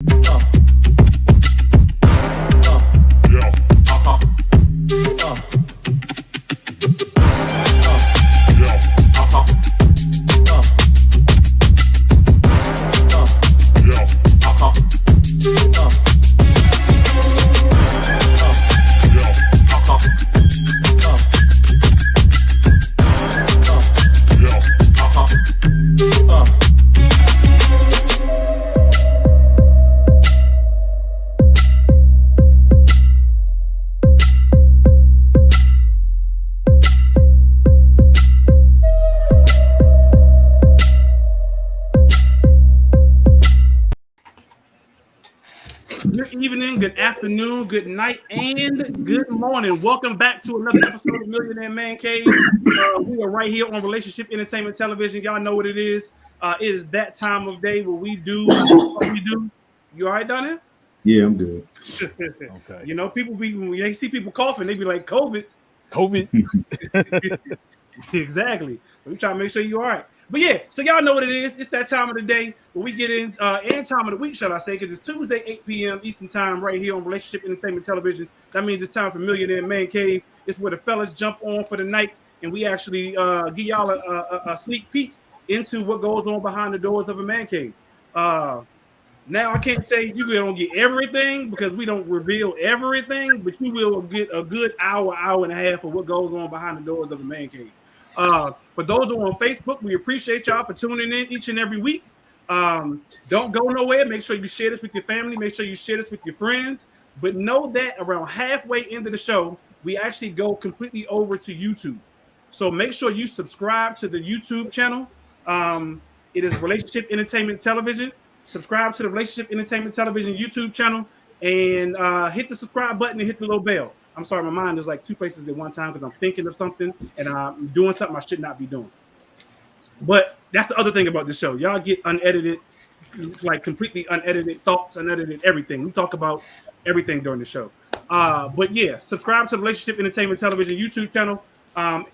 Good evening, good afternoon, good night, and good morning. Welcome back to another episode of Millionaire M.A.N. We are right here on Relationship Entertainment Television. Y'all know what it is. It is that time of day where we do what we do. You all right down here? Yeah, I'm good. Okay. You know, people be when they see people coughing, they be like, COVID. Exactly. We try to make sure you're all right. But yeah, so y'all know what it is. It's that time of the day where we get in, and time of the week, shall I say, because it's Tuesday, 8 p.m. Eastern Time right here on Relationship Entertainment Television. That means it's time for Millionaire M.A.N Cave. It's where the fellas jump on for the night, and we actually give y'all a sneak peek into what goes on behind the doors of a man cave. Now, I can't say you don't get everything because we don't reveal everything, but you will get a good hour and a half of what goes on behind the doors of a man cave. For those who are on Facebook, we appreciate y'all for tuning in each and every week. Don't go nowhere. Make sure you share this with your family. Make sure you share this with your friends. But know that around halfway into the show, we actually go completely over to YouTube. So make sure you subscribe to the YouTube channel. It is Relationship Entertainment Television. Subscribe to the Relationship Entertainment Television YouTube channel and hit the subscribe button and hit the little bell. I'm sorry, my mind is like two places at one time because I'm thinking of something and I'm doing something I should not be doing. But that's the other thing about the show. Y'all get unedited, like completely unedited thoughts, unedited everything. We talk about everything during the show. But yeah, subscribe to the Relationship Entertainment Television YouTube channel.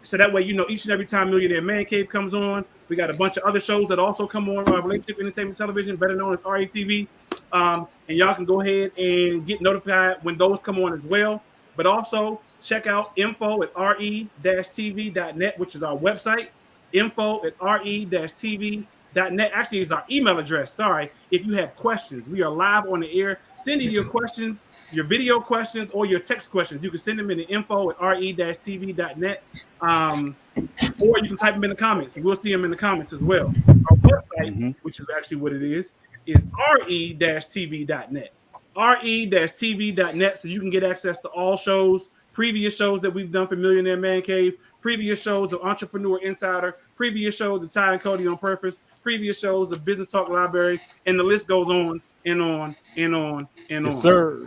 So that way, you know, each and every time Millionaire M.A.N Cave comes on, we got a bunch of other shows that also come on Relationship Entertainment Television, better known as RETV. And y'all can go ahead and get notified when those come on as well. But also check out info@re-tv.net, which is our website. info@re-tv.net. Actually, is our email address. Sorry. If you have questions, we are live on the air. Send in your questions, your video questions, or your text questions. You can send them in the info@re-tv.net. Or you can type them in the comments. We'll see them in the comments as well. Our website, which is actually what it is re-tv.net. re-tv.net, so you can get access to all shows, previous shows that we've done for Millionaire M.A.N Cave, previous shows of Entrepreneur Insider, previous shows of Ty and Cody on Purpose, previous shows of Business Talk Library, and the list goes on and on and on and on. Yes, sir.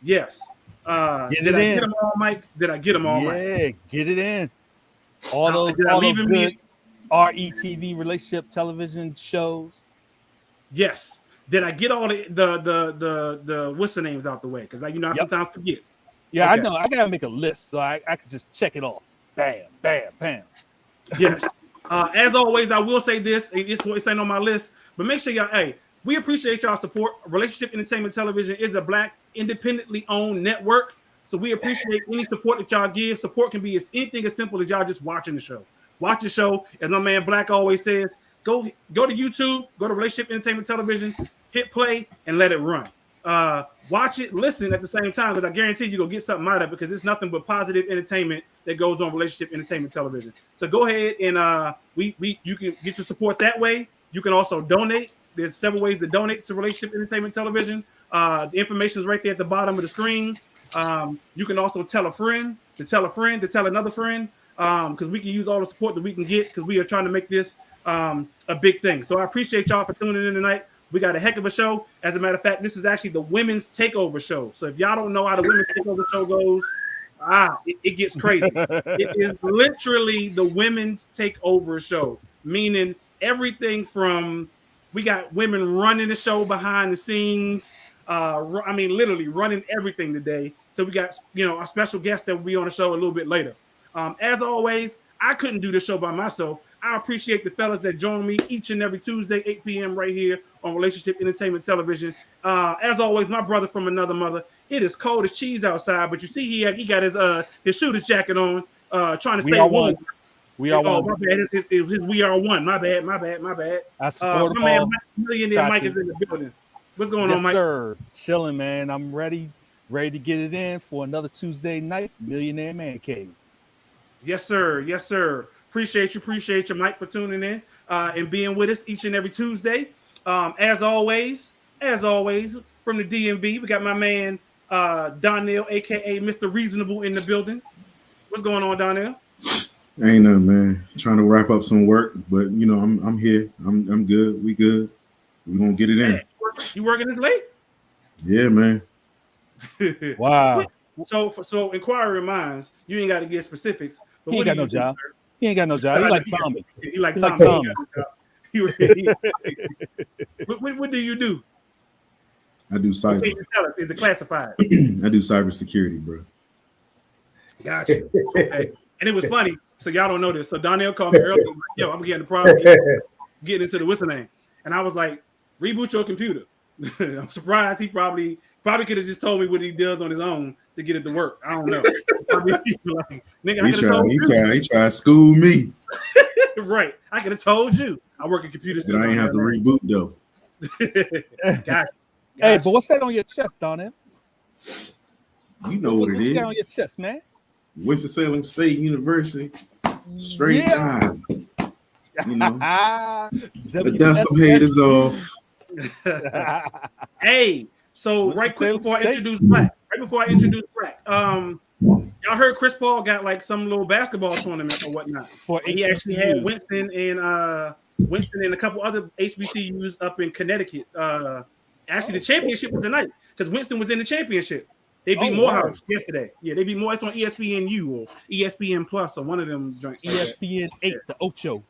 Yes. Did I get them all, Mike? Did I get them all, Mike? Yeah, get it in. All those good RETV relationship television shows. Yes. Did I get all the what's the names out the way? Because I sometimes forget. Yeah, okay. I know. I gotta make a list so I can just check it off. Bam, bam, bam. Yes. As always, I will say this. It's ain't on my list, but make sure y'all. Hey, we appreciate y'all support. Relationship Entertainment Television is a Black, independently owned network, so we appreciate any support that y'all give. Support can be anything as simple as y'all just watching the show. Watch the show, as my man Black always says. Go to YouTube. Go to Relationship Entertainment Television. Hit play and let it run. Watch it, listen at the same time, because I guarantee you're gonna get something out of it because it's nothing but positive entertainment that goes on Relationship Entertainment Television. So go ahead and you can get your support that way. You can also donate. There's several ways to donate to Relationship Entertainment Television. The information is right there at the bottom of the screen. You can also tell a friend to tell a friend to tell another friend, because we can use all the support that we can get because we are trying to make this a big thing. So I appreciate y'all for tuning in tonight. We got a heck of a show. As a matter of fact, this is actually the Women's Takeover show. So if y'all don't know how the Women's Takeover show goes, it gets crazy. It is literally the Women's Takeover show, meaning everything from we got women running the show behind the scenes. I mean, literally running everything today. So we got, a special guest that will be on the show a little bit later. As always, I couldn't do the show by myself. I appreciate the fellas that join me each and every Tuesday, 8 p.m. right here on Relationship Entertainment Television. As always, my brother from another mother. It is cold as cheese outside, but you see he got his shooter's jacket on, trying to stay warm. We are one. My bad. His We Are One. My bad. I support my man, all. Millionaire M.A.N is in the building. What's going on, Mike? Yes, sir. Chilling, man. I'm ready to get it in for another Tuesday night, Millionaire Man Cave. Yes, sir. Yes, sir. Appreciate you, Mike, for tuning in and being with us each and every Tuesday. As always, from the DMV, we got my man Donnell, aka Mr. Reasonable, in the building. What's going on, Donnell? Ain't nothing, man. Trying to wrap up some work, but I'm here. I'm good. We good. We gonna get it in. You working this late? Yeah, man. Wow. So inquiring minds, you ain't got to get specifics. But He ain't got no job. He ain't got no job. He like Tommy. He like Tommy. What do you do? I do cyber. Okay, tell us. Is it classified? I do cybersecurity, bro. Gotcha. Okay. And it was funny. So y'all don't know this. So Donnell called me earlier. Like, yo, I'm getting the problem. Getting into the whistle name. And I was like, reboot your computer. I'm surprised he probably could have just told me what he does on his own to get it to work. I don't know. He tried to school me. Right. I could have told you. I work in computers. But I ain't have to reboot though. Gotcha. Hey, but what's that on your chest, Donnell? You know what it is. What's that on your chest, man? Winston-Salem State University. Straight time. You know. The dust of haters off. Hey, so right before I introduce Black, y'all heard Chris Paul got like some little basketball tournament or whatnot. He actually had Winston and a couple other HBCUs up in Connecticut. Actually, the championship was tonight because Winston was in the championship. They beat Morehouse yesterday. Yeah, they beat Morehouse. It's on ESPNU or ESPN Plus or one of them joints. ESPN 8, the Ocho.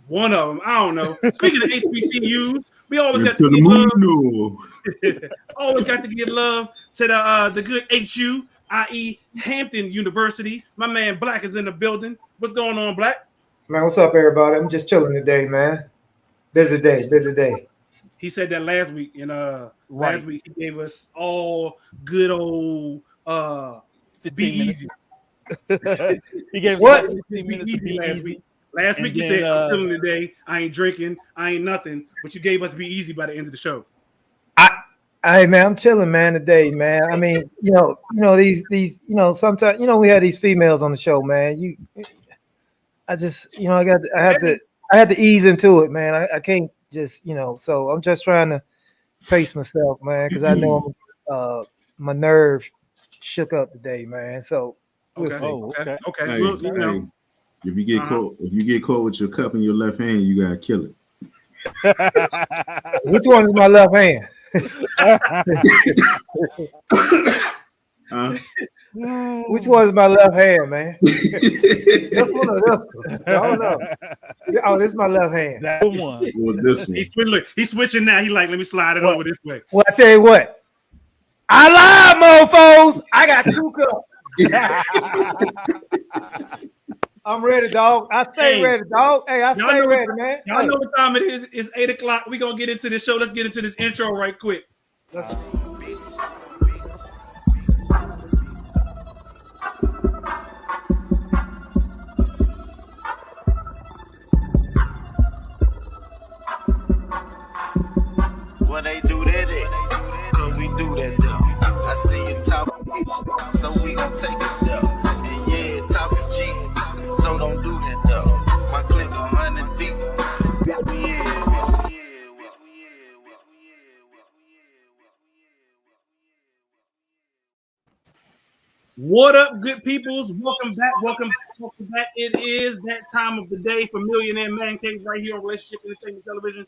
One of them. I don't know. Speaking of HBCUs, we always got to give love. Always got to give love to the good HU, i.e. Hampton University. My man Black is in the building. What's going on, Black? Man, what's up, everybody? I'm just chilling today, man. Busy day. He said that last week, and last week he gave us all good old 15 minutes. He gave us what? 15 minutes to be easy. Last week you said, I'm chilling today. I ain't drinking. I ain't nothing. But you gave us Be Easy by the end of the show. I'm chilling, man, today, man. I mean, these sometimes, we have these females on the show, man. I had to ease into it, man. I can't just, so I'm just trying to pace myself, man, because I know my nerve shook up today, man. So we'll see. Okay. Hey, well, if you get caught with your cup in your left hand, you gotta kill it. Which one is my left hand? Which one is my left hand, man? This one or this one? I don't know. Oh, this is my left hand. That one. Well, this one. He's switching now. He like, let me slide it over this way. Well, I tell you what. I lied, mofos. I got 2 cups. I'm ready, dog. I stay ready, dog. Hey, I stay ready, man. Y'all know what time it is. It's 8 o'clock. We're going to get into this show. Let's get into this intro right quick. What they do that at? Cause we do that though. I see you talking, so we gon' take it though. And yeah, talking cheap, so don't do that though. My click 100 deep. What up, good peoples? Welcome back. It is that time of the day for Millionaire M.A.N right here on Relationship Entertainment Television.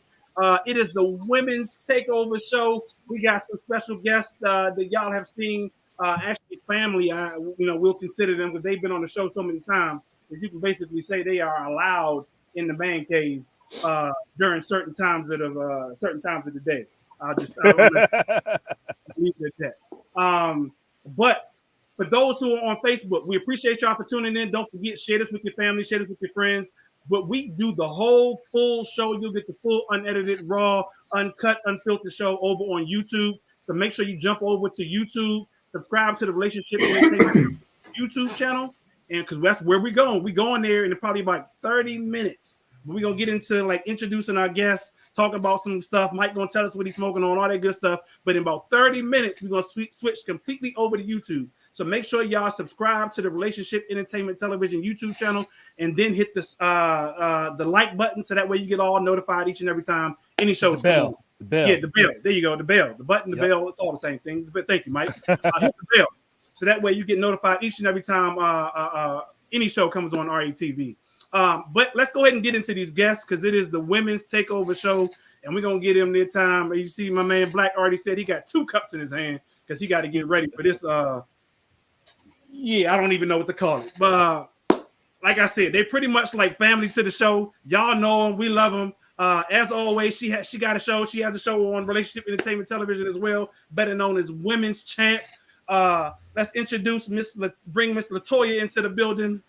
It is the women's takeover show. We got some special guests that y'all have seen. Actually, family. We'll consider them because they've been on the show so many times that you can basically say they are allowed in the man cave during certain times of the day. I'll leave it at that. But for those who are on Facebook, we appreciate y'all for tuning in. Don't forget, share this with your family, share this with your friends. but we do the whole full show. You'll get the full unedited, raw, uncut, unfiltered show over on YouTube. So make sure you jump over to YouTube, subscribe to the Relationship Entertainment YouTube channel, and because that's where we're going. We going there in probably about 30 minutes. We're gonna get into like introducing our guests, talk about some stuff. Mike gonna tell us what he's smoking on, all that good stuff. But in about 30 minutes, we're gonna switch completely over to YouTube. So make sure y'all subscribe to the Relationship Entertainment Television YouTube channel, and then hit the like button so that way you get all notified each and every time any show is coming on. The bell. Yeah, the bell. There you go. The bell. The button, the bell. It's all the same thing. But thank you, Mike. Hit the bell. So that way you get notified each and every time any show comes on RETV. But let's go ahead and get into these guests because it is the Women's Takeover show, and we're going to get him their time. You see my man Black already said he got 2 cups in his hand because he got to get ready for this. Yeah, I don't even know what to call it. But like I said, they pretty much like family to the show. Y'all know them. We love them. As always, she got a show. She has a show on Relationship Entertainment Television as well, better known as Women's Champ. Let's introduce bring Miss Latoya into the building.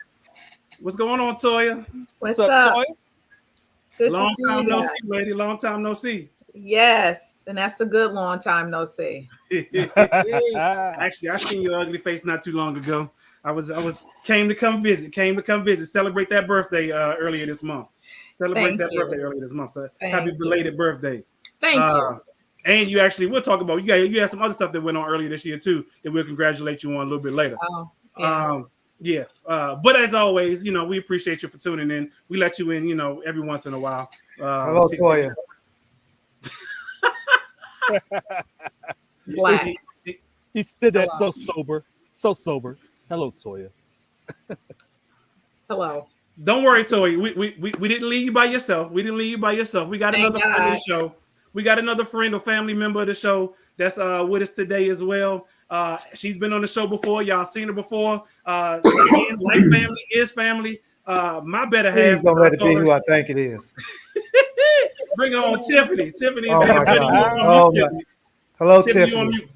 What's going on, Toya? What's up? Toya? Good Long to see time you no guys. see, lady. Long time no see. Yes, and that's a good long time no see. Actually, I seen your ugly face not too long ago. I came to come visit, celebrate that birthday earlier this month. Birthday earlier this month. So happy belated birthday. Thank you. And you actually, we'll talk about you had some other stuff that went on earlier this year too that we'll congratulate you on a little bit later. Oh, yeah. Yeah. But as always, we appreciate you for tuning in. We let you in, every once in a while. Hello, Toya. Black. He said that so sober. Hello, Toya. Hello. Don't worry, Toya. We didn't leave you by yourself. We got another friend of the show. We got another friend or family member of the show that's with us today as well. She's been on the show before. Y'all seen her before. Again, like family is family. My better half. Please don't let it be who I think it is. Bring her on, Tiffany. Tiffany. Oh my God. Tiffany. Hello, Tiffany. Tiffany.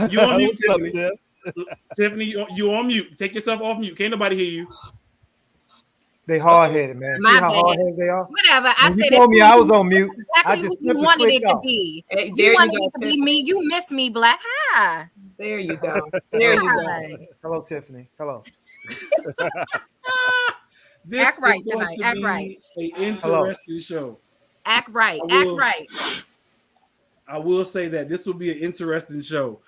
You on mute, What's Tiffany. up, Tiffany, you on mute. Take yourself off mute. Can't nobody hear you. They hard-headed, man. My See how bad. hard-headed they are? Whatever. I When said you told me I was on mute. I exactly just who you simply wanted it clicked to off. be. Hey, You wanted it to be me. You miss me, Black. Hi. There you go. There you go. Hi. Hello, Tiffany. Hello. This Act right is going tonight. to Act be right. an interesting show. Act right. I Act will- right. I will say that this will be an interesting show.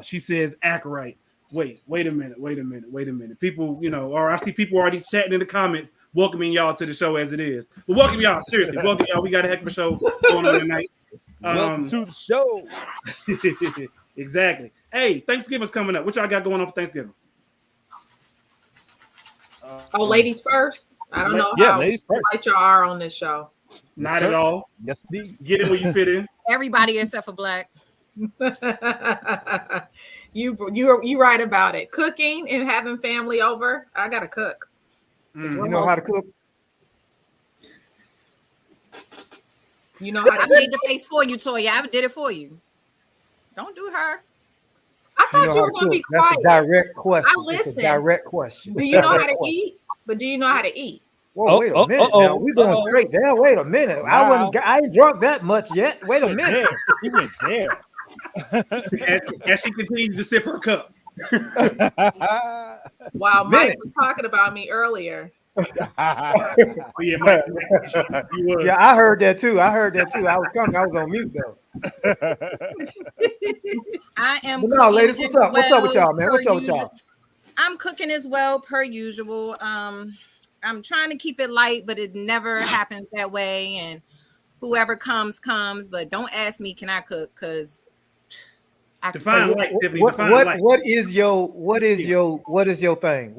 She says, act right. Wait a minute. People, or I see people already chatting in the comments, welcoming y'all to the show as it is. But welcome y'all, seriously. Welcome y'all. We got a heck of a show going on tonight. Welcome to the show. Exactly. Hey, Thanksgiving's coming up. What y'all got going on for Thanksgiving? Oh, ladies first. I don't know Yeah, how ladies first. right y'all are on this show. Not sir. at all. Yes, indeed. Get in where you fit in. Everybody except for Black. you right about it. Cooking and having family over. I gotta cook. You know how to cook? You know how I to made the face for you, Toya. I did it for you. Don't do her. I thought you how were to gonna be cook? That's quiet. a direct question. I It's a listen. direct question. Do you know how Direct to question. eat? But do you know how to eat? Whoa, wait a minute. Now we going straight there. Wait a minute. Wow. I ain't drunk that much yet. Wait a minute. He went there. As she continues to sip her cup. While Mike Minute. was talking about me earlier. Oh, yeah, Mike, you was. Yeah, I heard that too. I was coming. I was on mute though. I am. But no, cooking ladies, as what's up? What's up with y'all, man? per What's up with usual. y'all? I'm cooking as well per usual. I'm trying to keep it light, but it never happens that way. And whoever comes. But don't ask me, can I cook? Because I Define light, Tiffany. What Define light. is your thing? What is your Define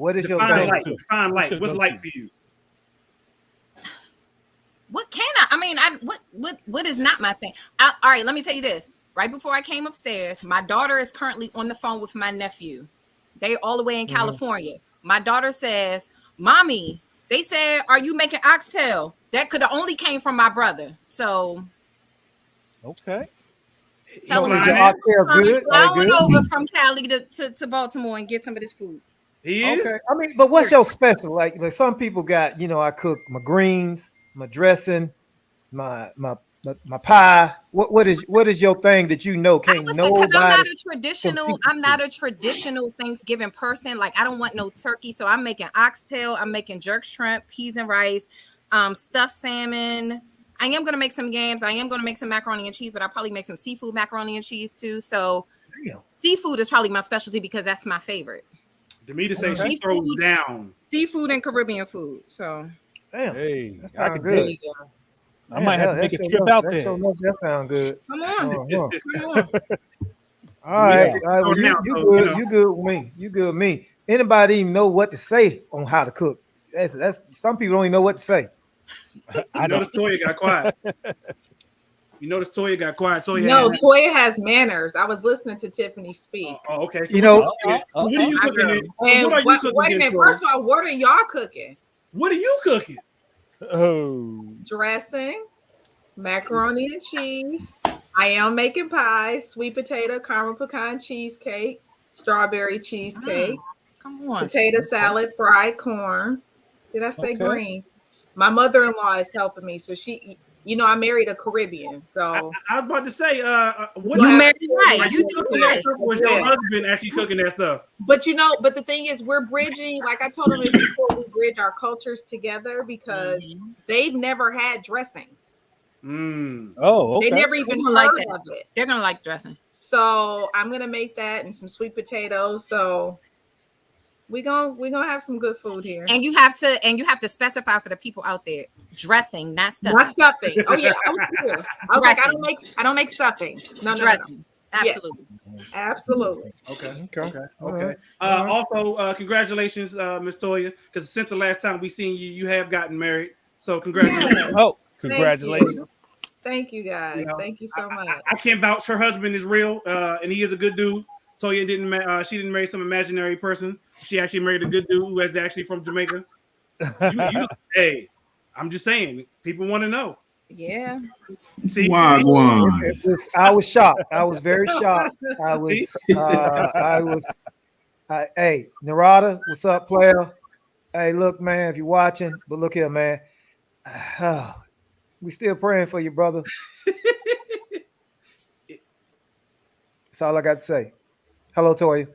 thing? light. Define light. What's light for you? What can I? I mean, what is not my thing? All right, let me tell you this. Right before I came upstairs, my daughter is currently on the phone with my nephew. They're all the way in California. My daughter says, "Mommy, they said, are you making oxtail?" That could have only came from my brother. So Okay. tell You him flying Is your oxtail I'm good? Are flying they good? over from Cali to Baltimore and get some of this food. He is. Okay. I mean, but what's your special? Like some people got, I cook my greens, my dressing, my pie. What is your thing that I can't would say because nobody I'm not a traditional Thanksgiving person. Like I don't want no turkey, so I'm making oxtail, I'm making jerk shrimp, peas and rice, stuffed salmon. I am gonna make some yams. I am gonna make some macaroni and cheese, but I'll probably make some seafood macaroni and cheese too. So seafood is probably my specialty because that's my favorite. Demeter say she throws down seafood and Caribbean food. So damn, Hey, I could good. I might have to make a trip out there. That sounds good. Come on. Come on. All right. Yeah. Well, you good. You good with me. You good with me. Anybody even know what to say on how to cook? That's some people don't even know what to say. I noticed Toya got quiet. You notice Toya got quiet. Toya has manners. I was listening to Tiffany speak. Okay. So what are you cooking? Wait a minute. First of all, what are y'all cooking? What are you cooking? Oh, Dressing, macaroni and cheese. I am making pies, sweet potato, caramel pecan cheesecake, strawberry cheesecake, come on, potato salad, fried corn. Did I say greens? My mother-in-law is helping me, so she. I married a Caribbean, so I was about to say, what you married right? You cooking that? Was your husband actually cooking that stuff? But the thing is, we're bridging. Like I told him before, we bridge our cultures together because they've never had dressing. Oh, okay. They never even heard of it. They're gonna like dressing. So I'm gonna make that and some sweet potatoes. So we're gonna have some good food here. And you have to specify for the people out there, dressing, not stuffing. Not stuffing. Oh yeah, I was like, I don't make stuffing. No, dressing. No. Absolutely. Yeah. Absolutely. Okay. Also, congratulations, Miss Toya, because since the last time we seen you, you have gotten married. So congratulations. Oh, congratulations. Thank you guys. Thank you so much. I can vouch her husband is real, and he is a good dude. Toya she didn't marry some imaginary person. She actually married a good dude who is actually from Jamaica. Hey, I'm just saying, people want to know. Yeah. See, I was shocked. I was very shocked. Hey, Narada, what's up, player? Hey, look, man, if you're watching, but look here, man. We still praying for you, brother. That's all I got to say. Hello, Toya.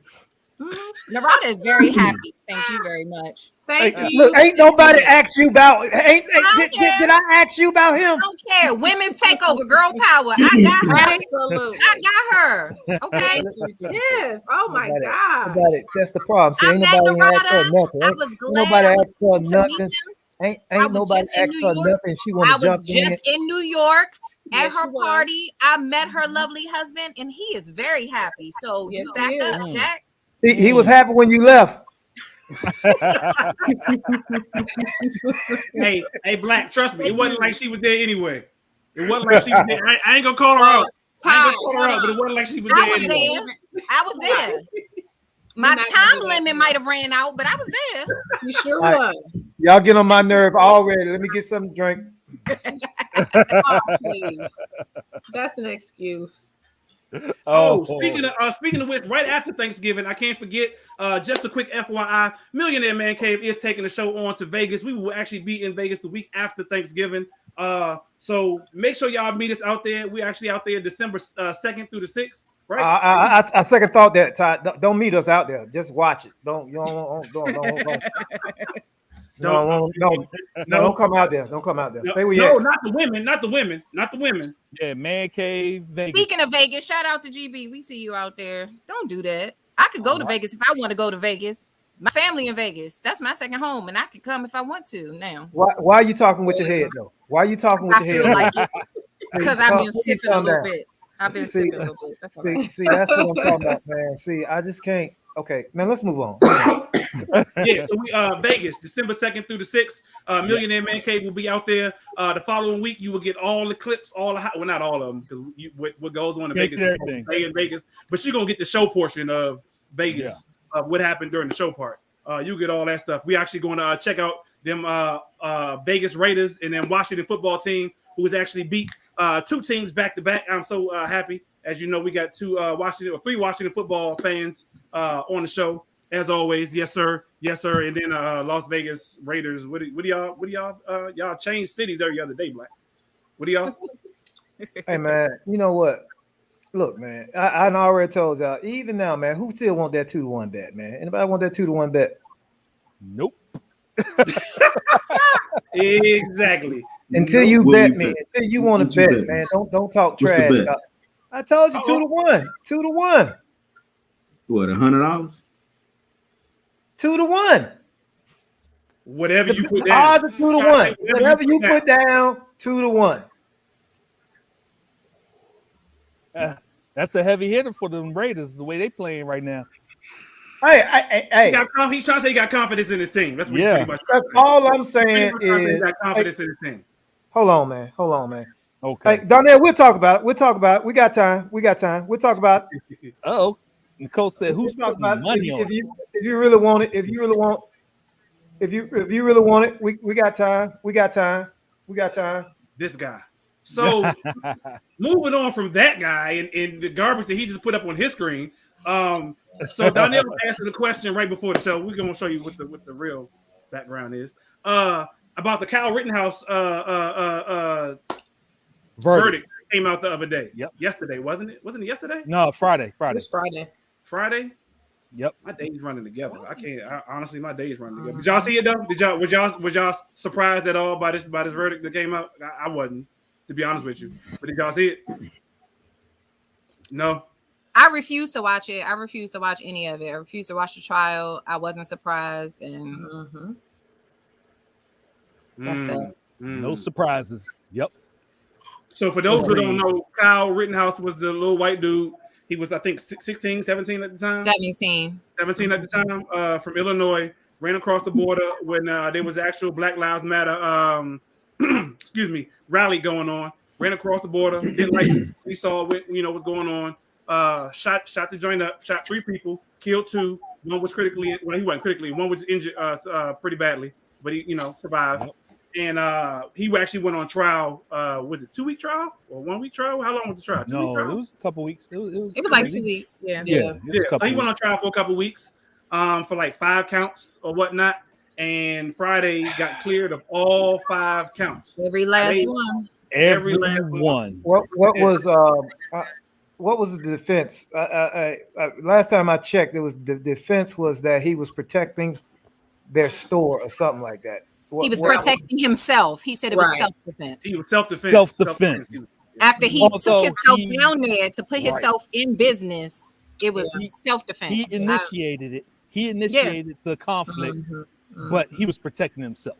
Narada is very happy. Thank you very much. Thank you. Look, ain't nobody asked you about. Did I ask you about him? I don't care. Women's takeover, girl power. I got her. Absolutely. I got her. Okay. Yes. Oh my God. That's the problem. See, I ain't met nobody asked Narada. for nothing. I was glad. Nobody asked for to meet nothing. him. Ain't nobody asked for nothing. She want to jump in. I was just in New York at Yes, her party. I met her lovely husband, and he is very happy. So Yes, you back he up, is. Jack. He was happy when you left. Hey, Black, trust me, it wasn't like she was there anyway. It wasn't like she was there. I ain't gonna call her out. I ain't gonna call her out, but it wasn't like she was there anyway. I was there. My time limit might have ran out, but I was there. You sure was. Y'all get on my nerve already. Let me get something to drink. Oh, please. That's an excuse. Speaking of which, right after Thanksgiving, I can't forget, just a quick FYI, Millionaire Man Cave is taking the show on to Vegas. We will actually be in Vegas the week after Thanksgiving. So make sure y'all meet us out there. We're actually out there December 2nd through the 6th, right? I second thought that, Todd. Don't meet us out there. Just watch it. Don't come out there. Don't come out there. Stay where you're at. Not the women. Yeah, Man Cave, Vegas. Speaking of Vegas, shout out to GB. We see you out there. Don't do that. I could go to Vegas if I want to go to Vegas. My family in Vegas. That's my second home, and I could come if I want to now. Why are you talking with your head, though? Why are you talking with your head? I feel like it. Because I've been sipping a little bit. Sipping a little bit. That's that's what I'm talking about, man. See, I just can't. Okay, man, let's move on. Yeah, so we Vegas, December 2nd through the 6th. Millionaire Man Cave will be out there. The following week, you will get all the clips, not all of them, because what goes on in Vegas is in Vegas, but you're gonna get the show portion of Vegas, of what happened during the show part. You get all that stuff. We actually going to check out them Vegas Raiders and then Washington football team, who has actually beat two teams back to back. I'm so happy. As you know, we got three Washington football fans on the show. as always. Yes, sir. Yes, sir. And then Las Vegas Raiders. What do y'all? Y'all change cities every other day, Black. What do y'all? Hey man, you know what? Look, man, I already told y'all. Even now, man, who still want that 2-1 bet, man? Anybody want that 2-1 bet? Nope. Exactly. Until Nope. you What bet we me, bet? until you want What to you bet, bet, man. Don't talk What's the trash. bet? I told you Uh-oh. 2-1, 2-1, What, $100? 2-1. Whatever you put The down. odds are 2-1. Whatever you down. put down, 2-1. That's a heavy hitter for the Raiders, the way they playing right now. Hey. He's trying to say he got confidence in his team. That's what he pretty much. That's all I'm saying Pretty much trying to say he is. got confidence in his team. Hold on, man. Okay. Hey, Donnell, we'll talk about it. We got time. We'll talk about it. Oh, Nicole said, "Who's We'll talk about putting it. money on?" If you really want it, if you really want it, we got time. We got time. This guy. So moving on from that guy and the garbage that he just put up on his screen. So Donnell answered the question right before the show. We're gonna show you what the real background is. About the Kyle Rittenhouse verdict came out the other day. Yep. Yesterday, wasn't it? Wasn't it yesterday? No, Friday. It's Friday. Friday? Yep. My day's running together. Honestly, my day's running together. Did y'all see it though? Was y'all surprised at all by this verdict that came out? I wasn't, to be honest with you. But did y'all see it? No. I refuse to watch it. I refuse to watch any of it. I refuse to watch the trial. I wasn't surprised, and that's that. No surprises. Yep. So for those who don't know, Kyle Rittenhouse was the little white dude. He was, I think, 16, 17 at the time. 17 at the time, from Illinois. Ran across the border when there was actual Black Lives Matter, rally going on. Ran across the border. Didn't like it. We saw what what's going on. Shot the joint up. Shot 3 people. Killed 2. One was critically. Well, he wasn't critically. One was injured pretty badly, but he survived. Yep. And he actually went on trial. Was it 2-week trial or 1-week trial? How long was the trial? 2-week trial? It was a couple weeks. It was like 2 weeks. Yeah. So he went on trial for a couple weeks, for like 5 counts or whatnot. And Friday got cleared of all 5 counts. Every last one. Every last one. What was the defense? Last time I checked, the defense was that he was protecting their store or something like that. He was protecting himself. He said it was self-defense. He was self-defense. Self-defense. After he took himself down there to put himself in business, it was self-defense. He initiated it. He initiated the conflict, but he was protecting himself.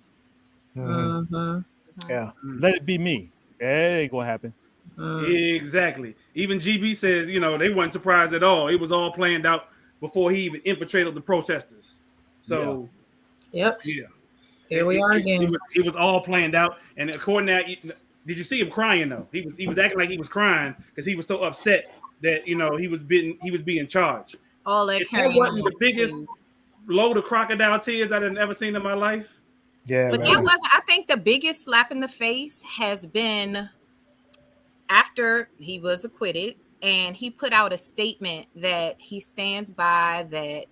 Yeah. Let it be me. It ain't gonna happen. Exactly. Even GB says, they weren't surprised at all. It was all planned out before he even infiltrated the protesters. So, yeah. Here we are again. It was all planned out. And according to that, did you see him crying though? He was acting like he was crying because he was so upset that he was being charged. All that wasn't the biggest load of crocodile tears I'd ever seen in my life. Yeah, but that was, I think, the biggest slap in the face has been after he was acquitted, and he put out a statement that he stands by that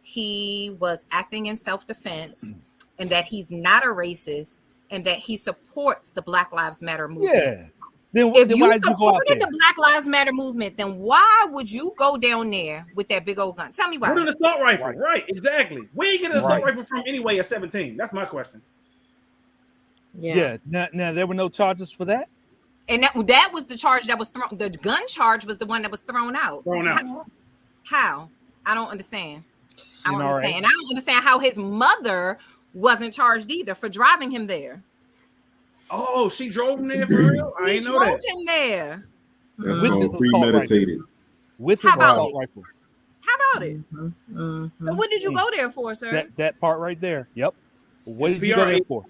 he was acting in self-defense, and that he's not a racist, and that he supports the Black Lives Matter movement. Yeah. Then if you why did you go out supported there? the Black Lives Matter movement, then why would you go down there with that big old gun? Tell me why. What an assault rifle, right? Exactly. Where you get an assault rifle from anyway at 17? That's my question. Yeah. Now there were no charges for that. And that was the charge that was thrown. The gun charge was the one that was thrown out. How? I don't understand. I don't understand. And I don't understand how his mother wasn't charged either for driving him there. Oh, she drove him there for real? I didn't know that. Drove him there. That's called premeditated. With his assault rifle. How about it? So what did you go there for, sir? That part right there. Yep. What did you go there for?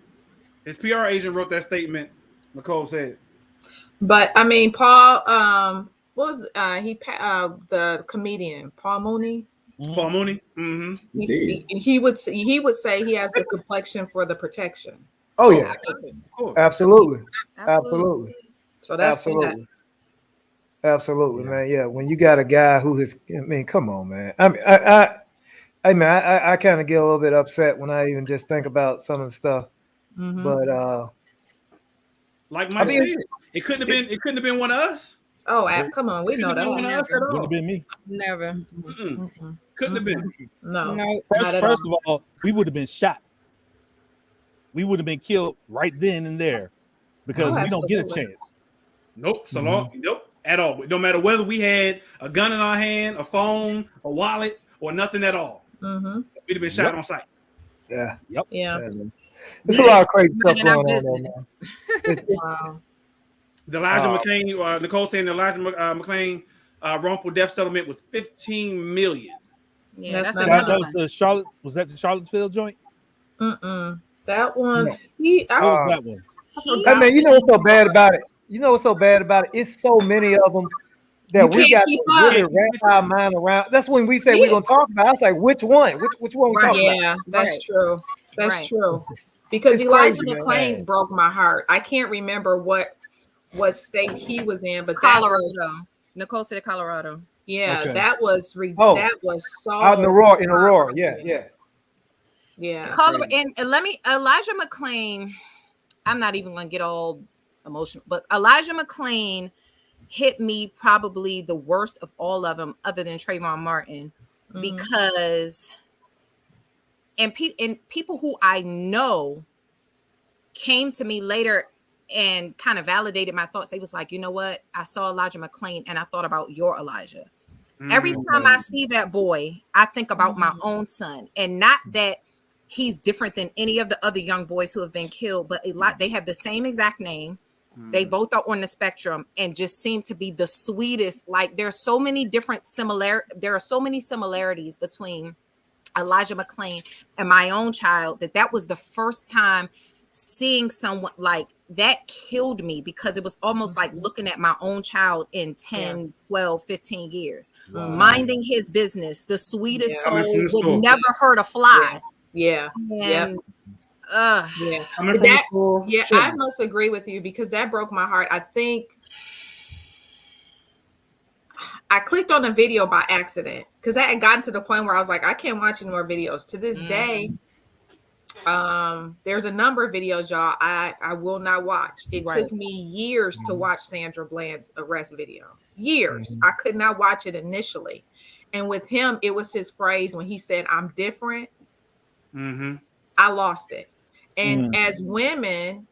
His PR agent wrote that statement. Nicole said. But I mean, Paul, what was the comedian Paul Mooney? Paul Mooney. He would say he has the complexion for the protection. Oh yeah, absolutely. So that's absolutely, man. Yeah, when you got a guy who is, come on, man. I mean, Hey man, I kind of get a little bit upset when I even just think about some of the stuff. Mhm. But like Mike said, it couldn't have been one of us. Oh, come on, we know Couldn't have been one that. of us at all. Wouldn't have been me. Never. Couldn't have been. No, No. not at First all. of all, we would have been shot. We would have been killed right then and there because we don't get a absolutely. chance. Nope. So long. Nope. At all. No matter whether we had a gun in our hand, a phone, a wallet, or nothing at all, Mhm. we'd have been shot on sight. yeah, Yep. Yeah. there's a lot of crazy stuff In our going on there, man. business. Wow. The Elijah McClain, Nicole saying the Elijah McClain wrongful death settlement was $15 million. Yeah, that's not another That was one. the Charlotte. Was that the Charlottesville joint? That one. No. What was that one? Hey man, you know what's so bad about it? It's so many of them that You we can't got keep to up. really wrap our mind around. That's when we say we're gonna talk about. I was like, which one? Which one we Right. talking about? Yeah, that's Right. true. That's Right. true. Because It's Elijah crazy, man. McClain's broke my heart. I can't remember what state he was in, but that was, Colorado. Nicole said Colorado. yeah, Okay. that was Oh. that was so Out in Aurora. Yeah. yeah. And Elijah McClain, I'm not even gonna get all emotional, but Elijah McClain hit me probably the worst of all of them, other than Trayvon Martin, because and people who I know came to me later and kind of validated my thoughts. They was like, you know what? I saw Elijah McClain and I thought about your Elijah. Every time I see that boy, I think about my own son, and not that he's different than any of the other young boys who have been killed, but they have the same exact name. They both are on the spectrum and just seem to be the sweetest. Like there are so many similarities between Elijah McClain and my own child that was the first time seeing someone like that killed me, because it was almost like looking at my own child in 10, 12, 15 years, minding his business, the sweetest soul, would never hurt a fly. Yeah. And I must agree with you, because that broke my heart. I think I clicked on a video by accident because I had gotten to the point where I was like, I can't watch any more videos. To this day, there's a number of videos, y'all, I will not watch. It took me years to watch Sandra Bland's arrest video. Years. I could not watch it initially. And with him, it was his phrase when he said, I'm different. I lost it. And as women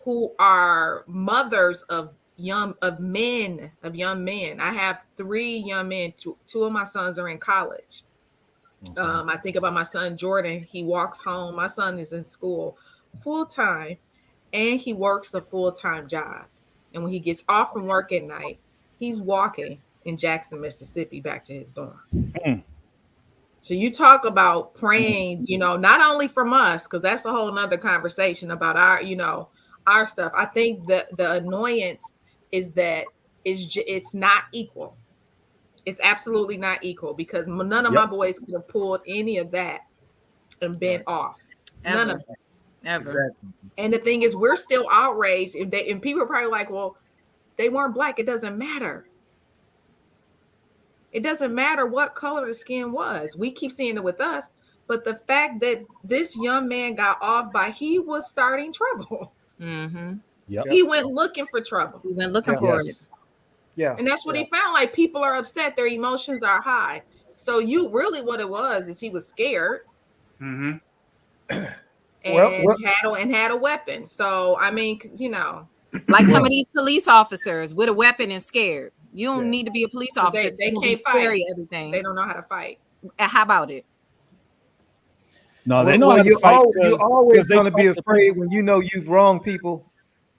who are mothers of young men, I have 3 young men. Two of my sons are in college. I think about my son Jordan. He walks home. My son is in school full time, and he works a full-time job. And when he gets off from work at night, he's walking in Jackson, Mississippi, back to his dorm. So you talk about praying, not only from us, because that's a whole nother conversation about our stuff. I think the annoyance is that it's not equal. It's absolutely not equal, because none of my boys could have pulled any of that and been off. None of them. Ever. Exactly. And the thing is, we're still outraged. And people are probably like, well, they weren't black. It doesn't matter. It doesn't matter what color the skin was. We keep seeing it with us. But the fact that this young man got off he was starting trouble. He went looking for trouble. He went looking for it. Yeah. And that's what he found. Like, people are upset. Their emotions are high. So what it was is he was scared. And had a weapon. So, I mean, like some of these police officers with a weapon and scared. You don't need to be a police officer. They can't fight. Everything. They don't know how to fight. How about it? No, they know how to fight. You're always going to be afraid when you've wronged people.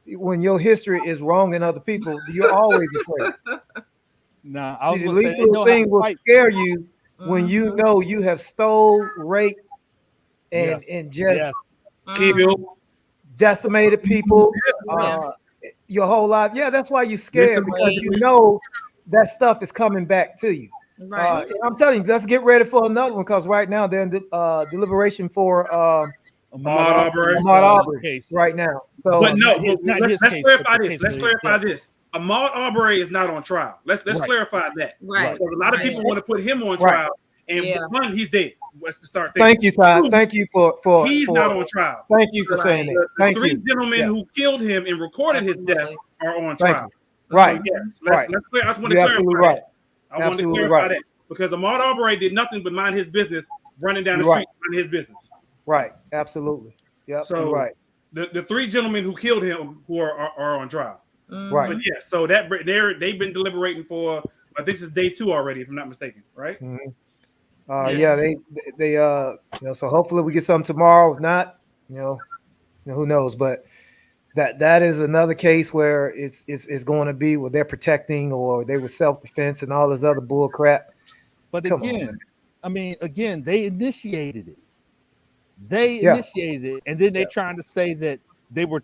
When your history is wronging other people, you're always afraid. Nah, I was the least little thing will scare you when you know you have stole, raped, and just decimated people your whole life. Yeah, that's why you're scared, because you know that stuff is coming back to you. Right. I'm telling you, let's get ready for another one, because right now they're in deliberation for Ahmaud Arbery case right now. So, but no, let's clarify this. Let's clarify this. Ahmaud Arbery is not on trial. Let's clarify that. Right. Because a lot of people want to put him on trial, and one, he's dead. Let's start there. Thank you, Todd. Thank you for he's not on trial. Thank you for saying that. The Thank three you. gentlemen who killed him and recorded his death are on trial. Right. So yes, right. let's clear. I just want to You're clarify absolutely right. that. I want to clarify that because Ahmaud Arbery did nothing but mind his business, running down the street, minding his business. Right. Absolutely. Yep. So right. The three gentlemen who killed him who are on trial. Right. But yeah, so that they've been deliberating for, I think this is day 2 already, if I'm not mistaken, right? They so hopefully we get something tomorrow. If not, who knows? But that is another case where it's going to be where they're protecting or they were self-defense and all this other bull crap. But again, they initiated it. They initiated it, and then they're trying to say that they were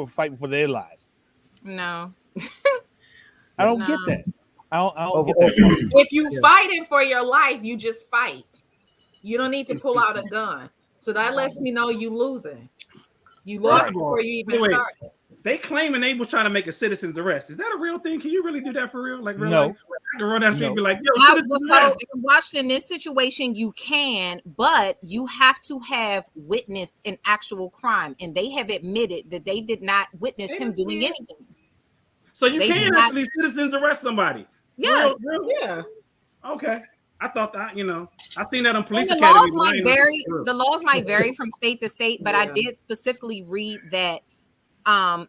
fighting for their lives. No. I don't get that. I don't get that. If you fighting for your life, you just fight. You don't need to pull out a gun. So that lets me know you losing. You lost before you even started. They claiming they was trying to make a citizen's arrest. Is that a real thing? Can you really do that for real? Like real No. life? I can run down the street and be like, yo, watched in this situation, you can, but you have to have witnessed an actual crime. And they have admitted that they did not witness him doing anything. So you can actually citizens arrest somebody. Yeah. Yeah. Okay. I thought that, I seen that on police the academy. The laws might vary from state to state, but I did specifically read that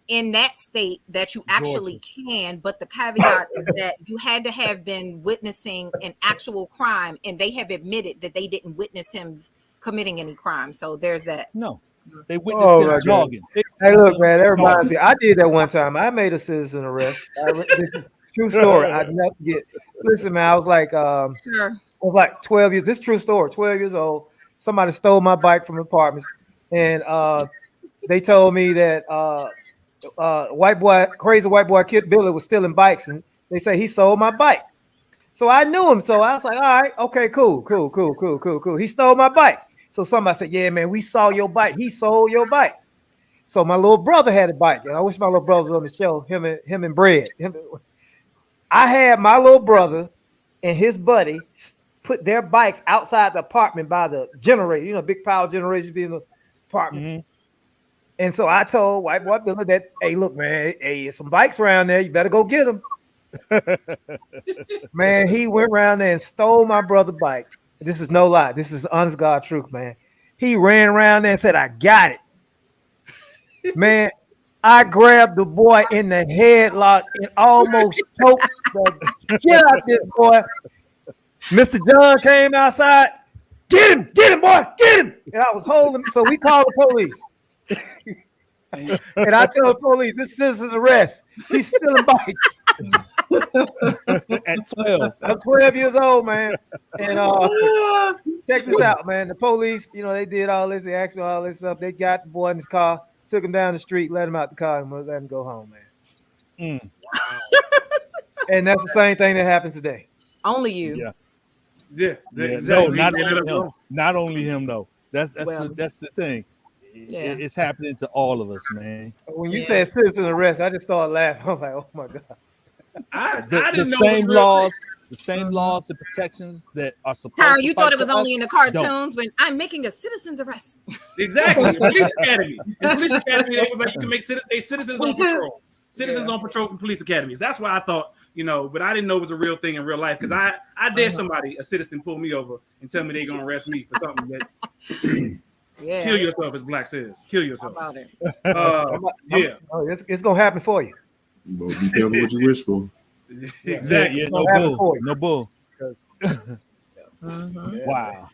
in that state that you actually can, but the caveat is that you had to have been witnessing an actual crime, and they have admitted that they didn't witness him committing any crime. So there's that. No, they witnessed him jogging. Hey, look, man, that reminds me. I did that one time. I made a citizen arrest. This is true story. I never forget. Listen, man, I was like, I was like 12 years. This is true story. 12 years old. Somebody stole my bike from apartments, and they told me that crazy white boy Kid Billy was stealing bikes, and they say he sold my bike. So I knew him. So I was like, all right, okay, cool. He stole my bike. So somebody said, yeah, man, we saw your bike. He sold your bike. So my little brother had a bike. And I wish my little brother was on the show, him and Brad. I had my little brother and his buddy put their bikes outside the apartment by the generator, big power generators being the apartments. Mm-hmm. And so I told white boy Billy that, hey, look, man, there's some bikes around there. You better go get them. Man, he went around there and stole my brother's bike. This is no lie. This is honest God truth, man. He ran around there and said, I got it. Man, I grabbed the boy in the headlock and almost choked the shit out this boy. Mr. John came outside. Get him, boy, get him. And I was holding him. So we called the police. And I told the police, this is citizen's arrest. He's stealing bikes. At 12. I'm 12 years old, man. And check this out, man. The police, they did all this. They asked me all this stuff. They got the boy in his car, took him down the street, let him out the car, and let him go home, man. And that's the same thing that happens today. Only you. Yeah. Exactly. No, not only him though. That's the thing. Yeah. It's happening to all of us, man. When you said citizen arrest, I just started laughing. I was like, oh my God. I didn't know the same laws and protections that are supposed Tara, to you thought it was only in the cartoons when I'm making a citizen's arrest. Exactly. Police Academy. In Police Academy, they were like, you can make citizens on patrol. Citizens on patrol from police academies. That's why I thought, but I didn't know it was a real thing in real life because I dare somebody, a citizen, pull me over and tell me they're going to arrest me for something that... Kill yourself, as Black says. Kill yourself. How about it? It's gonna happen for you. But be careful what you wish for. Exactly. Yeah, no bull. Wow.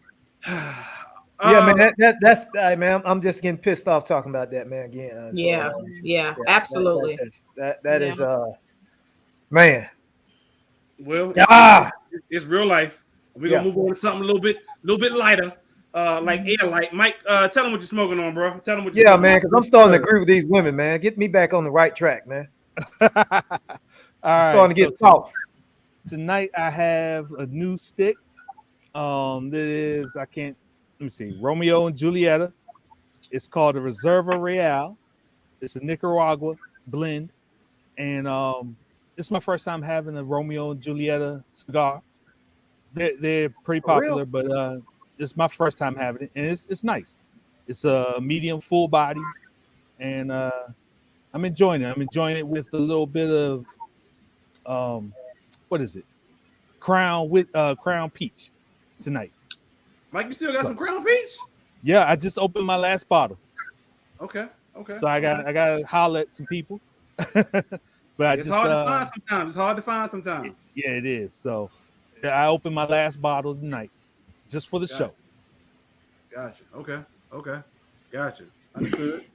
Man. That's man. I'm just getting pissed off talking about that, man. Again. Absolutely. That is man. Well, it's real life. We're gonna move on to something a little bit lighter. Like air light. Mike, tell them what you're smoking on, bro. Tell them what you're man, because I'm starting to agree with these women, man. Get me back on the right track, man. All right, starting to get soft. Tonight I have a new stick. That is, let me see, Romeo and Julieta. It's called the Reserva Real. It's a Nicaragua blend. And it's my first time having a Romeo and Julieta cigar. They're pretty popular, but it's my first time having it, and it's nice. It's a medium full body, and I'm enjoying it. I'm enjoying it with a little bit of what is it? Crown peach tonight. Mike, you still got some Crown Peach? Yeah, I just opened my last bottle. Okay. So I got to holler at some people. But it's hard to find sometimes. It's hard to find sometimes. Yeah, it is. So I opened my last bottle tonight just for the show. Gotcha. Okay. Gotcha. Understood.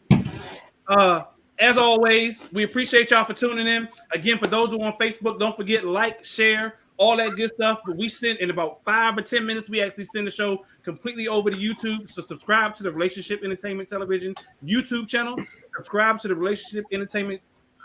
As always, we appreciate y'all for tuning in. Again, for those who are on Facebook, don't forget, like, share, all that good stuff. But we sent in about 5 or 10 minutes, we actually send the show completely over to YouTube. So subscribe to the Relationship Entertainment Television YouTube channel. Subscribe to the Relationship Entertainment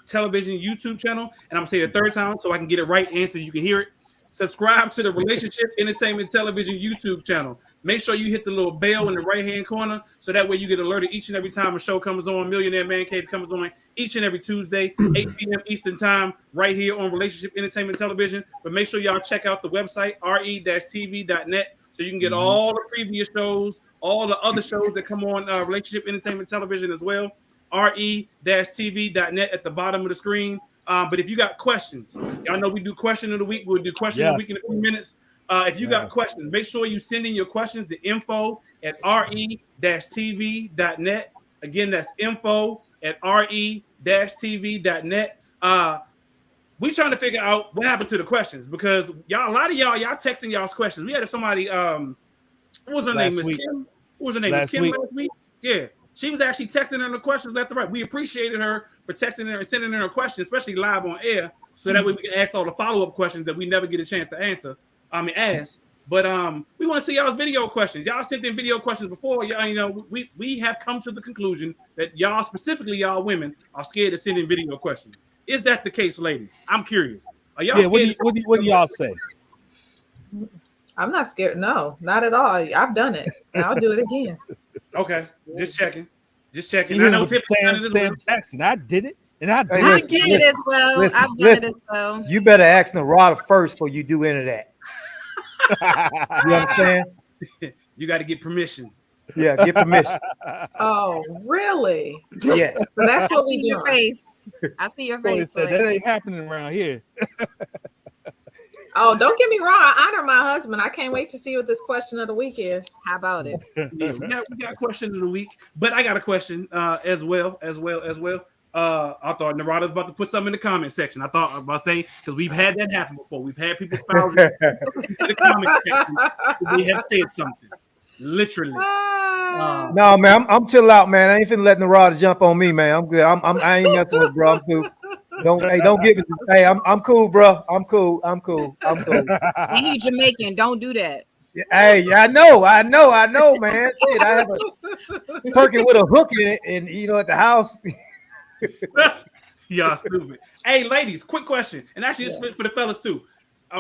Television YouTube channel. And I'm going to say it a third time so I can get it right and so you can hear it. Subscribe to the Relationship Entertainment Television YouTube channel. Make sure you hit the little bell in the right-hand corner so that way you get alerted each and every time a show comes on. Millionaire Man Cave comes on each and every Tuesday, 8 p.m. Eastern Time, right here on Relationship Entertainment Television. But make sure y'all check out the website, re-tv.net, so you can get all the previous shows, all the other shows that come on Relationship Entertainment Television as well, re-tv.net at the bottom of the screen. But if you got questions, y'all know we do question of the week. We'll do question of the week in a few minutes. If you got questions, make sure you send in your questions to info@re-tv.net. Again, that's info@re-tv.net. We trying to figure out what happened to the questions because y'all, a lot of y'all texting y'all's questions. We had somebody, what was her name? Miss Kim? What was her name? Miss Kim last week? Yeah. She was actually texting her the questions left and right. We appreciated her for texting her and sending her a question, especially live on air, so that way we can ask all the follow-up questions that we never get a chance to answer. Ask. But we want to see y'all's video questions. Y'all sent in video questions before. Y'all, we have come to the conclusion that y'all, specifically y'all women, are scared to send in video questions. Is that the case, ladies? I'm curious. Are y'all scared? What do y'all say? I'm not scared. No, not at all. I've done it. I'll do it again. Okay, just checking. See, I know Sam Jackson. I did it, and I did I get it as well. I've done it as well. You better ask Narada first before you do any of that. You understand? You got to get permission. Yeah, get permission. Oh, really? Yes. So that's what I see your face. I see your face. That ain't happening around here. Oh, don't get me wrong. I honor my husband. I can't wait to see what this question of the week is. How about it? Yeah, we got a question of the week, but I got a question as well. I thought Narada's about to put something in the comment section. I thought about saying because we've had that happen before. We've had people spouse in the comment section. We have said something, literally. No, man, I'm chill out, man. I ain't finna let Narada jump on me, man. I'm good. I ain't messing with bro. I'm cool. Don't get me. Hey, I'm cool, bro. I'm cool. And he Jamaican. Don't do that. Hey, I know, man. Shit, I have a turkey with a hook in it, and at the house. Y'all stupid. Hey, ladies, quick question, and actually it's for the fellas too.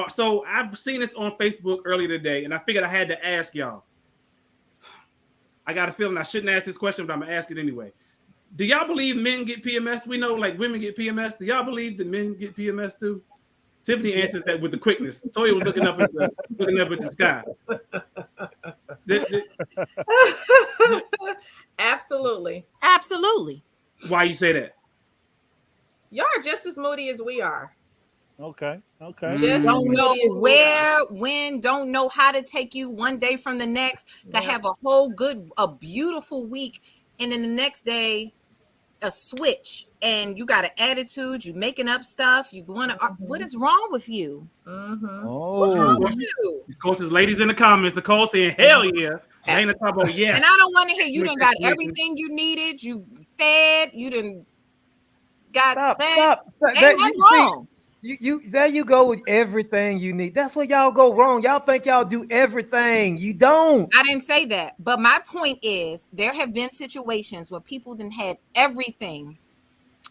So I've seen this on Facebook earlier today, and I figured I had to ask y'all. I got a feeling I shouldn't ask this question, but I'm gonna ask it anyway. Do y'all believe men get PMS? We know like women get PMS. Do y'all believe that men get PMS too? Tiffany answers that with the quickness. Toya was looking up at the sky. Absolutely. Why you say that? Y'all are just as moody as we are. Okay. Just don't know where, when, don't know how to take you one day from the next. To have a beautiful week, and then the next day, a switch, and you got an attitude. You making up stuff. You want to. What is wrong with you? What's wrong with you? Of course, there's ladies in the comments. Nicole saying, "Hell yeah." Ain't talking about yes. And I don't want to hear you done got everything you needed. You fed. You done got Stop. Ain't nothing wrong. You there you go with everything you need. That's where y'all go wrong. Y'all think y'all do everything. You don't. I didn't say that. But my point is there have been situations where people then had everything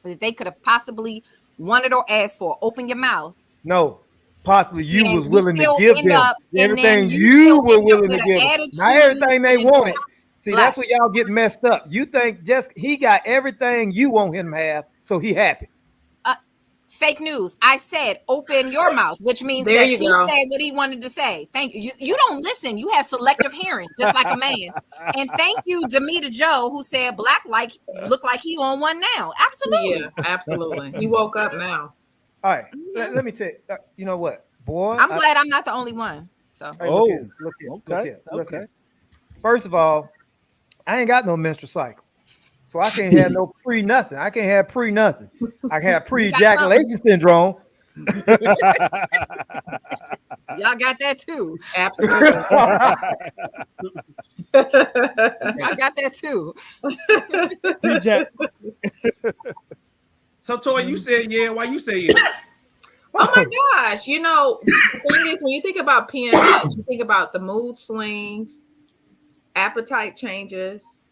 that they could have possibly wanted or asked for. Open your mouth. No. Possibly you and was willing to give them everything you you were willing to give them. Not everything they wanted. See, that's where y'all get messed up. You think just he got everything you want him to have, so he happy. Fake news. I said, open your mouth, which means There that you he go. said what he wanted to say. Thank you. You don't listen. You have selective hearing, just like a man. And thank you, Demita Joe, who said black look like he on one now. Absolutely. Yeah, absolutely. He woke up now. All right, let me tell you. You know what, boy? I'm glad I'm not the only one. So Hey, look here, look here, look here. First of all, I ain't got no menstrual cycle, so I can't have no pre nothing. I can't have pre nothing. I can have pre ejaculation syndrome. y'all got that too. Absolutely. I got that too. So, Toy, you said yeah. Why you say yeah? Oh my gosh. The thing is, when you think about PMS, you think about the mood swings, appetite changes,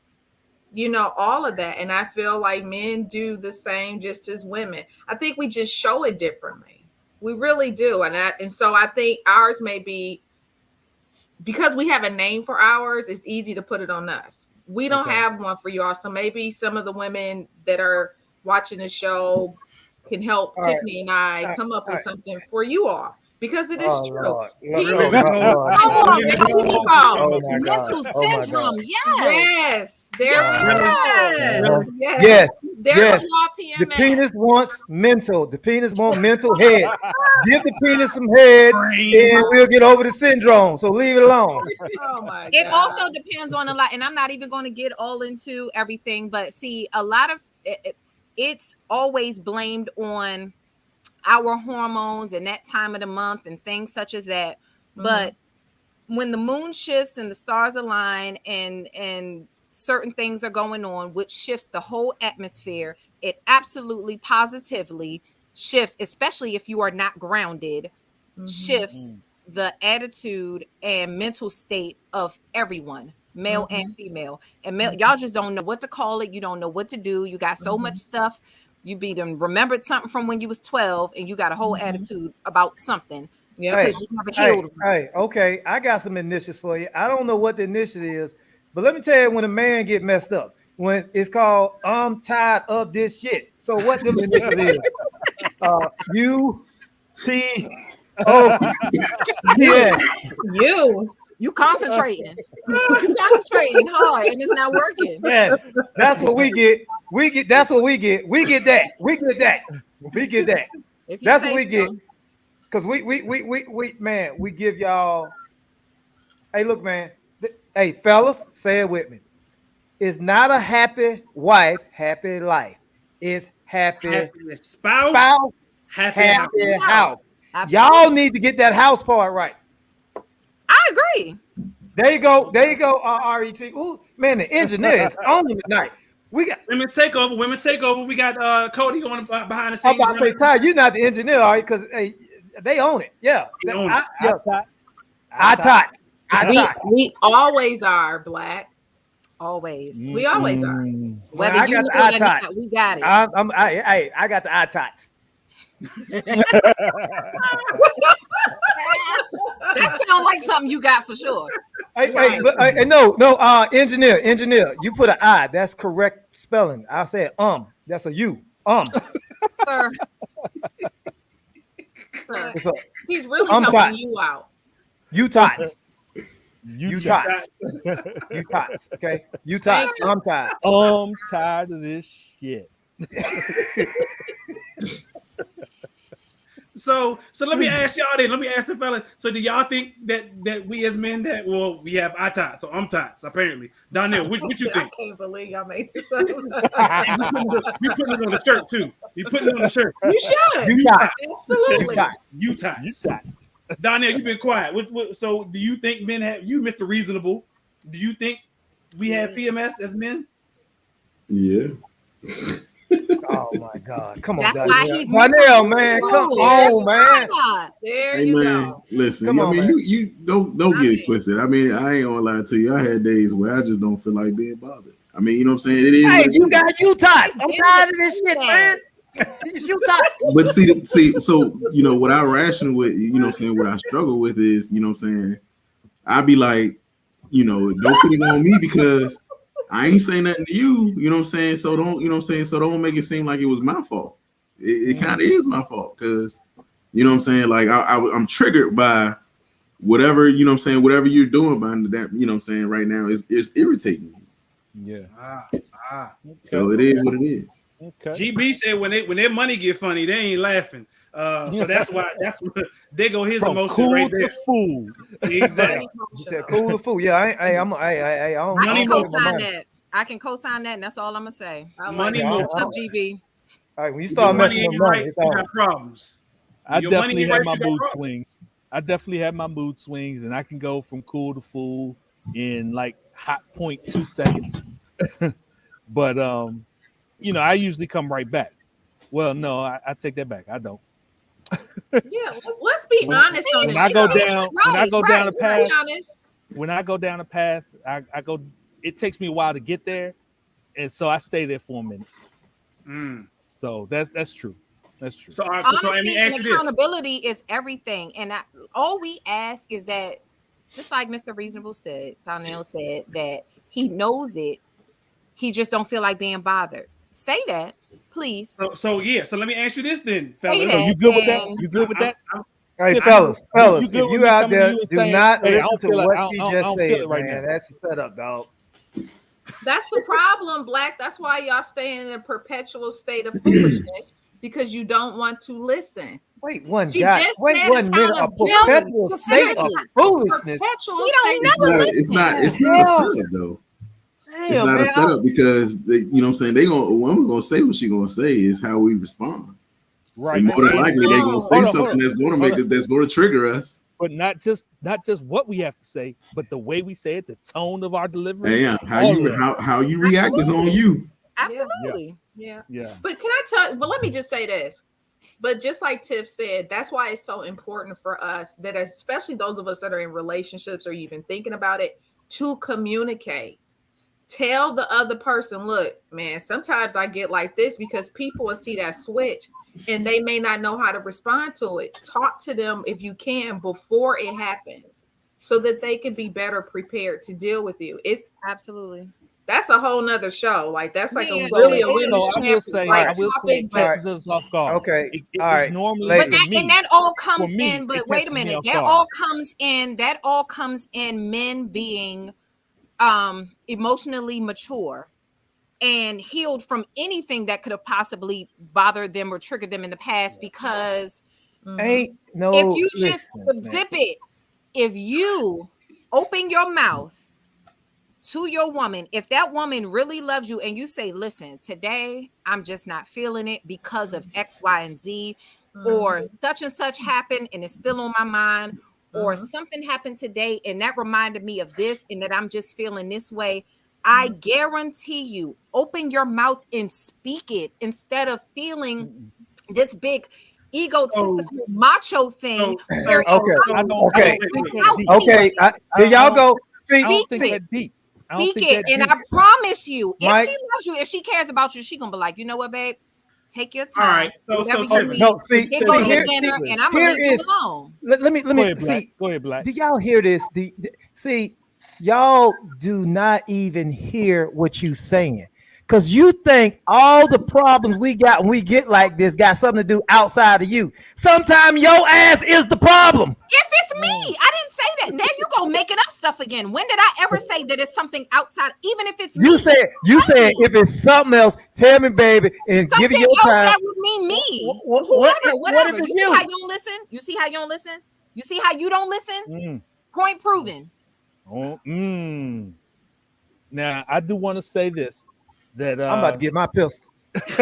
all of that. And I feel like men do the same just as women. I think we just show it differently. We really do. And so I think ours may be, because we have a name for ours, it's easy to put it on us. We don't have one for y'all. So maybe some of the women that are watching the show can help Tiffany and I come up with something for you all, because it is true. Lord. Mental syndrome. Yes. There we go. Yes. There's Yes. a law PMS. The penis wants mental. The penis wants mental head. Give the penis some head, and we'll get over the syndrome. So leave it alone. Oh my God. It also depends on a lot, and I'm not even going to get all into everything, but see, a lot of it's always blamed on our hormones and that time of the month and things such as that. But when the moon shifts and the stars align and certain things are going on, which shifts the whole atmosphere, it absolutely positively shifts, especially if you are not grounded, shifts the attitude and mental state of everyone, male and female. And y'all just don't know what to call it. You don't know what to do. You got so much stuff. You remembered something from when you was 12, and you got a whole attitude about something. Yeah, because you never healed. Hey, okay. I got some initiatives for you. I don't know what the initiative is, but let me tell you when a man get messed up. When it's called I'm tired of this shit. So what them initiative is? U-T-O-Yes. You concentrating. You concentrating hard, and it's not working. Yes, that's what we get. That's what we get. We get that. We get that. That's what we get. Because we give y'all. Hey, look, man. Hey, fellas, say it with me. It's not a happy wife, happy life. It's happy spouse, happy house. Absolutely. Y'all need to get that house part right. I agree. There you go, RET. Ooh, man, the engineer is on tonight. We got Women's Takeover. We got Cody on behind the scenes. I'm about to say, Ty, you're not the engineer, all right? Because they own it. Yeah. We always are, Black. Always. We always are. Whether I you got know the it or eye not, we got it. I got the eye tots. That sounds like something you got for sure. Engineer, you put an I. That's correct spelling. I said That's a U. Sir. He's really helping you out. You tots. You tots. Okay. You tots. I'm tired. I'm tired of this shit. So let me ask y'all then. Let me ask the fella. So do y'all think that we as men we have eye tots or tots apparently? Donnell, what you think? I can't believe y'all made this up. You putting it on the shirt too. You putting it on the shirt. You should. You tots. Absolutely. You tots. Donnell, you've been quiet. So do you think men have you, Mr. Reasonable? Do you think we have PMS as men? Yeah. Oh my God! Come on, that's Donnell. why he's Donnell, man. Come on, man. There hey, you man, go. listen. Come on, man. you don't get it twisted. I mean, I ain't gonna lie to you. I had days where I just don't feel like being bothered. I mean, you know what I'm saying? It is. Hey, you got you tots. I'm tired of this shit, man. You tots. But see, so what I rational with, what I'm saying, what I struggle with is, what I'm saying, I be like, don't put it on me because I ain't saying nothing to you, you know what I'm saying? So don't, so don't make it seem like it was my fault. It kind of is my fault because, you know what I'm saying? Like I'm triggered by whatever, you know what I'm saying? Whatever you're doing by that, you know what I'm saying? Right now is irritating me. Yeah. So it is what it is. Okay. GB said when their money get funny, they ain't laughing. So that's what they go his From emotion cool right to there. fool. Exactly. You said cool to fool. Yeah, I don't I Money can motion. co-sign that. I can co-sign that, and that's all I'm gonna say. Money that. motion. What's up, GB? All right, when you If your start money messing ain't with money, right, it's you on. got problems. I Your money definitely ain't have right, my you got mood problems. swings. I definitely have my mood swings, and I can go from cool to fool in like hot 0.2 seconds. But you know, I usually come right back. Well, no, I take that back. I don't. Yeah, let's be honest on When this. I go show. down, when I go down a Let's path, be honest. when I go down a path, I go. It takes me a while to get there, and so I stay there for a minute. So that's true. That's true. So let me Honesty and ask you this. accountability is everything, and all we ask is that, just like Mr. Reasonable said, Tonnell said that he knows it, he just don't feel like being bothered. Say that, please. So let me ask you this then, Say fellas. So that. you good with that? and- You good with that? Hey, I- fellas, you good if with you me out coming to there, you and do saying, not "Hey, I don't listen to feel it. what I you don't just feel said, it right man. now." That's the setup, dog. That's the problem, Black. That's why y'all stay in a perpetual state of foolishness because you don't want to listen. Wait one She minute. just Wait said 1 minute. A accountability. perpetual state of foolishness. Perpetual We don't state never of It's not a Yeah. setup though. It's Damn, not man. a setup because they, you know what I'm saying, they gonna woman gonna say what she gonna say is how we respond. Right. And more than likely they gonna say Hold on, something that's gonna make us, that's gonna trigger us. But not just what we have to say, but the way we say it, the tone of our delivery. Damn, all of that. how you react is on you. Absolutely. Yeah. Yeah. But can I tell? But let me just say this. But just like Tiff said, that's why it's so important for us that, especially those of us that are in relationships or even thinking about it, to communicate. Tell the other person, look, man, sometimes I get like this because people will see that switch and they may not know how to respond to it. Talk to them if you can before it happens so that they can be better prepared to deal with you. It's absolutely. That's a whole nother show. Like that's like Yeah, a really a so women's I will say, topic, it catches us off guard. Okay. It All right. normally, But for me, and that all comes for me, in. But it wait a catches me minute, off that guard. all comes in men being emotionally mature and healed from anything that could have possibly bothered them or triggered them in the past. Because Ain't no. if you just listen, zip it, if you open your mouth to your woman, if that woman really loves you and you say, listen, today I'm just not feeling it because of X, Y, and Z, or such and such happened and it's still on my mind, or something happened today and that reminded me of this and that I'm just feeling this way, I guarantee you, open your mouth and speak it instead of feeling this big egotistical macho thing. Okay. Here y'all go. See, I don't think that deep. Speak it, and I promise you, if she loves you, if she cares about you, she gonna be like, you know what, babe, take your time. All right. Whatever you need. No, see, Here go your dinner, and I'm gonna leave you alone. Let me Go ahead, Black. see. Go ahead, Black. Do y'all hear this? See, y'all do not even hear what you saying. Because you think all the problems we got when we get like this got something to do outside of you. Sometimes your ass is the problem. If it's me, I didn't say that. Now you go making up stuff again. When did I ever say that it's something outside? Even if it's me. You said if it's something else, tell me, baby, and something give it your else time. that would mean me. Whatever. Whatever. You see how you don't listen? You see how you don't listen? You see how you don't listen? Point proven. Now I do want to say this. That I'm about to get my pistol. Why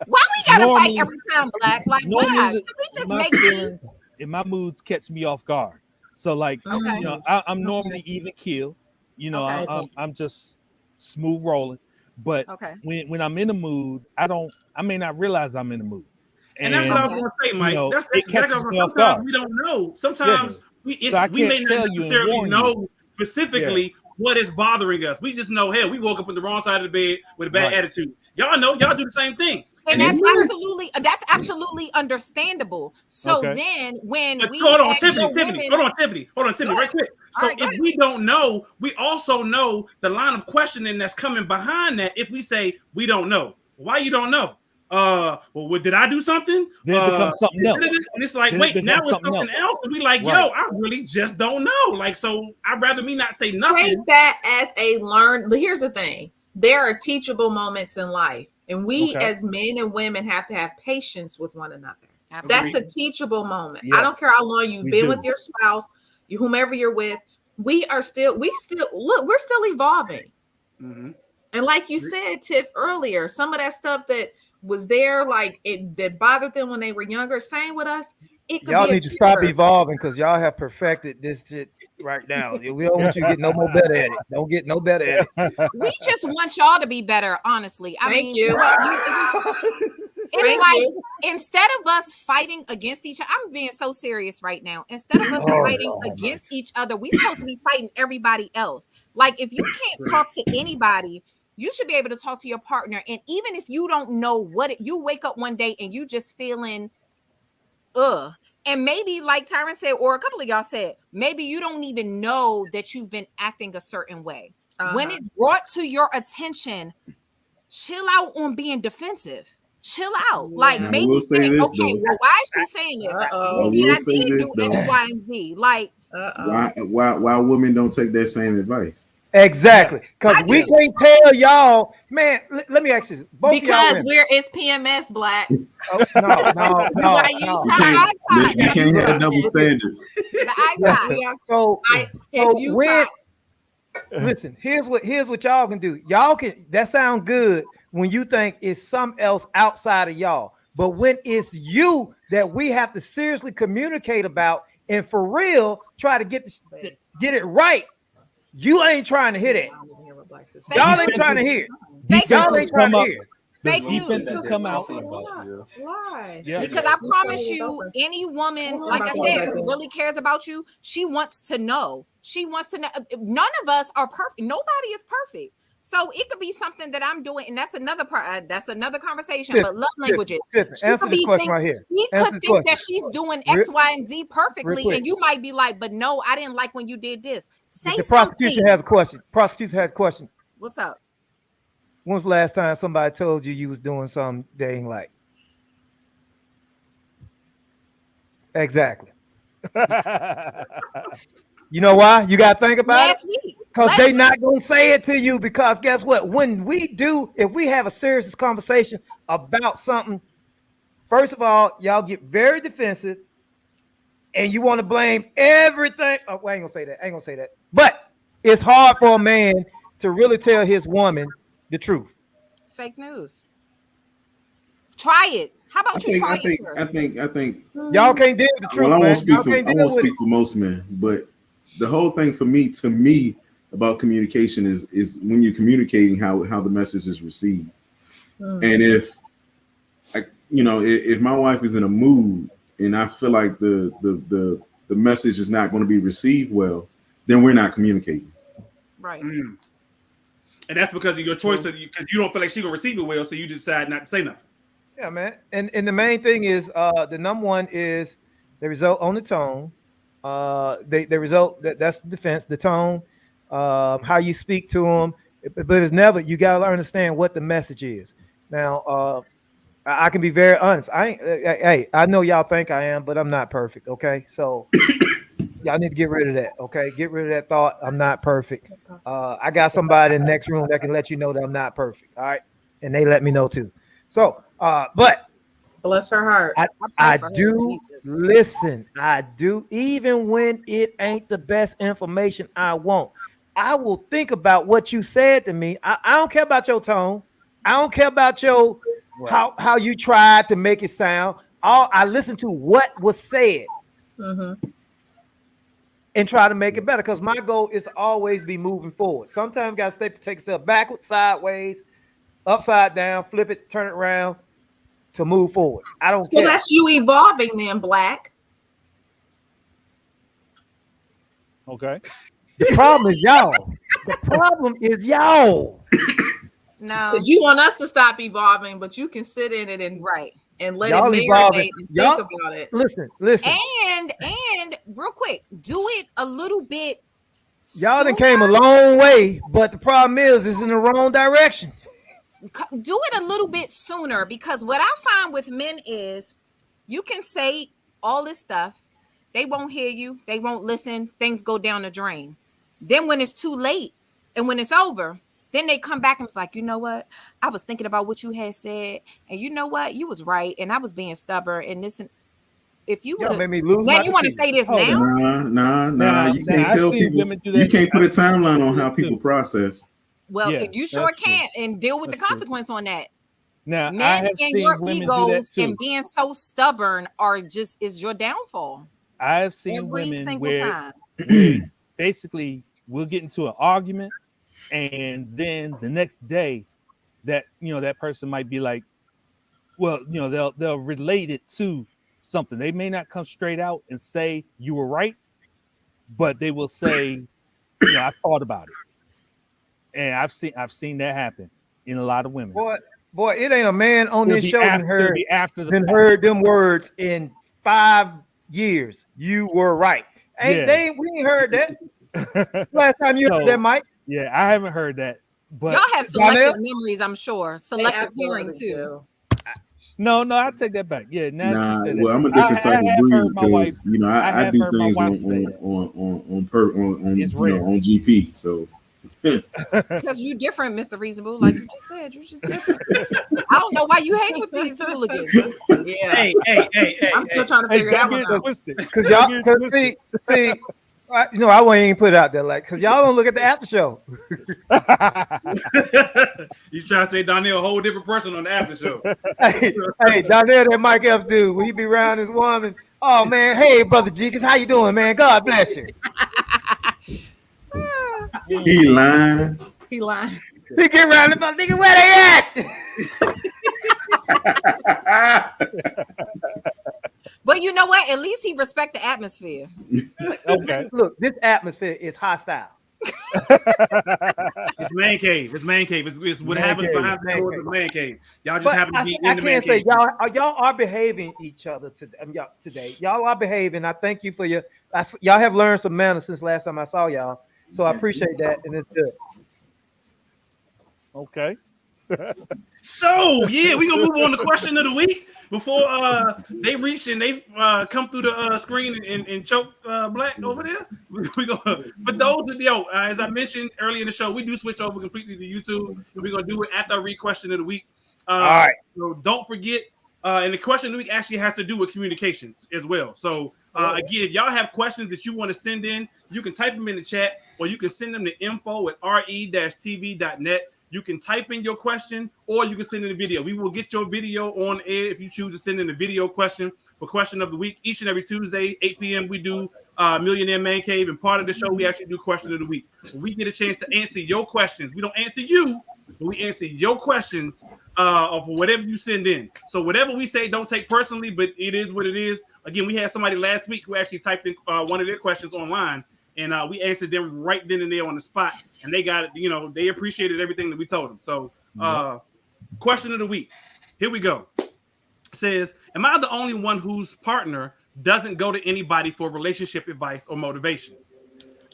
we gotta fight every time, Black? Like, why? Can we just make feelings and my moods catch me off guard. So, like, you know, I'm normally even keel. You know, I'm just smooth rolling. But when I'm in a mood, I may not realize I'm in a mood. And that's what I was going to say, Mike. You know, that's it catches exactly me off sometimes guard. we don't know. Sometimes we may not necessarily know specifically what is bothering us. We just know, hey, we woke up on the wrong side of the bed with a bad attitude. Y'all know, y'all do the same thing. And that's absolutely understandable. So then when we hold on, Tiffany, right quick. So if we don't know, we also know the line of questioning that's coming behind that if we say we don't know. Why you don't know? well, did I do something? Then it becomes something else. And it's like, Then wait, now it's something something else. And we like, Right. yo, I really just don't know. Like, so I'd rather me not say nothing. Take that as a learn. But here's the thing: there are teachable moments in life, and we as men and women have to have patience with one another. Absolutely. That's a teachable moment. Yes. I don't care how long you've been do. with your spouse, whomever you're with. We're still evolving. Mm-hmm. And like you said, Tiff, earlier, some of that stuff that was there, like that bothered them when they were younger, same with us. Y'all need to stop evolving because y'all have perfected this shit right now. We don't want you to get no more better at it. Don't get no better at it. We just want y'all to be better, honestly. Thank you. It's like instead of us fighting against each other, I'm being so serious right now. Instead of us fighting against each other, we're supposed to be fighting everybody else. Like if you can't talk to anybody, you should be able to talk to your partner. And even if you don't know you wake up one day and you just feeling and maybe like Tyron said, or a couple of y'all said, maybe you don't even know that you've been acting a certain way. When it's brought to your attention, chill out on being defensive. Chill out. Like maybe this, well, why is though. she saying this? Maybe I did do X, Y, and Z. Like why women don't take that same advice? Exactly, because we can't tell y'all, man. Let me ask you, both because of y'all it's PMS Black. No. You can't have double standards. The eye So listen, here's what y'all can do. Y'all can that sound good when you think it's something else outside of y'all, but when it's you that we have to seriously communicate about and for real try to get it right. You ain't trying to hear that. Y'all ain't trying to hear. Y'all ain't trying to hear. Fake news come out. Why? Yeah. Because I promise you, any woman, like I said, who really cares about you, she wants to know. She wants to know. None of us are perfect. Nobody is perfect. So it could be something that I'm doing, and that's another part. That's another conversation. But love languages. Answer the question right here. She could think that she's doing X, Y, and Z perfectly, and you might be like, "But no, I didn't like when you did this." Say the prosecution something. has a question. Prosecution has a question. What's up? When's the last time somebody told you was doing something they ain't like? Exactly. You know why? You got to think about it. Because they not going to say it to you because guess what? If we have a serious conversation about something, first of all, y'all get very defensive and you want to blame everything. Oh, well, I ain't going to say that. But it's hard for a man to really tell his woman the truth. Fake news. Try it. How about you try it? I think y'all can't deal with the truth. Well, I won't speak for most men, but the whole thing to me about communication is when you're communicating how the message is received. And if my wife is in a mood and I feel like the message is not going to be received well, then we're not communicating. Right. And that's because of your choice, because you don't feel like she's gonna receive it well, so you decide not to say nothing. Yeah, man. And the main thing is the number one is the result on the tone. The result that's the defense, the tone, how you speak to them. But it's never, you gotta understand what the message is. Now, I can be very honest. I know y'all think I am, but I'm not perfect. Okay, so y'all need to get rid of that. Okay, get rid of that thought. I'm not perfect. I got somebody in the next room that can let you know that I'm not perfect. All right, and they let me know too. So, but bless her heart. I do listen. I do, even when it ain't the best information I want. I will think about what you said to me. I don't care about your tone. I don't care about your how you tried to make it sound. I listen to what was said. And try to make it better because my goal is to always be moving forward. Sometimes you got to take a step backwards, sideways, upside down, flip it, turn it around to move forward. I don't care. Well, that's you evolving then, Black. Okay. The problem is y'all. The problem is y'all. No. Because you want us to stop evolving, but you can sit in it and and let y'all it evolving. marinate and think about it. Listen. And real quick, do it a little bit. Y'all done came a long way, but the problem is it's in the wrong direction. do it a little bit sooner, because what I find with men is you can say all this stuff, they won't hear you, they won't listen, things go down the drain. Then when it's too late and when it's over, then they come back and it's like, you know what? I was thinking about what you had said, and you know what? You was right, and I was being stubborn. And this, and if you would, made me lose now my you want to say this now? Nah. You can't I've tell seen people. women do You that. can't put a I've seen timeline women on do how it people too. process. Well, Yeah, you sure that's true. can, and deal with That's the true. consequence on that. Now, I Men have and seen your women do that egos too. and being so stubborn is your downfall. I have seen Every women single where time. basically we'll get into an argument, and then the next day that that person might be like, well, they'll relate it to something. They may not come straight out and say you were right, but they will say, I thought about it. And I've seen that happen in a lot of women. Boy, it ain't a man on It'll this be show it'll be after the fact. heard them words in 5 years. You were right. We ain't heard that. Last time you heard that, Mike? Yeah, I haven't heard that. But Y'all have selective memories, I'm sure. Selective hearing too. No, I take that back. Yeah, now that you said that. Well, I'm a different type of breed because I do things on GP. So because you different, Mr. Reasonable. Like you just said, you're just different. I don't know why you hang with these hooligans. Yeah. Hey. I'm still trying to figure that one out. Because y'all, see, I won't even put it out there, because y'all don't look at the after show. You trying to say Donnell a whole different person on the after show? hey, Donnell, that Mike F. dude, when he be around his woman, oh man, hey brother Jeekins, how you doing, man? God bless you. He lying. He lying. He get around the nigga, where they at? But you know what? At least he respect the atmosphere. Okay. Look, this atmosphere is hostile. It's man cave. It's man cave. It's what happens behind the doors of man cave. Y'all just happen to be in the man cave. Y'all are behaving each other today. Y'all are behaving. I thank you for y'all have learned some manners since last time I saw y'all. So I appreciate that, and it's good. Okay. So yeah, we gonna move on to question of the week before they reach and they come through the screen and choke Black over there. We gonna, for those of as I mentioned earlier in the show, we do switch over completely to YouTube, and we're gonna do it after I read question of the week. All right. So don't forget, and the question of the week actually has to do with communications as well. So again, if y'all have questions that you want to send in, you can type them in the chat, or you can send them to info@re-tv.net. You can type in your question, or you can send in a video. We will get your video on air if you choose to send in a video question for question of the week. Each and every Tuesday, 8 p.m., we do Millionaire Man Cave, and part of the show, we actually do question of the week. We get a chance to answer your questions. We don't answer you, but we answer your questions of whatever you send in. So whatever we say, don't take personally, but it is what it is. Again, we had somebody last week who actually typed in one of their questions online, and we answered them right then and there on the spot, and they got it. They appreciated everything that we told them. So, question of the week. Here we go. It says, am I the only one whose partner doesn't go to anybody for relationship advice or motivation?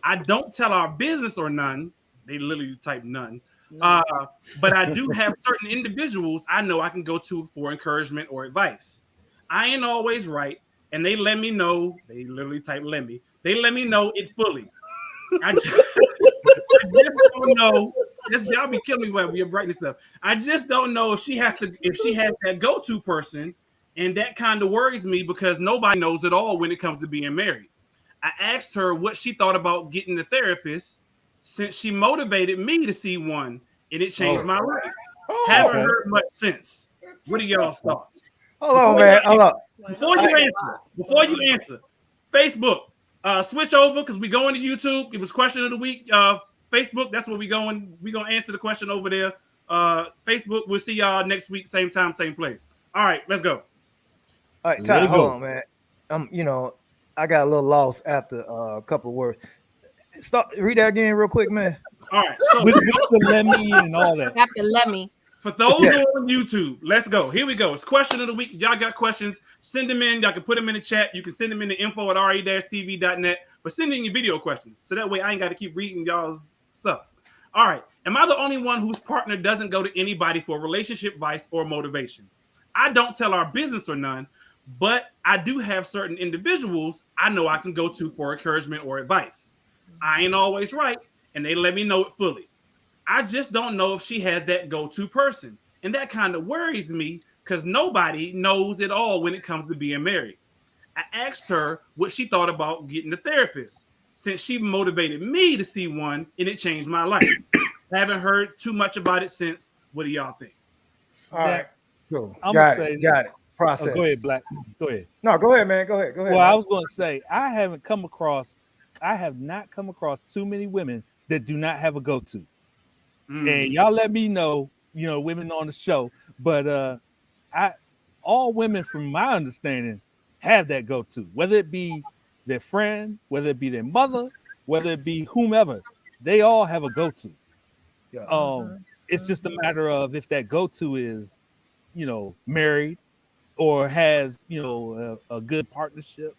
I don't tell our business or none. They literally type none. But I do have certain individuals I know I can go to for encouragement or advice. I ain't always right, and they let me know. They literally type let me. They let me know it fully. I just don't know. Y'all be killing me when we are writing stuff. I just don't know if she has that go-to person, and that kind of worries me because nobody knows it all when it comes to being married. I asked her what she thought about getting a therapist since she motivated me to see one, and it changed my life. Haven't heard much since. What are y'all's thoughts? Hold on, man. Hold on. Before you answer, Facebook. Switch over because we go into YouTube. It was question of the week. Facebook, that's where we going. We're gonna answer the question over there. Facebook, we'll see y'all next week, same time, same place. All right, let's go. All right, Ty, hold on, man. I got a little lost after a couple of words. Read that again real quick, man. All right, so with the let me and all that. After let me. For those on YouTube, let's go. Here we go. It's question of the week. If y'all got questions, send them in. Y'all can put them in the chat. You can send them in to info@re-tv.net. But send in your video questions. So that way I ain't got to keep reading y'all's stuff. All right. Am I the only one whose partner doesn't go to anybody for relationship advice or motivation? I don't tell our business or none, but I do have certain individuals I know I can go to for encouragement or advice. I ain't always right, and they let me know it fully. I just don't know if she has that go-to person. And that kind of worries me because nobody knows it all when it comes to being married. I asked her what she thought about getting a therapist since she motivated me to see one and it changed my life. Haven't heard too much about it since. What do y'all think? All right. Cool. I'm Got gonna it. say Got this. it. Process. Oh, go ahead, Black. Go ahead. No, go ahead, man. Go ahead. Go ahead. Well, I man. was going to say I have not come across too many women that do not have a go-to. And y'all let me know, women on the show, but all women, from my understanding, have that go-to, whether it be their friend, whether it be their mother, whether it be whomever, they all have a go-to. Yeah. It's just a matter of if that go-to is, married or has, a good partnership.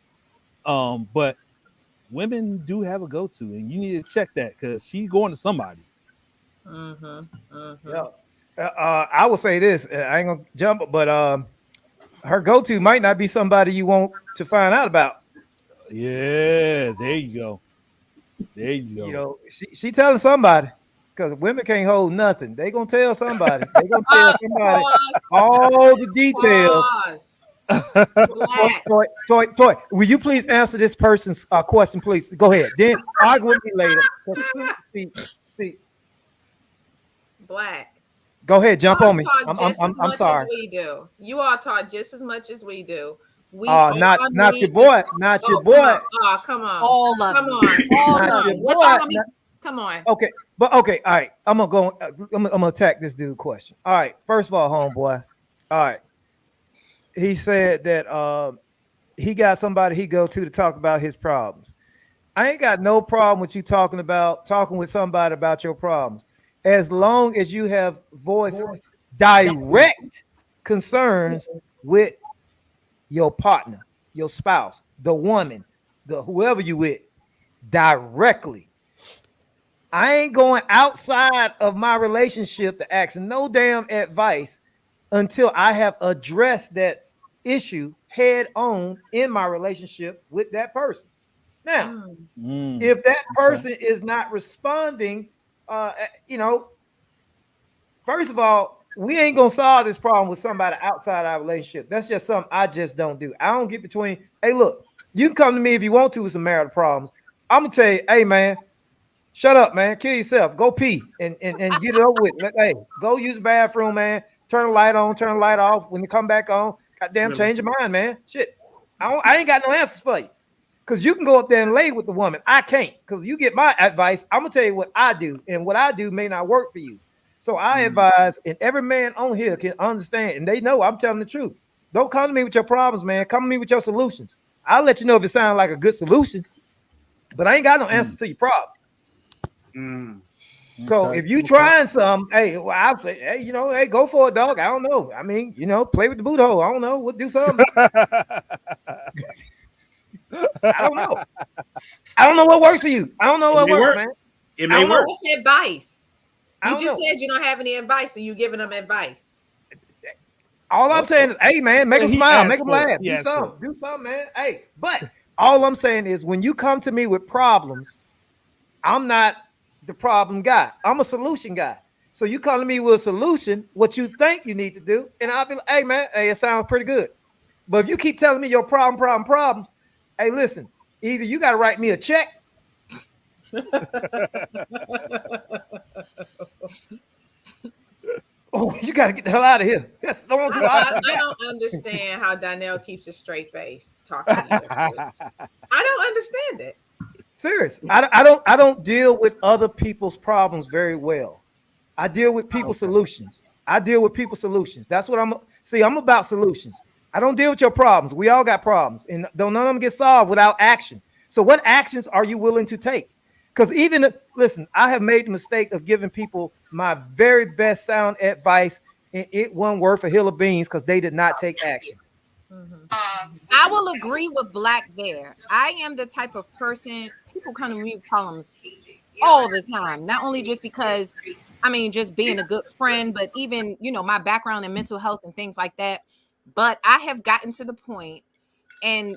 But women do have a go-to, and you need to check that because she's going to somebody. Yeah. I will say this. I ain't gonna jump, but her go-to might not be somebody you want to find out about. Yeah, there you go. She telling somebody, because women can't hold nothing. They gonna tell somebody. They gonna tell somebody all the details. Toy, will you please answer this person's question, please? Go ahead. Then argue with me later. See. Black. Go ahead, jump on me. I'm sorry. We do. You all talk just as much as we do. We not your boy. Not your boy. Come on. All of Come them. on. Come on. Okay, but okay, all right. I'm gonna attack this dude question. All right, first of all, homeboy. All right. He said that he got somebody he go to talk about his problems. I ain't got no problem with you talking with somebody about your problems, as long as you have voiced direct concerns with your partner, your spouse, the woman, the whoever you with, directly. I ain't going outside of my relationship to ask no damn advice until I have addressed that issue head on in my relationship with that person. Now, if that person is not responding, first of all, we ain't gonna solve this problem with somebody outside our relationship. That's just something I just don't do. I don't get between. Hey, look, you can come to me if you want to with some marital problems. I'm gonna tell you, hey man, shut up, man. Kill yourself. Go pee and get it over with. Hey, go use the bathroom, man. Turn the light on, turn the light off. When you come back on, goddamn, change your mind, man. Shit. I ain't got no answers for you. Because you can go up there and lay with the woman. I can't. Because you get my advice. I'm going to tell you what I do. And what I do may not work for you. So I advise, and every man on here can understand. And they know I'm telling the truth. Don't come to me with your problems, man. Come to me with your solutions. I'll let you know if it sounds like a good solution. But I ain't got no answer to your problem. So if you trying something, hey, well, I'll say, hey, hey, go for it, dog. I don't know. I mean, play with the boot hole. I don't know. We'll do something. I don't know. I don't know what works for you. I don't know what works, man. It may work. What's advice? You just said you don't have any advice, and you giving them advice. All I'm saying is, hey, man, make them smile, make them laugh, do something, man. Hey, but all I'm saying is, when you come to me with problems, I'm not the problem guy. I'm a solution guy. So you come to me with a solution, what you think you need to do, and I'll be like, hey, man, hey, it sounds pretty good. But if you keep telling me your problem, hey, listen, either you got to write me a check. Oh, you got to get the hell out of here. Yes, I don't understand how Donnell keeps a straight face talking to you. I don't understand it. Serious. I don't deal with other people's problems very well. I deal with people's solutions. That's what I'm about solutions. I don't deal with your problems. We all got problems, and none of them get solved without action. So what actions are you willing to take? Because listen, I have made the mistake of giving people my very best sound advice, and it wasn't worth a hill of beans because they did not take action. I will agree with Black there. I am the type of person, people come to me with problems all the time, not only just because I mean, just being a good friend, but even, my background in mental health and things like that. But I have gotten to the point, and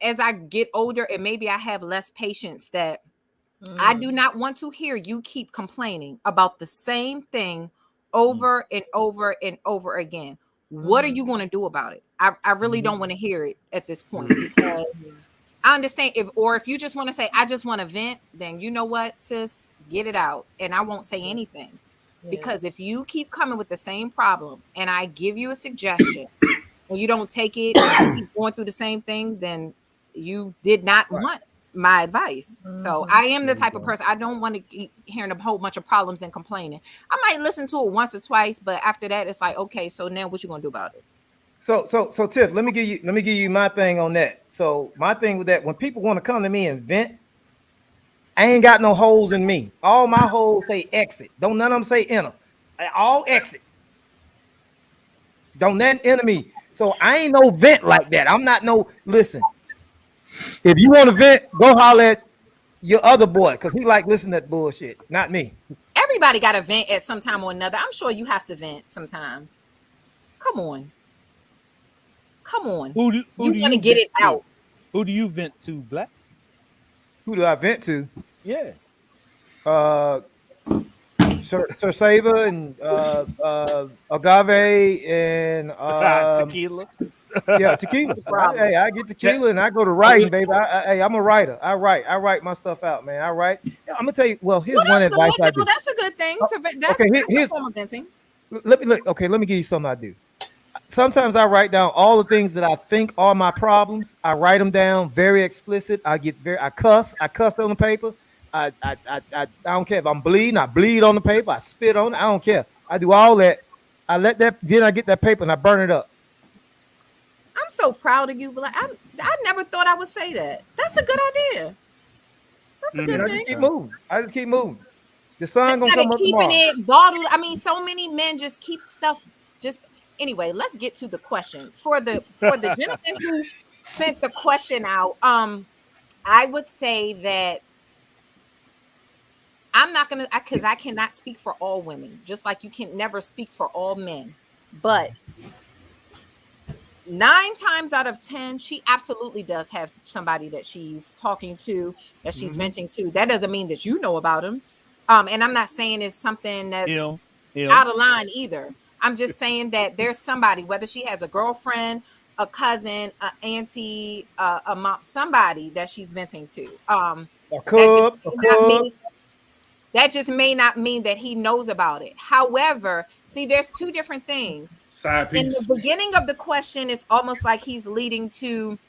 as I get older, and maybe I have less patience, that I do not want to hear you keep complaining about the same thing over and over and over again. What are you going to do about it? I really don't want to hear it at this point, because I understand if you just want to say, I just want to vent, then you know what, sis, get it out. And I won't say anything, because if you keep coming with the same problem and I give you a suggestion and you don't take it and you keep going through the same things, then you did not want my advice. So I am the type of person, I don't want to keep hearing a whole bunch of problems and complaining. I might listen to it once or twice, but after that, it's like, okay, so now what you gonna do about it? So Tiff, let me give you my thing on that. So my thing with that, when people want to come to me and vent, I ain't got no holes in me. All my holes say exit. Don't none of them say enter. All exit. Don't none enter me. So I ain't no vent like that. I'm not no, listen. If you want to vent, go holler at your other boy, because he like listening to that bullshit, not me. Everybody got to vent at some time or another. I'm sure you have to vent sometimes. Come on. Who do you want to get it out? Who do you vent to, Black? Who do I vent to? Yeah. Sir Saber and Agave and Tequila. Yeah, tequila. Hey, I get tequila and I go to writing, baby. I'm a writer. I write my stuff out, man. I write. I'm gonna tell you. Well, here's one advice I do. That's a good thing. That's a form of venting. Let me give you something I do. Sometimes I write down all the things that I think are my problems. I write them down very explicit. I cuss on the paper. I don't care if I'm bleeding. I bleed on the paper. I spit on it. I don't care. I do all that. Then I get that paper and I burn it up. I'm so proud of you, but I never thought I would say that. That's a good idea. That's a good thing. I just keep moving. The sun gonna come up keeping tomorrow. It bottled. I mean, so many men just keep stuff. Anyway, let's get to the question for the gentleman who sent the question out. I would say that I'm not gonna, because I cannot speak for all women, just like you can never speak for all men. But 9 times out of 10, she absolutely does have somebody that she's talking to, that she's venting to. That doesn't mean that you know about them. And I'm not saying it's something that's out of line either. I'm just saying that there's somebody, whether she has a girlfriend, a cousin, an auntie, a mom, somebody that she's venting to. That just may not mean that he knows about it. However, see, there's 2 different things. In the beginning of the question, it's almost like he's leading to,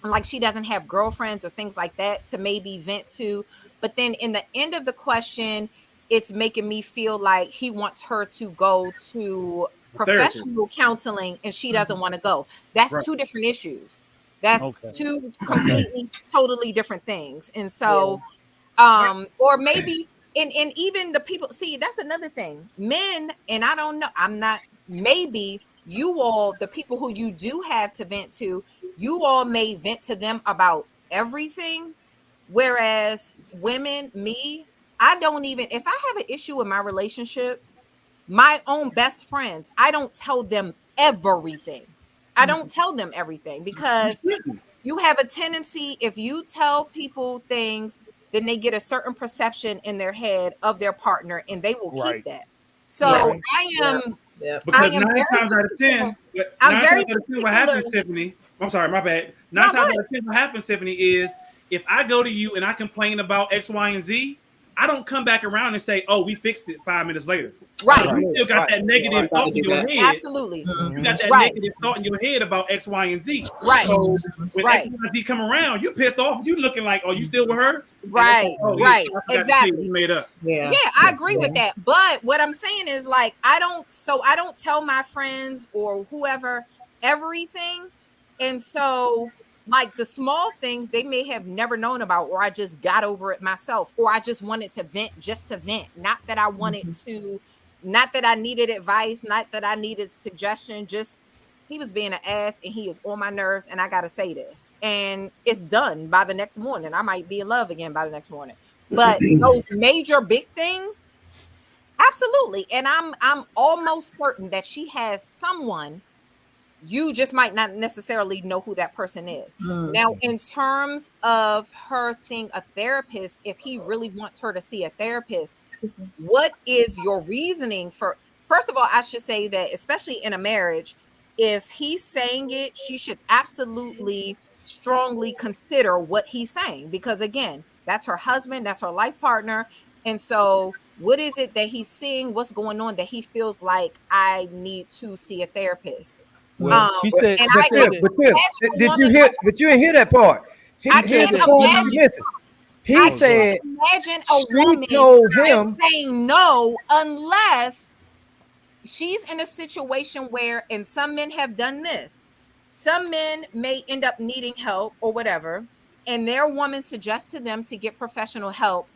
like, she doesn't have girlfriends or things like that to maybe vent to. But then in the end of the question, it's making me feel like he wants her to go to professional counseling and she doesn't want to go. That's 2 different issues. That's 2 completely, totally different things. And so, or maybe, and even the people, see, that's another thing. Men, and I don't know, maybe you all, the people who you do have to vent to, you all may vent to them about everything. Whereas women, me, I don't even, if I have an issue in my relationship, my own best friends, I don't tell them everything. I don't tell them everything, because you have a tendency, if you tell people things, then they get a certain perception in their head of their partner and they will keep that. So I am, because 9 times out of 10, what happens, Tiffany? I'm sorry, my bad. 9 times out of 10, what happens, Tiffany, is if I go to you and I complain about X, Y, and Z, I don't come back around and say, "Oh, we fixed it 5 minutes later." Right. You still got that negative thought in your head. Absolutely. You got that negative thought in your head about X, Y, and Z. Right. So when X, Y, and Z come around, you pissed off. You looking like, "Oh, you still with her?" Right. Right. Exactly. You made up. Yeah, I agree with that. But what I'm saying is, like, I don't tell my friends or whoever everything. And so, like, the small things they may have never known about, or I just got over it myself, or I just wanted to vent just to vent. Not that I wanted to, not that I needed advice, not that I needed suggestion, just he was being an ass and he is on my nerves and I got to say this. And it's done by the next morning. I might be in love again by the next morning. But those major big things, Absolutely. And I'm almost certain that she has someone. You just might not necessarily know who that person is. Now, in terms of her seeing a therapist, if he really wants her to see a therapist, what is your reasoning for? First of all, I should say that, especially in a marriage, if he's saying it, she should absolutely strongly consider what he's saying, because again, that's her husband, that's her life partner. And so what is it that he's seeing? What's going on that he feels like I need to see a therapist? Well, she said, and But I Tiff, can't did you hear? But you didn't hear that part. I can't imagine. He said Imagine a she woman told him saying no unless she's in a situation where, and some men have done this. Some men may end up needing help or whatever, and their woman suggests to them to get professional help.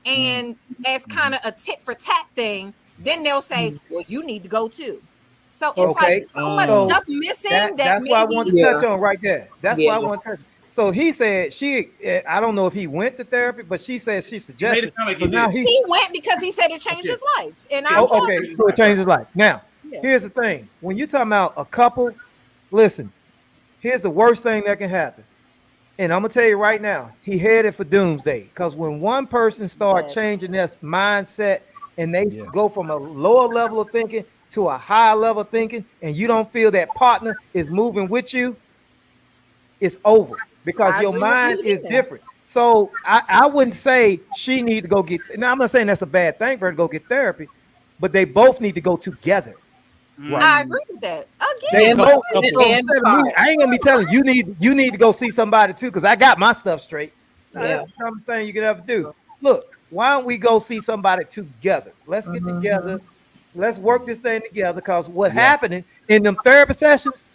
And as kind of a tit for tat thing, then they'll say, well, you need to go too. So it's like so much stuff missing that's maybe, why I wanted to touch on right there. That's why I want to touch. So he said I don't know if he went to therapy, but she said she suggested. Like he went because he said it changed his life. And okay, so it changed his life. Now, here's the thing. When you're talking about a couple, listen, here's the worst thing that can happen. And I'm going to tell you right now, he headed for doomsday. Because when one person starts changing their mindset and they go from a lower level of thinking to a higher level of thinking, and you don't feel that partner is moving with you, it's over. Because your mind is different. So I wouldn't say she need to go get. Now I'm not saying that's a bad thing for her to go get therapy, but they both need to go together. Right. I agree with that. Again, I ain't gonna be telling you need to go see somebody too, because I got my stuff straight. That's the dumbest thing you could ever do. Look, why don't we go see somebody together? Let's get together. Let's work this thing together. Because what's happening in them therapy sessions,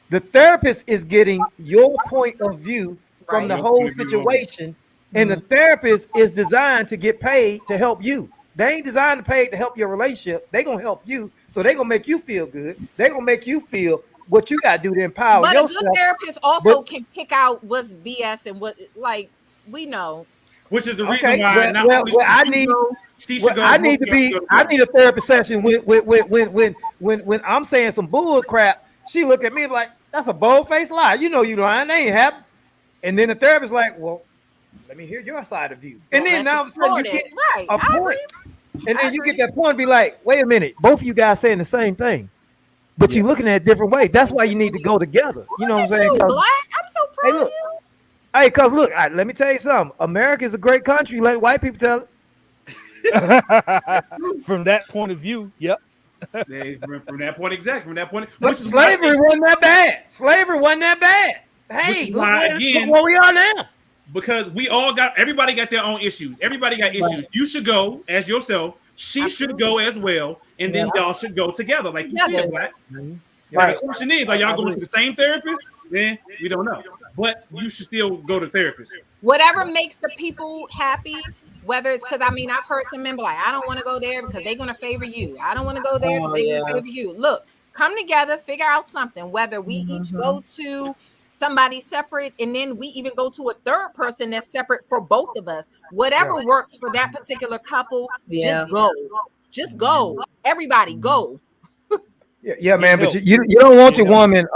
the therapist is getting your point of view from the whole situation, and the therapist is designed to get paid to help you. They ain't designed to pay to help your relationship. They're going to help you. So they're going to make you feel good. They're going to make you feel what you got to do to empower yourself. But a good therapist also can pick out what's BS and what, like, we know. Which is the reason why I need a therapy session when I'm saying some bull crap. She look at me like, that's a bold-faced lie. You know you lying. They ain't happen. And then the therapist like, well, let me hear your side of view. And then now you get a point. And then you get that point and be like, wait a minute, both of you guys saying the same thing, but you're looking at it a different way. That's why you need to go together. You know what I'm saying? Black, I'm so proud of you. Hey, because look, let me tell you something. America is a great country. Let white people tell it. From that point of view, yep. From that point, exactly. From that point. But slavery wasn't that bad. Slavery wasn't that bad. Hey, look where we are now. Because everybody got their own issues. Everybody got issues. You should go as yourself. She should go as well. And then y'all should go together. Like you said, Black. Right. The question is, are y'all going to the same therapist? Then we don't know. But you should still go to therapist. Whatever makes the people happy, whether it's because, I've heard some men be like, I don't want to go there because they're going to favor you. I don't want to go there because they're going to favor you. Look, come together, figure out something, whether we each go to somebody separate, and then we even go to a third person that's separate for both of us. Whatever works for that particular couple, just go. Just go. Everybody go. Yeah, man. But you don't want your woman.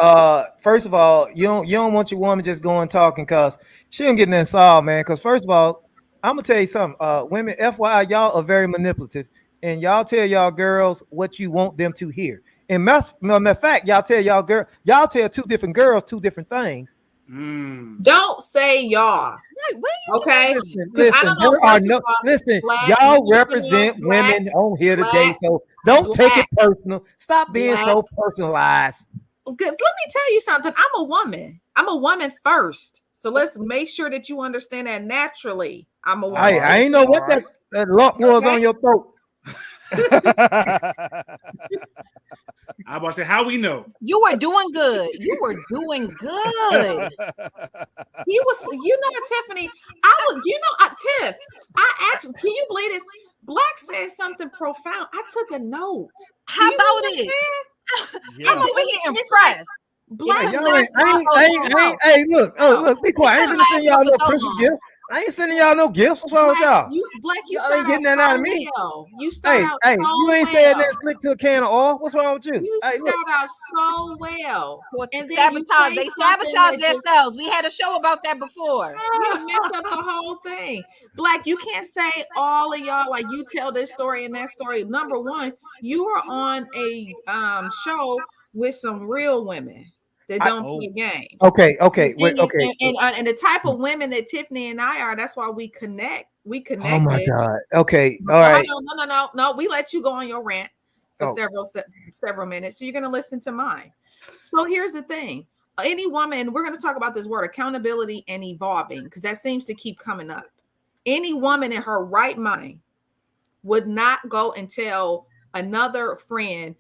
First of all, you don't want your woman just going talking because she ain't getting that solved, man. Because first of all, I'm gonna tell you something. Women, FYI, y'all are very manipulative, and y'all tell y'all girls what you want them to hear. And matter of fact, y'all tell two different girls two different things. Don't say y'all. Okay. Listen, y'all represent women on here today, so don't take it personal. Stop being so personalized. Because let me tell you something. I'm a woman. I'm a woman first. So let's make sure that you understand that naturally. I'm a woman. I ain't know what that lump was on your throat. I'm about to say, how we know? You were doing good. You were doing good. He was, Tiffany, Tiff, I actually, can you believe this? Black said something profound. I took a note. How about it? I'm over here impressed. Black, hey, look, be quiet. I ain't gonna send y'all no Christmas gift. I ain't sending y'all no gifts. What's wrong with y'all? You Y'all start ain't getting out that out of so me. well. You start Hey, out hey, so you ain't well. saying that slick to a can of oil. What's wrong with you? You Hey, look. start out so well. Well, And then you sabotage. say They something sabotage that just- themselves. We had a show about that before. You messed up the whole thing. Black, you can't say all of y'all like you tell this story and that story. Number one, you are on a show with some real women that don't play games. Okay, Wait, okay. And the type of women that Tiffany and I are, that's why we connect. We connect. Oh my God. Okay, all right. No. We let you go on your rant for Oh. several minutes. So you're gonna listen to mine. So here's the thing. Any woman, we're gonna talk about this word accountability and evolving, because that seems to keep coming up. Any woman in her right mind would not go and tell another friend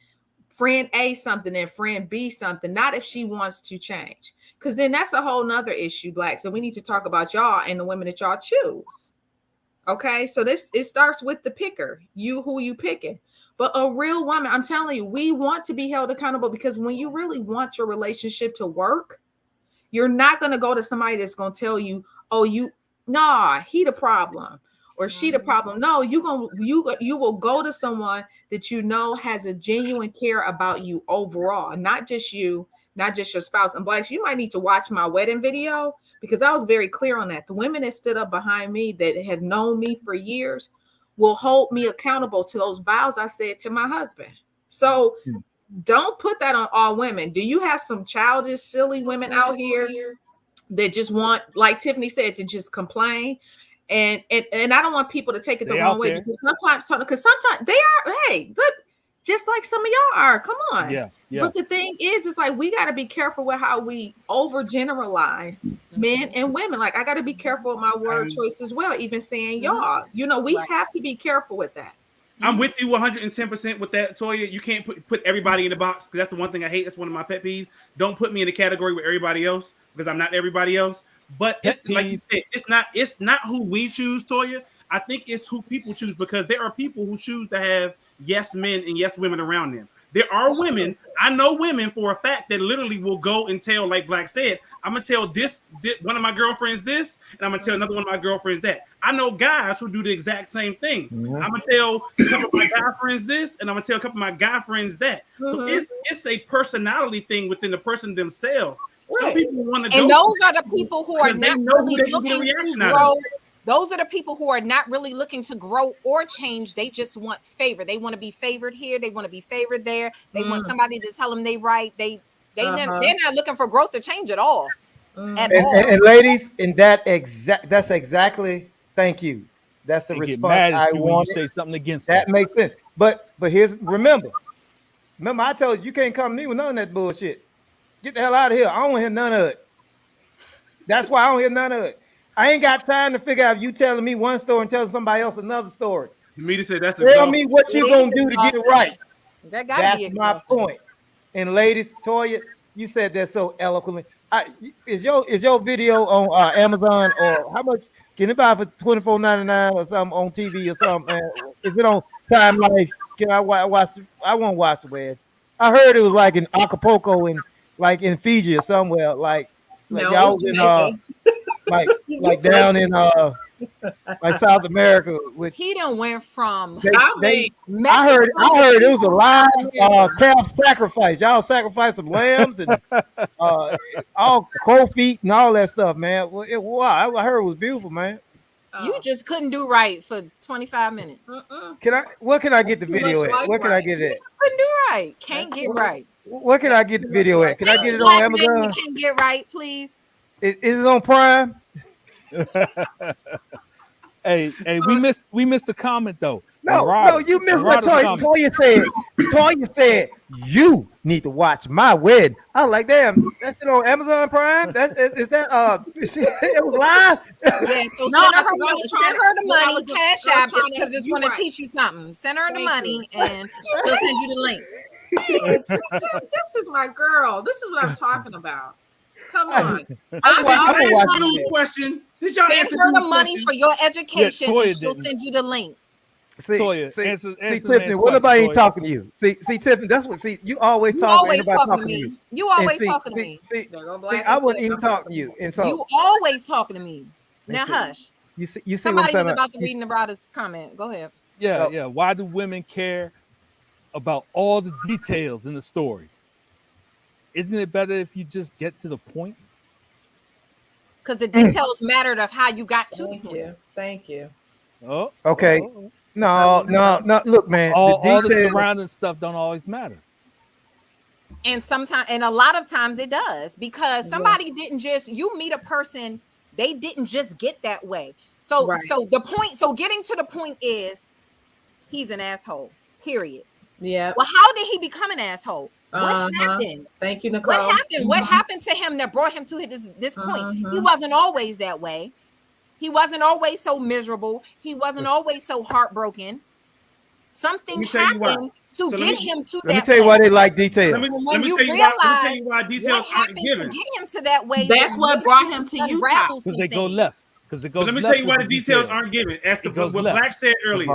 A something and friend B something, not if she wants to change. Because then that's a whole nother issue, Black. So we need to talk about y'all and the women that y'all choose. Okay, so it starts with the picker, who you picking. But a real woman, I'm telling you, we want to be held accountable, because when you really want your relationship to work, you're not going to go to somebody that's going to tell you, oh, he the problem or she the problem. No, you will go to someone that you know has a genuine care about you overall, not just you, not just your spouse. And Blacks, you might need to watch my wedding video, because I was very clear on that. The women that stood up behind me that have known me for years will hold me accountable to those vows I said to my husband. So don't put that on all women. Do you have some childish, silly women out here that just want, like Tiffany said, to just complain? And I don't want people to take it the wrong way, because sometimes they are, hey, good, just like some of y'all are. Come on. Yeah. But the thing is, it's like we got to be careful with how we overgeneralize men and women. Like, I got to be careful with my word choice as well, even saying y'all. We have to be careful with that. I'm with you 110% with that, Toya. You can't put everybody in the box, because that's the one thing I hate. That's one of my pet peeves. Don't put me in the category with everybody else, because I'm not everybody else. But it's like you said, it's not who we choose, Toya. I think it's who people choose, because there are people who choose to have yes men and yes women around them. There are women, I know women for a fact, that literally will go and tell, like Black said, I'm going to tell this one of my girlfriends this, and I'm going to tell another one of my girlfriends that. I know guys who do the exact same thing. I'm going to tell a couple of my guy friends this, and I'm going to tell a couple of my guy friends that. So it's a personality thing within the person themselves. Some people want to and those are the people who are not really looking to grow. Those are the people who are not really looking to grow or change. They just want favor. They want to be favored here. They want to be favored there. They want somebody to tell them they right. They're not looking for growth or change at all. And ladies, that's exactly. Thank you. That's the response I want. You say something against that makes sense. But remember, I told you can't come to me with none of that bullshit. Get the hell out of here. I don't want to hear none of it. That's why I don't hear none of it. I ain't got time to figure out if you telling me one story and telling somebody else another story. Me said that's tell me what you gonna do to get it right. That's my point. And ladies, Toya, you said that so eloquently. Is your video on Amazon, or how much can it buy for $24.99 or something on TV or something? Is it on Time Life? Can I watch? I won't watch the web. I heard it was like in Acapulco and like in Fiji or somewhere. Like y'all was in like down in like South America. With he done went from. I heard it was a live calf sacrifice. Y'all sacrificed some lambs and all crow feet and all that stuff, man. Wow, I heard it was beautiful, man. You just couldn't do right for 25 minutes. Where can I get the video at? Where can I get it at? Couldn't do right. Can't get right. Where can I get the video at? Can I get it on Amazon? Can get right, please. Is it on Prime? Hey, we missed the comment though. No, you missed what Toya said. You need to watch my wedding. I was like, damn, that's it on Amazon Prime. Is that it was live? Yeah, so send her the money, Cash App, because it's going to teach you something. Send her the money, and she'll send you the link. This is my girl. This is what I'm talking about. Come on. Question. Did y'all send her the money for your education, and she'll send you the link. See, Tiffany, what nobody ain't talking to you? See, Tiffany, that's what. See, you always talking to me. You always talking to me. See, I wouldn't even talk to you. And so you always talking to me. Now hush. You see what I'm Somebody was saying? about to read Nevada's comment. Go ahead. Yeah, yeah. Why do women care about all the details in the story? Isn't it better if you just get to the point? Because the details mattered of how you got to the point. Thank you. Oh, Okay. oh. No. Look, man. All the details- surrounding stuff don't always matter. And sometimes, and a lot of times it does, because somebody didn't just, you meet a person, they didn't just get that way. So the point, so getting to the point is he's an asshole, period. Yeah. Well, how did he become an asshole? What happened? Thank you, Nicole. What happened? What happened to him that brought him to this point? He wasn't always that way. He wasn't always so miserable. He wasn't always so heartbroken. Something happened to get him to that. Let me tell you why they like details. Let me tell you why details aren't given. To get him to that way. That's what brought him to Utah. Because they go left. Because it goes. Let me tell you why the details aren't given. As to what Black said earlier.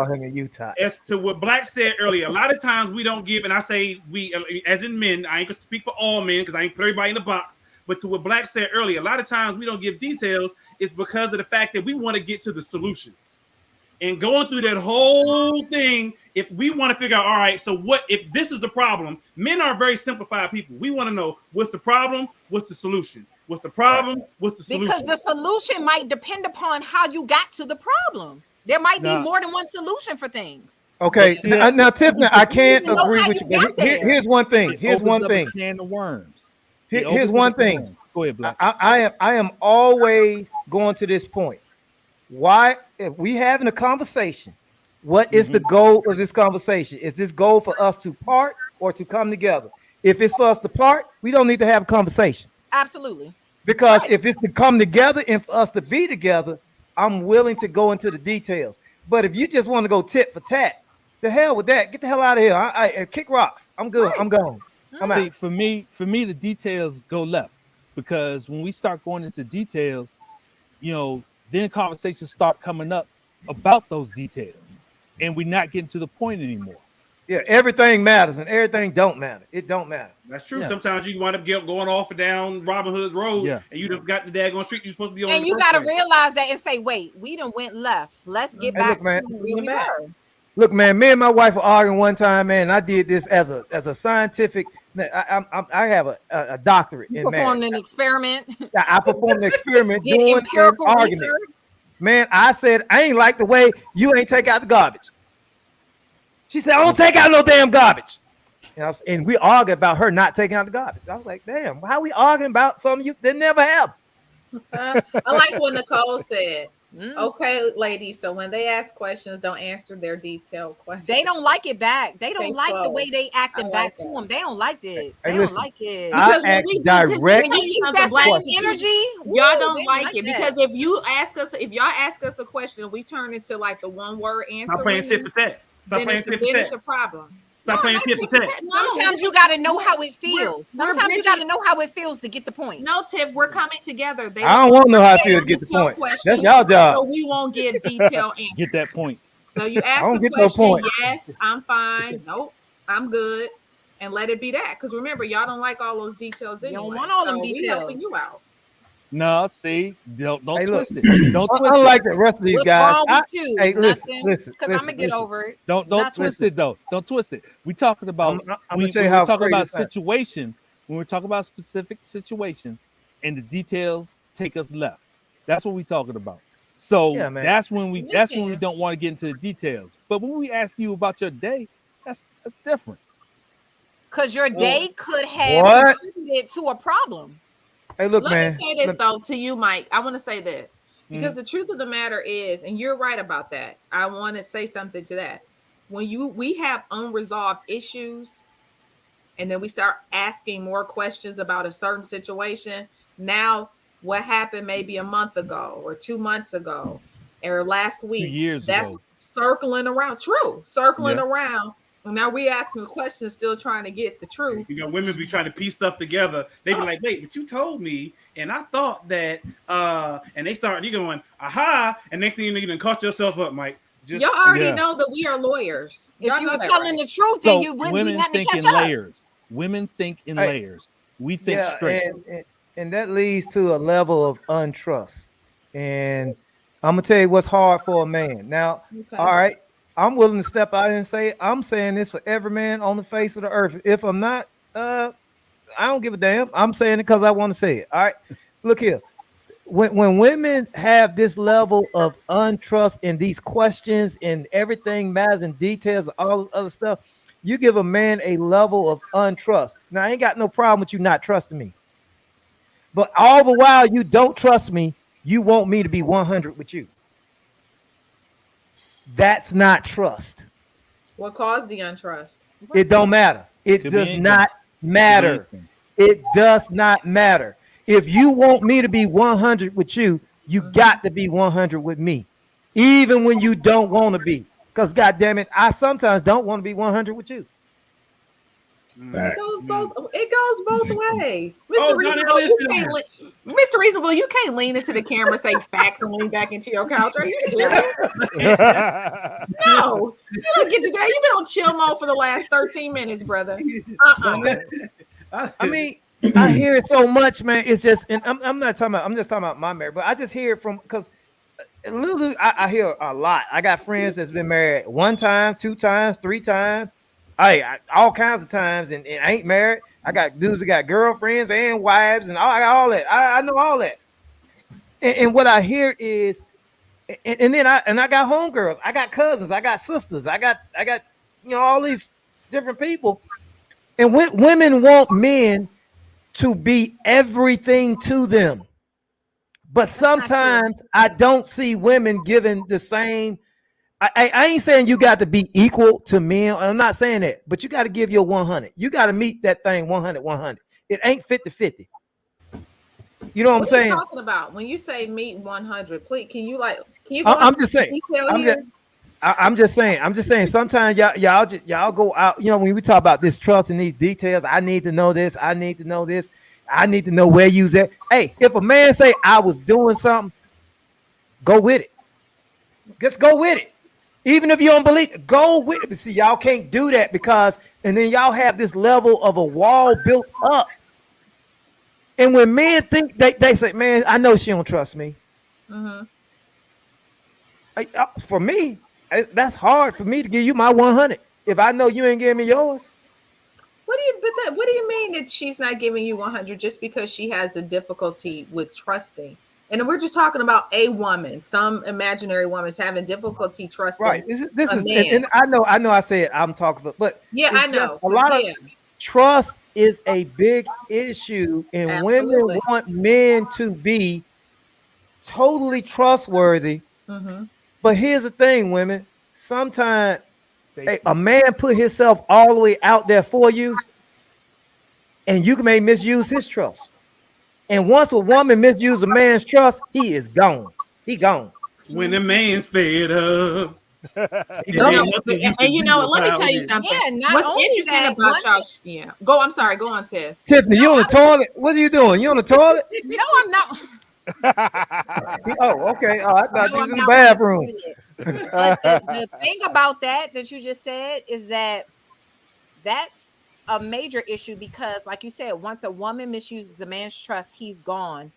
As to what Black said earlier, a lot of times we don't give, and I say we, as in men. I ain't gonna speak for all men because I ain't put everybody in the box. But to what Black said earlier, a lot of times we don't give details. It's because of the fact that we want to get to the solution. And going through that whole thing, if we want to figure out, all right, so what if this is the problem? Men are very simplified people. We want to know what's the problem, what's the solution. What's the problem? What's the solution? Because the solution might depend upon how you got to the problem. There might be more than one solution for things. Okay, now Tiffany, I can't agree with you. But here's one thing. Here's one thing. Can of worms. Here's one thing. Go ahead, Black. I am always going to this point. Why, if we having a conversation, what is the goal of this conversation? Is this goal for us to part or to come together? If it's for us to part, we don't need to have a conversation. Absolutely. Because if it's to come together and for us to be together, I'm willing to go into the details. But if you just want to go tit for tat, the hell with that. Get the hell out of here. I kick rocks. I'm good. I'm gone. I'm out. For me, the details go left, because when we start going into details, then conversations start coming up about those details, and we're not getting to the point anymore. Yeah, everything matters and everything don't matter. It don't matter. That's true. Yeah. Sometimes you wind up going off and down Robin Hood's road, and you done got the daggone street you're supposed to be on. And you got to realize that and say, wait, we done went left. Let's get back to where we were. Look, man, me and my wife were arguing one time, man, and I did this as a scientific. I have a doctorate in performed an experiment. I performed an experiment doing empirical an argument. research. Man, I said, I ain't like the way you ain't take out the garbage. She said, I don't take out no damn garbage. And we argued about her not taking out the garbage. I was like, damn, how we arguing about something you didn't never have? I like what Nicole said. Okay, ladies. So when they ask questions, don't answer their detailed questions. They don't like it back. They don't like the way they acting back to them. They don't like it. They don't like it. Because when we direct, when you keep that same energy, y'all don't like it. Because if y'all ask us a question, we turn into like the one word answer. Stop playing tit for tat. Stop playing tit for tat. It's a problem. Stop playing tit for tat. Sometimes you got to know how it feels. Sometimes you got to know how it feels to get the point. No, Tiff, we're coming together. I don't want to know how it feels to get the point. That's y'all job. So we won't give detailed answers. Get that point. So you ask the question, yes, I'm fine. Nope, I'm good. And let it be that. Because remember, y'all don't like all those details anyway. You don't want all them details. We helping you out. No, see, don't twist it. Don't twist it. Unlike the rest of these guys. What's wrong with you? Hey, Nothing. Listen. Because I'm gonna get over it. Don't twist it though. Don't twist it. We talking about. I'm gonna tell you how talking about situation. When we're talking about specific situation, and the details take us left. That's what we're talking about. So that's when we don't want to get into the details. But when we ask you about your day, that's different. Because your day could have contributed to a problem. Hey, look, Let me say this though to you, Mike. I want to say this because the truth of the matter is, and you're right about that. I want to say something to that. When we have unresolved issues, and then we start asking more questions about a certain situation. Now, what happened maybe a month ago, or 2 months ago, or last week? 2 years that's ago. circling around. True, circling around. Now we asking questions, still trying to get the truth. Women be trying to piece stuff together. They be like, wait, but you told me, and I thought that, and they start, you going, aha, and next thing you know, you done cost yourself up, Mike. Y'all already know that we are lawyers. If you were telling the truth, then you wouldn't be nothing to catch up. Layers. Women think in layers. We think straight. And that leads to a level of untrust. And I'm gonna tell you what's hard for a man. Now, Okay. all right, I'm willing to step out and say I'm saying this for every man on the face of the earth. If I'm not, I don't give a damn. I'm saying it because I want to say it. All right, look here. When women have this level of untrust in these questions and everything matters in details and all this other stuff, you give a man a level of untrust. Now, I ain't got no problem with you not trusting me, but all the while you don't trust me, you want me to be 100 with you. That's not trust. What caused the untrust? It don't matter. It Could be does anything. not matter. Could be anything. It does not matter. If you want me to be 100 with you, you got to be 100 with me, even when you don't want to be. Because, God damn it, I sometimes don't want to be 100 with you. It goes both ways. Mr. Oh, Reasonable, you can't Mr. Reasonable, you can't lean into the camera, say facts, and lean back into your couch. Are you serious? No, you don't get to that. You've been on chill mode for the last 13 minutes, brother. I mean, I hear it so much, man. It's just, and I'm not talking about, I'm just talking about my marriage, but I just hear it from, because literally I hear a lot. I got friends that's been married 1 time, 2 times, 3 times. All kinds of times, and I ain't married. I got dudes that got girlfriends and wives, and I got all that. I know all that. And what I hear is, and then I got homegirls, I got cousins, I got sisters, I got all these different people. And women want men to be everything to them, but sometimes I don't see women giving the same. I ain't saying you got to be equal to men. I'm not saying that, but you got to give your 100. You got to meet that thing 100. It ain't 50-50. You know what I'm saying? What are you talking about when you say meet 100? Please, can you go I'm just saying. I'm just saying. Sometimes y'all go out. You know, when we talk about this trust and these details, I need to know this. I need to know this. I need to know where you's at. Hey, if a man say I was doing something, go with it. Just go with it. Even if you don't believe it, go with it. But see, y'all can't do that because, and then y'all have this level of a wall built up. And when men think, they say, man, I know she don't trust me. Mm-hmm. For me, that's hard for me to give you my 100 if I know you ain't giving me yours. What do you mean that she's not giving you 100 just because she has a difficulty with trusting? And we're just talking about a woman. Some imaginary woman is having difficulty trusting. Right. This is, and I know. I said I'm talking, but yeah, I know a lot of trust is a big issue, and women want men to be totally trustworthy. Mm-hmm. But here's the thing, women. Sometimes a man put himself all the way out there for you, and you may misuse his trust. And once a woman misuses a man's trust, he is gone. He gone. When the man's fed up. And you know what? Let me tell you something. Yeah, what's interesting about y'all? Yeah. I'm sorry. Go on, Tiff. Tiffany, you on the toilet? What are you doing? You on the toilet? No, I'm not. Oh, okay. Oh, I thought you was in the bathroom. But the thing about that you just said is that's a major issue because, like you said, once a woman misuses a man's trust, he's gone.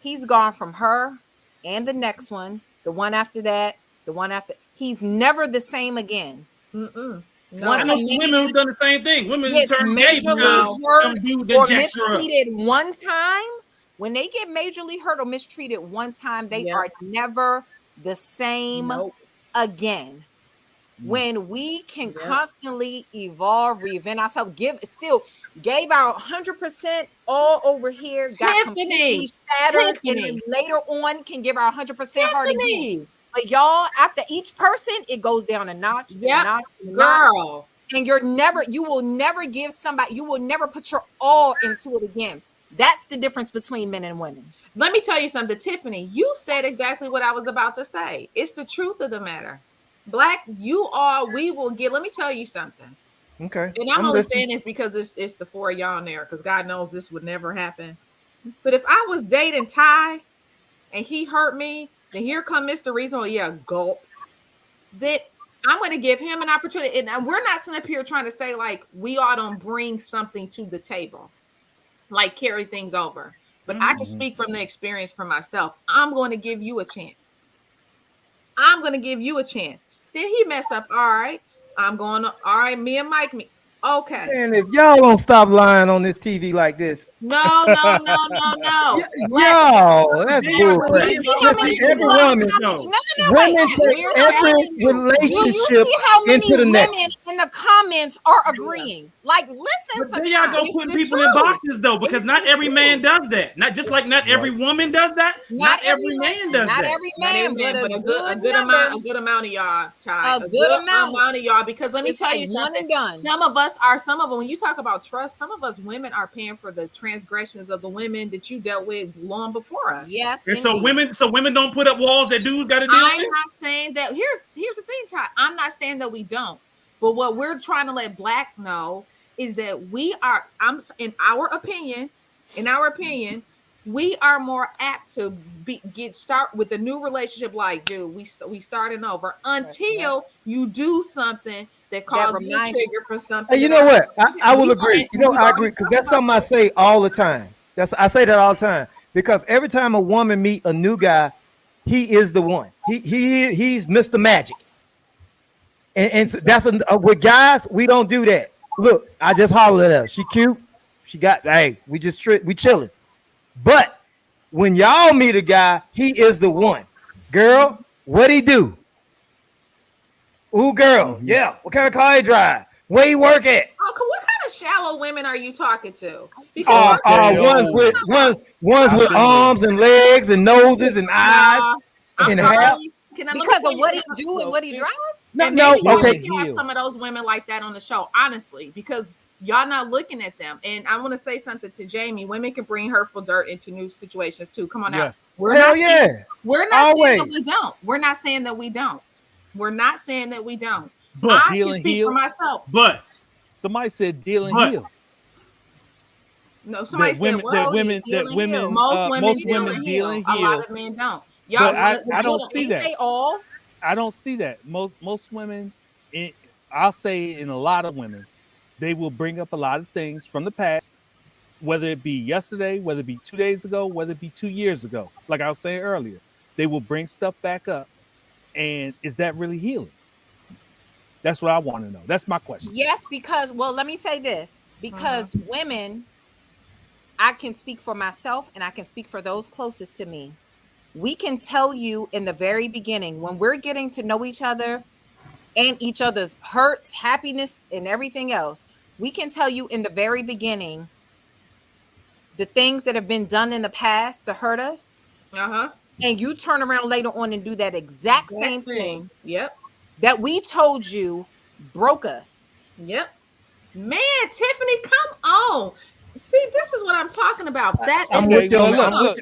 He's gone from her and the next one, the one after that, the one after. He's never the same again. Mm-mm. No, I know some women who've done the same thing. Women who turn gay because some dude or jacked her up. mistreated one time. When they get majorly hurt or mistreated one time, they are never the same again. When we can constantly evolve, reinvent ourselves, gave our 100% all over here, got completely shattered, and then later on can give our 100% hard again. But y'all, after each person, it goes down a notch, notch, girl. And you will never give somebody, you will never put your all into it again. That's the difference between men and women. Let me tell you something, Tiffany. You said exactly what I was about to say. It's the truth of the matter. Black, we will get. Let me tell you something. Okay. And I'm only saying this because it's the 4 of y'all in there, because God knows this would never happen. But if I was dating Ty and he hurt me, then here come Mr. Reasonable, gulp. That I'm going to give him an opportunity. And we're not sitting up here trying to say like we ought to bring something to the table, like carry things over. But I can speak from the experience for myself. I'm going to give you a chance. I'm gonna give you a chance. Then he mess up. All right, I'm going to. All right, me and Mike. Me. Okay. Man, if y'all don't stop lying on this TV like this, No. y'all, that's Yeah, bull but crap. You see how many Listen, every people are woman, commenting? No, women wait. take We're every telling you. Do you relationship see how many into the women next. in the comments are agreeing? Like, listen But then y'all sometimes. go putting people in boxes though, because It's not the every man truth. does that. Not just like not every woman does that. Not every man does Not that. every Not every man, man, but but a good amount, number. a good amount of y'all, Ty. A good amount. of y'all. Because let me It's tell like you one something. and done. Some of them. When you talk about trust, some of us women are paying for the transgressions of the women that you dealt with long before us. Yes, And indeed. so women don't put up walls that dudes got to deal I'm with. not saying that. Here's the thing, Ty. I'm not saying that we don't. But what we're trying to let Black know is that we are. In our opinion, we are more apt to start with a new relationship. Like, dude, we starting over until you do something that causes a reminds you. trigger for something. Hey, you that know what? I will we- agree. You know, we've I already agree because talked that's about something I that. say all the time. I say that all the time because every time a woman meet a new guy, he is the one. He's Mr. Magic, and so that's with guys we don't do that. Look, I just hollered at her. She cute. She got hey. We chilling. But when y'all meet a guy, he is the one. Girl, what he do? Ooh, girl, yeah. What kind of car he drive? Where he work at? Oh, what kind of shallow women are you talking to? Because Ones with arms and legs and noses and eyes I'm and sorry. hair. Because of what he do and what he drive? No, And no, maybe okay. we can have some of those women like that on the show, honestly, because y'all not looking at them. And I want to say something to Jamie. Women can bring hurtful dirt into new situations too. Come on now. Yes. We're Hell not yeah. saying Always. that we don't. We're not saying that we don't. We're not saying that we don't. But I can speak for myself. But somebody said deal and heal. No, somebody That women, said that well, women, that women, most women deal and A heal. lot of men don't. Y'all, But I don't see that. Say all. I don't see that. Most women, I'll say in a lot of women, they will bring up a lot of things from the past, whether it be yesterday, whether it be 2 days ago, whether it be 2 years ago. Like I was saying earlier, they will bring stuff back up. And is that really healing? That's what I want to know. That's my question. Yes, because, well, let me say this. Because women, I can speak for myself and I can speak for those closest to me. We can tell you in the very beginning when we're getting to know each other and each other's hurts, happiness, and everything else. We can tell you in the very beginning the things that have been done in the past to hurt us. And you turn around later on and do that exact same thing. Yep. That we told you broke us. Yep. Man, Tiffany, come on. See, this is what I'm talking about. I'm with you. That's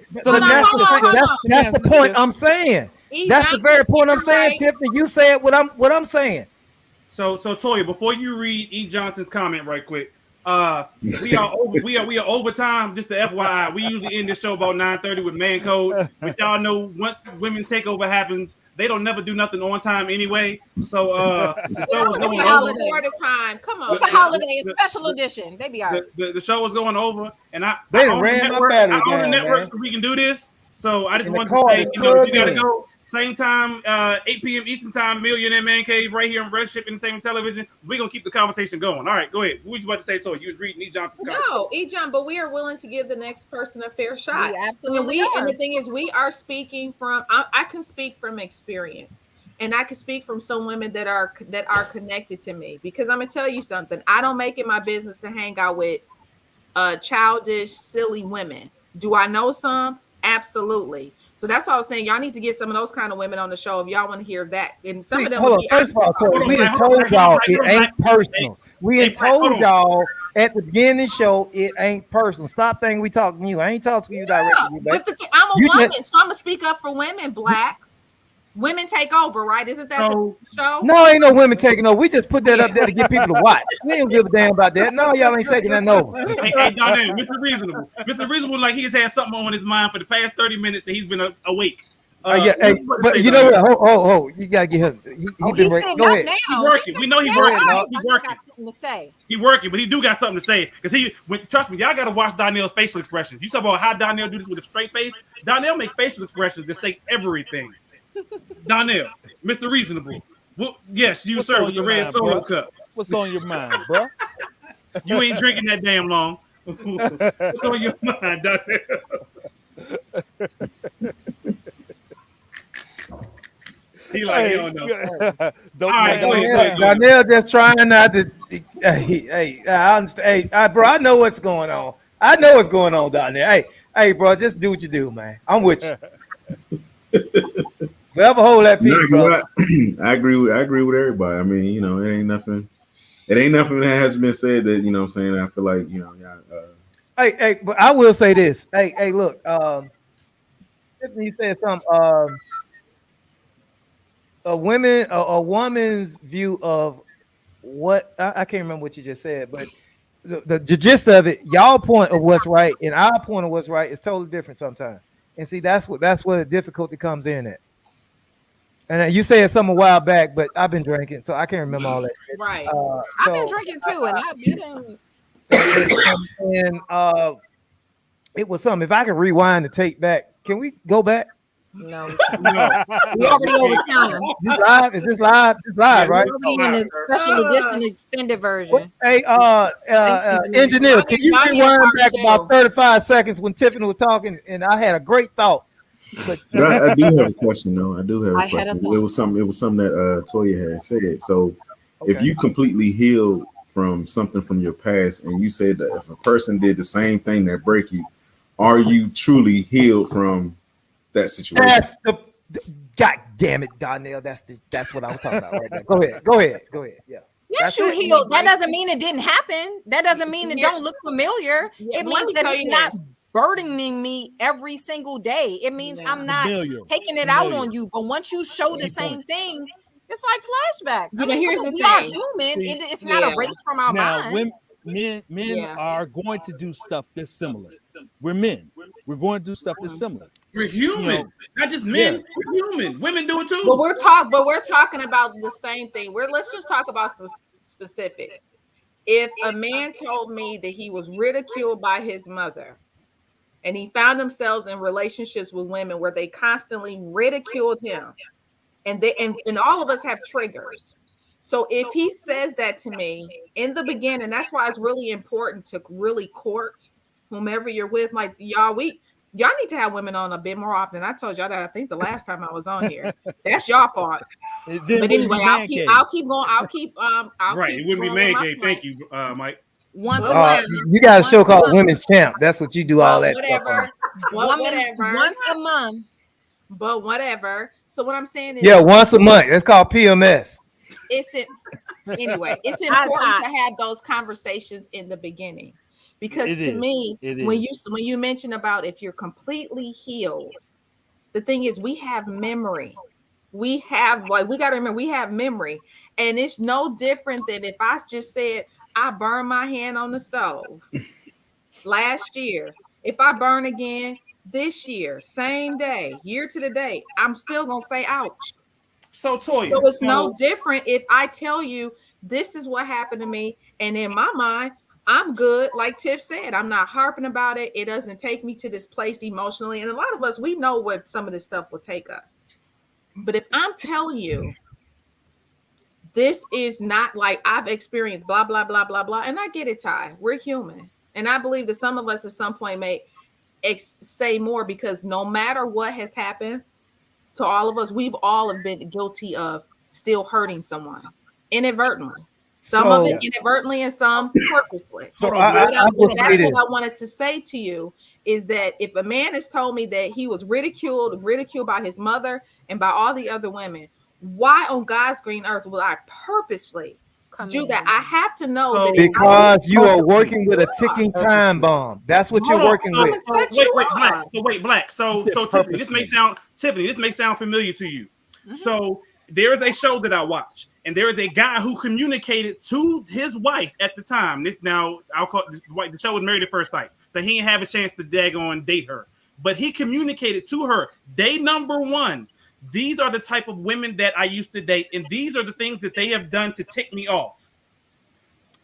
the point I'm saying. That's the very point I'm saying, Tiffany. You said what I'm saying. So Toya, before you read E. Johnson's comment right quick, we are overtime. Just the FYI, we usually end this show about 9:30 with man code. But y'all know once women takeover happens, they don't never do nothing on time anyway. So the show was going over. Before the time, come on. It's a holiday, a special edition. They be all right. The show was going over, and I own the network so we can do this. So I just wanted to say, you gotta go. Same time, 8 p.m. Eastern time, Millionaire M.A.N Cave right here on Relationship Entertainment Television. We're going to keep the conversation going. All right, go ahead. What were you about to say, Toy? You was reading E. Johnson's comment. No, E. John, but we are willing to give the next person a fair shot. We absolutely are. And the thing is, we are speaking from, I can speak from experience. And I can speak from some women that are connected to me. Because I'm going to tell you something. I don't make it my business to hang out with childish, silly women. Do I know some? Absolutely. So that's why I was saying y'all need to get some of those kind of women on the show if y'all want to hear that. And some of them. Hold on. First of all, we done told y'all it ain't personal. We done told y'all at the beginning of the show it ain't personal. Stop thinking we talking to you. I ain't talking to you directly. But I'm a woman, so I'm gonna speak up for women. Black women take over, right? Isn't that the show? No, ain't no women taking over. We just put that up there to get people to watch. We don't give a damn about that. No, y'all ain't taking that over. Hey, Donnell, Mr. Reasonable. Mr. Reasonable, like he's had something on his mind for the past 30 minutes that he's been awake. But you know what? You gotta get him. He's saying go ahead. He's working. We know he's working. He's working. Got something to say. He's working, but he do got something to say. Because trust me, y'all gotta watch Donnell's facial expressions. You talk about how Donnell do this with a straight face. Donnell make facial expressions that say everything. Donnell, Mr. Reasonable. Well, yes, you, What's sir, on with the your red mind, solo bruh? cup. What's on your mind, bro? You ain't drinking that damn long. What's on your mind, Donnell? He like, he don't know. Don't All right, plan go on ahead, it. go ahead. Donnell just trying not to. Hey, I understand. Hey, bro, I know what's going on. I know what's going on down there. Hey, bro, just do what you do, man. I'm with you. Forever hold that peace, bro. I agree with everybody. I mean, you know, it ain't nothing that has been said that, you know what I'm saying, I feel like, you know, Hey, but I will say this. Hey, look, Tiffany said something. A woman's view of what I can't remember what you just said, but the gist of it, y'all point of what's right and our point of what's right is totally different sometimes. And see, that's where the difficulty comes in at. And you said something a while back, but I've been drinking, so I can't remember all that. Right. So, I've been drinking too, and I didn't. and it was something. If I could rewind the tape back, can we go back? No, No. we already over time. This live? Is this live? It's live, Yeah, right? We're already in the special edition extended version. Hey, engineer, can you rewind back about 35 seconds when Tiffany was talking, and I had a great thought. but I do have a question though. I do have a I had a question. thought. It was something that Toya had said. So if Okay. you completely healed from something from your past, and you said that if a person did the same thing that break you, are you truly healed from that situation? That's God damn it, Donnell. That's what I was talking about right there. Go ahead. Yeah. Yes, That's you it. healed. That doesn't mean it didn't happen. That doesn't mean it Yeah. don't look familiar. Yeah, It but let means me that tell it's you not this. burdening me every single day. It means Yeah. I'm not Familiar. taking it out Familiar. on you. But once you show the Key same point. things, it's like flashbacks. You I know, mean, here's come on, the we are thing. human. See, It's not Yeah. erased from our Now, mind. men Yeah. are going to do stuff that's similar. We're men. We're going to do stuff that's similar. We're human, You know, not just men. yeah. We're human. Women do it too. But we're talking about the same thing. Let's just talk about some specifics. If a man told me that he was ridiculed by his mother and he found himself in relationships with women where they constantly ridiculed him, and all of us have triggers. So if he says that to me in the beginning, that's why it's really important to really court whomever you're with. Like y'all need to have women on a bit more often. I told y'all that I think the last time I was on here. That's y'all fault. Then But anyway, I'll keep going. I'll keep Right. It wouldn't be man cave. Thank you, Mike. Once a month. You got a show called Women's Champ. That's what you do all that stuff on. Once a month. But whatever. So what I'm saying is, Yeah, once a month. It's called PMS. Anyway, it's important to have those conversations in the beginning, because me, when you mention about if you're completely healed, the thing is we have memory. We got to remember we have memory, and it's no different than if I just said I burned my hand on the stove last year. If I burn again this year, same day, year to the day, I'm still gonna say ouch. So Toya, so it's no different if I tell you this is what happened to me, and in my mind, I'm good. Like Tiff said, I'm not harping about it. It doesn't take me to this place emotionally. And a lot of us, we know what some of this stuff will take us. But if I'm telling you, this is not like I've experienced blah, blah, blah, blah, blah. And I get it, Ty. We're human. And I believe that some of us at some point may say more, because no matter what has happened to all of us, we've all have been guilty of still hurting someone inadvertently. Some of it inadvertently and some purposely. So that's what I wanted to say to you is that if a man has told me that he was ridiculed by his mother and by all the other women, why on God's green earth will I purposely do that? I have to know that because you are working with a ticking time bomb. That's what you're working with. Wait, Black. So Tiffany, this may sound familiar to you. Mm-hmm. So there is a show that I watch, and there is a guy who communicated to his wife at the time. The show was Married at First Sight, so he didn't have a chance to daggone date her, but he communicated to her day number one. These are the type of women that I used to date, and these are the things that they have done to tick me off.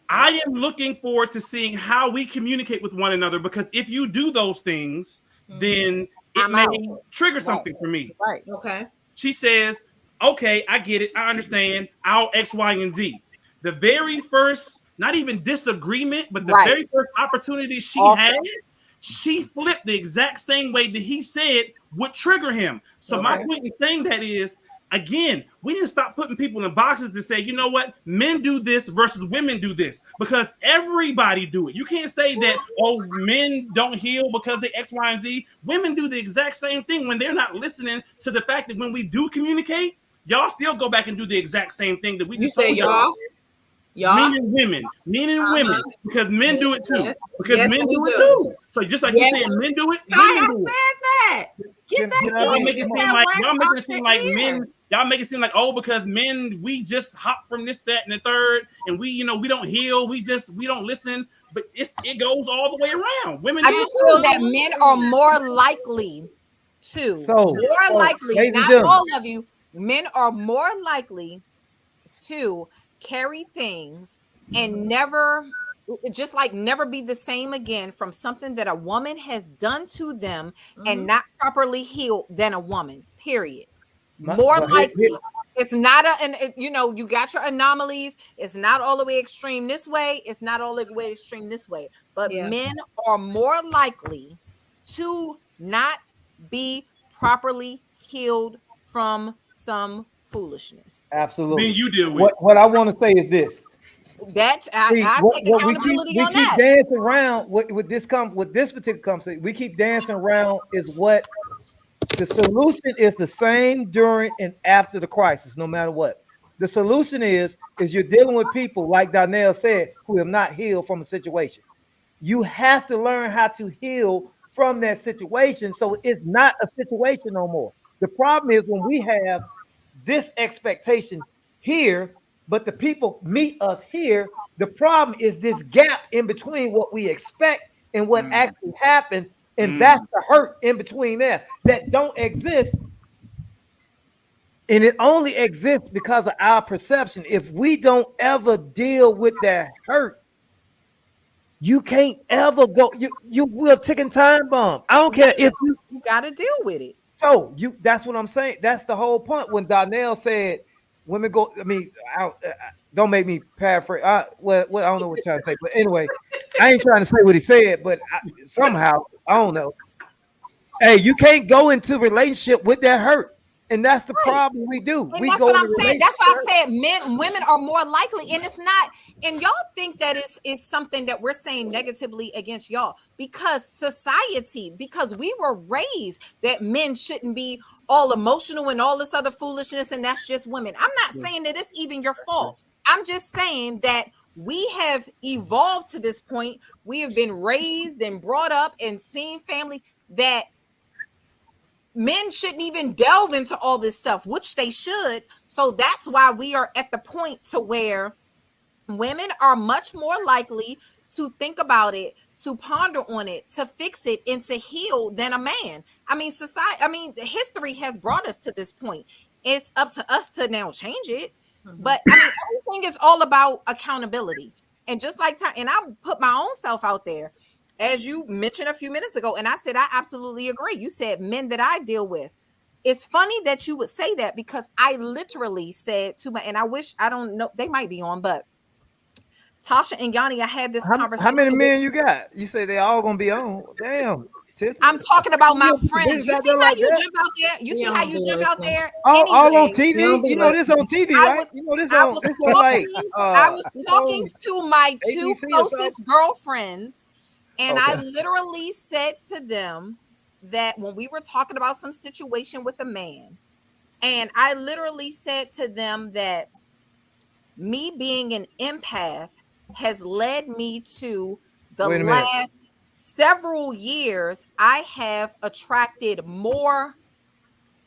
I am looking forward to seeing how we communicate with one another, because if you do those things, then it may trigger something for me. Right. Okay. she says, okay, I get it. I understand. I'll X, Y, and Z. The very first, not even disagreement, but the very first opportunity she had, she flipped the exact same way that he said would trigger him. So my point in saying that is, again, we need to stop putting people in boxes to say, you know what, men do this versus women do this, because everybody do it. You can't say that, oh, men don't heal because they X, Y, and Z. Women do the exact same thing when they're not listening to the fact that when we do communicate, y'all still go back and do the exact same thing that we just say y'all. Meaning women, because men do it too. Because men do it too. So just like you said, men do it. I said that. Get that. Y'all make it seem like men. Y'all make it seem like, oh, because men, we just hop from this, that, and the third, and we don't heal. We don't listen. But it goes all the way around. Women. I just feel that men are more likely to. Not all of you. Men are more likely to carry things and never be the same again from something that a woman has done to them and not properly healed than a woman, period. More likely. It's not you got your anomalies. It's not all the way extreme this way. It's not all the way extreme this way. But men are more likely to not be properly healed from some foolishness. Absolutely. Then you deal with what I want to say is this. That I take accountability on that. We keep dancing around with this particular conversation. We keep dancing around is what the solution is the same during and after the crisis, no matter what. The solution is you're dealing with people, like Donnell said, who have not healed from a situation. You have to learn how to heal from that situation, so it's not a situation no more. The problem is when we have this expectation here, but the people meet us here. The problem is this gap in between what we expect and what actually happened, and that's the hurt in between there that don't exist. And it only exists because of our perception. If we don't ever deal with that hurt, you can't ever go. You will ticking time bomb. I don't care if you got to deal with it. So that's what I'm saying. That's the whole point. When Donnell said women go, I mean, don't make me paraphrase. I don't know what you're trying to say, but anyway, I ain't trying to say what he said, but somehow, I don't know. Hey, you can't go into a relationship with that hurt. And that's the problem we do. And that's what I'm saying. That's why I said women are more likely. And it's not, and y'all think that is something that we're saying negatively against y'all because society, because we were raised that men shouldn't be all emotional and all this other foolishness, and that's just women. I'm not saying that it's even your fault. I'm just saying that we have evolved to this point. We have been raised and brought up and seen family that men shouldn't even delve into all this stuff, which they should. So that's why we are at the point to where women are much more likely to think about it, to ponder on it, to fix it, and to heal than a man. I mean, history has brought us to this point. It's up to us to now change it. But I mean, everything is all about accountability. And just like time, and I put my own self out there. As you mentioned a few minutes ago, and I said, I absolutely agree. You said men that I deal with. It's funny that you would say that because I literally said to my, and I wish, I don't know, they might be on, but Tasha and Yanni, I had this conversation. How many men you got? You say they all gonna be on. Damn. Tiffany. I'm talking about my friends. You see how you jump out there? You see how you jump out there? All on TV? You know this on TV, right? You know this on I was talking to my two closest girlfriends. And I literally said to them that when we were talking about some situation with a man, and I literally said to them that me being an empath has led me to the last several years, I have attracted more